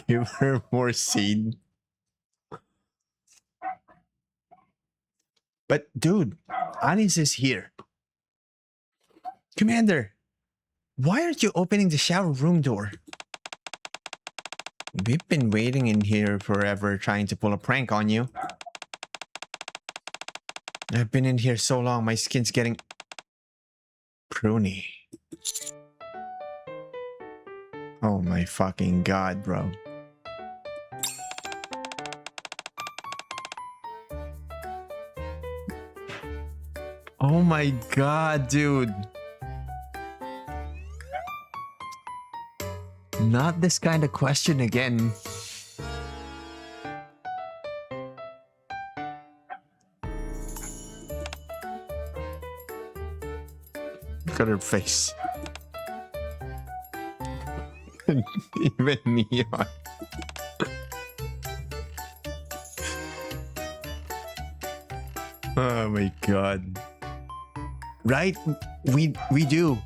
Give her more seed. But dude, Anis is here. Commander, why aren't you opening the shower room door? We've been waiting in here forever trying to pull a prank on you. I've been in here so long, my skin's getting pruny. Oh my fucking god, bro. Oh my god, dude. Not this kind of question again. Look at her face. Even Neon. Oh my god. Right? We do.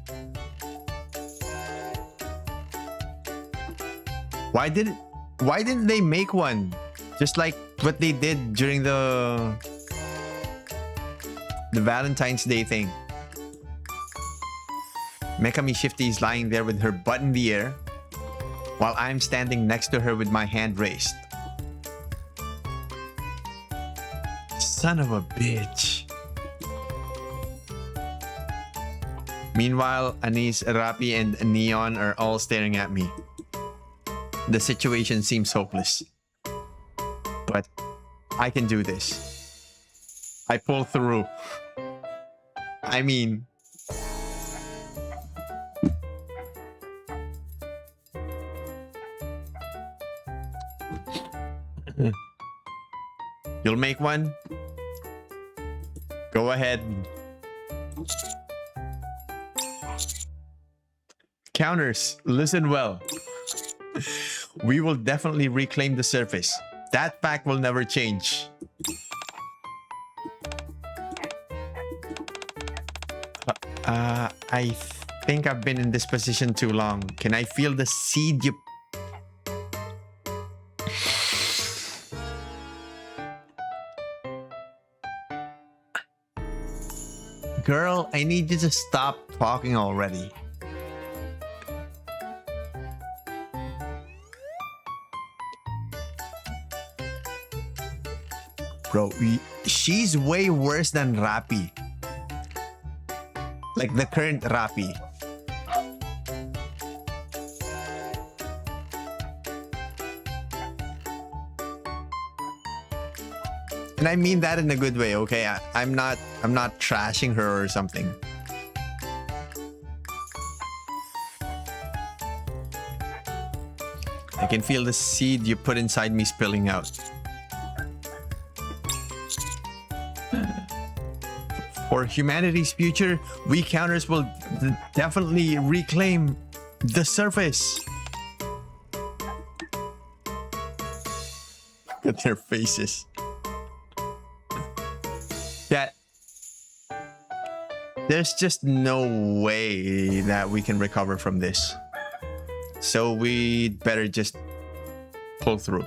Why didn't they make one? Just like what they did during the Valentine's Day thing. Mekami Shifty is lying there with her butt in the air while I'm standing next to her with my hand raised. Son of a bitch. Meanwhile, Anis, Rapi, and Neon are all staring at me. The situation seems hopeless. But I can do this. I pull through. I mean... You'll make one? Go ahead. Counters, listen well. We will definitely reclaim the surface. That fact will never change. I think I've been in this position too long. Can I feel the seed you... Girl, I need you to stop talking already. Bro, she's way worse than Rapi. Like the current Rapi. And I mean that in a good way, okay? I'm not trashing her or something. I can feel the seed you put inside me spilling out. For humanity's future, we counters will definitely reclaim the surface. Look at their faces. Yeah. There's just no way that we can recover from this. So we'd better just pull through.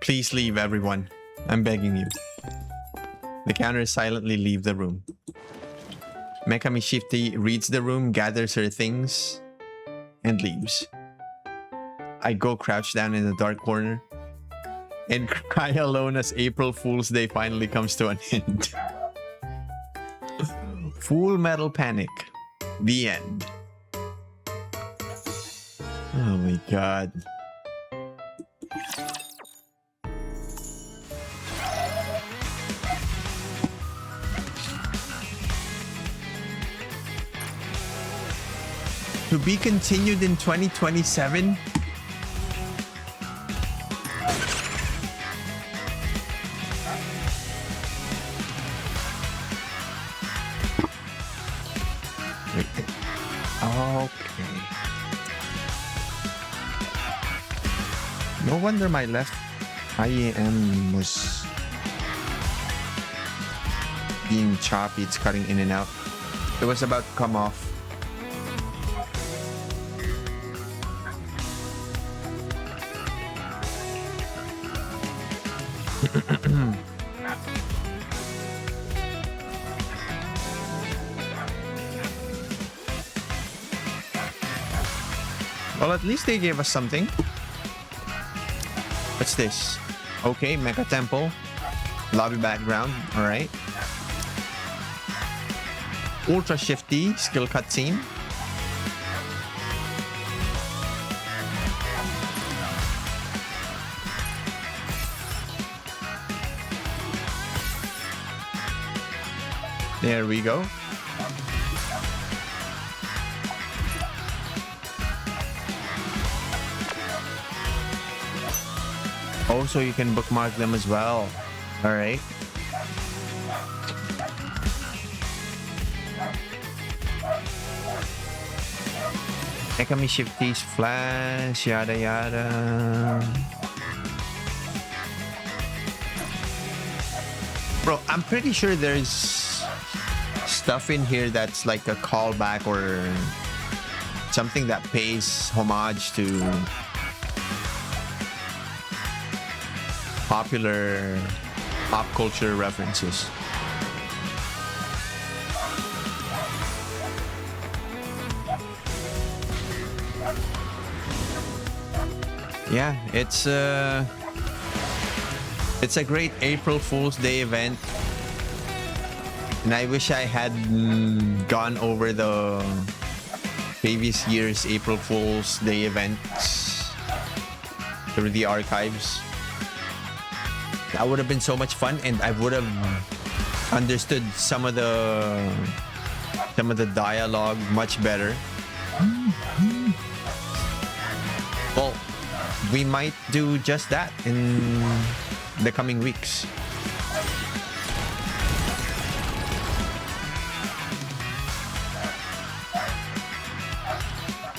Please leave, everyone. I'm begging you. The counters silently leave the room. Mekami Shifty reads the room, gathers her things, and leaves. I go crouch down in the dark corner and cry alone as April Fool's Day finally comes to an end. Full Metal Panic. The end. Oh my god. To be continued in 2027? Okay. No wonder my left IAM was being choppy. It's cutting in and out. It was about to come off. Well, at least they gave us something. What's this? Okay, Mecha Temple. Lobby background. Alright. Ultra Shifty. Skill cutscene. There we go. Also, you can bookmark them as well. All right. Ekami shifties, flash, yada yada. Bro, I'm pretty sure there's stuff in here that's like a callback or something that pays homage to popular pop culture references. Yeah, it's a great April Fool's Day event. And I wish I had gone over the previous year's April Fool's Day events through the archives. That would have been so much fun, and I would have understood some of the dialogue much better. Well, we might do just that in the coming weeks.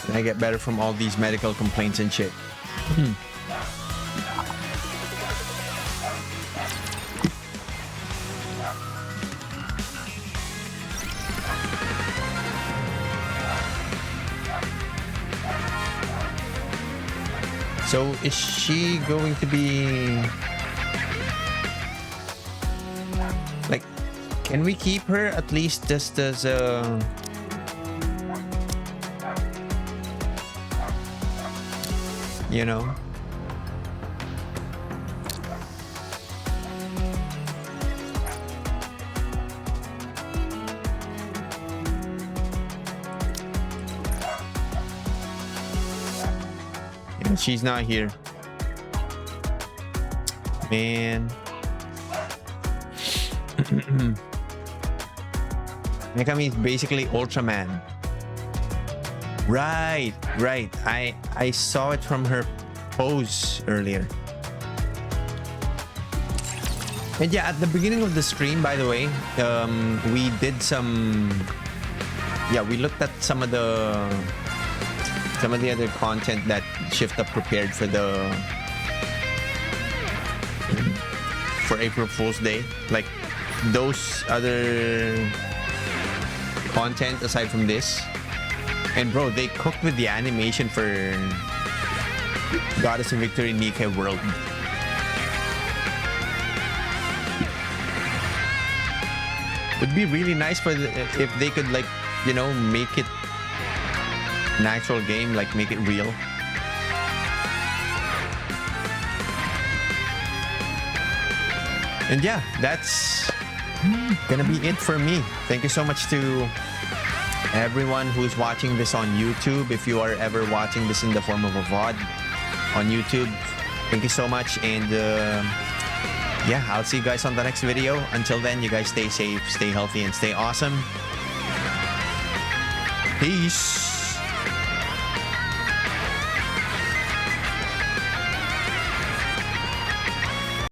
And I get better from all these medical complaints and shit. So is she going to be like, can we keep her at least just as a you know? She's not here. Man. Mikami is basically Ultraman. Right. I saw it from her pose earlier. And yeah, at the beginning of the stream, by the way, we did some... Yeah, we looked at some of the other content that Shift Up prepared for April Fool's Day, like those other content aside from this. And bro, they cooked with the animation for Goddess of Victory NIKKE World. Would be really nice for if they could, like, you know, make it an actual game, like make it real. And yeah, that's gonna be it for me. Thank you so much to everyone who's watching this on YouTube. If you are ever watching this in the form of a VOD on YouTube, thank you so much. And yeah, I'll see you guys on the next video. Until then, you guys stay safe, stay healthy, and stay awesome. Peace.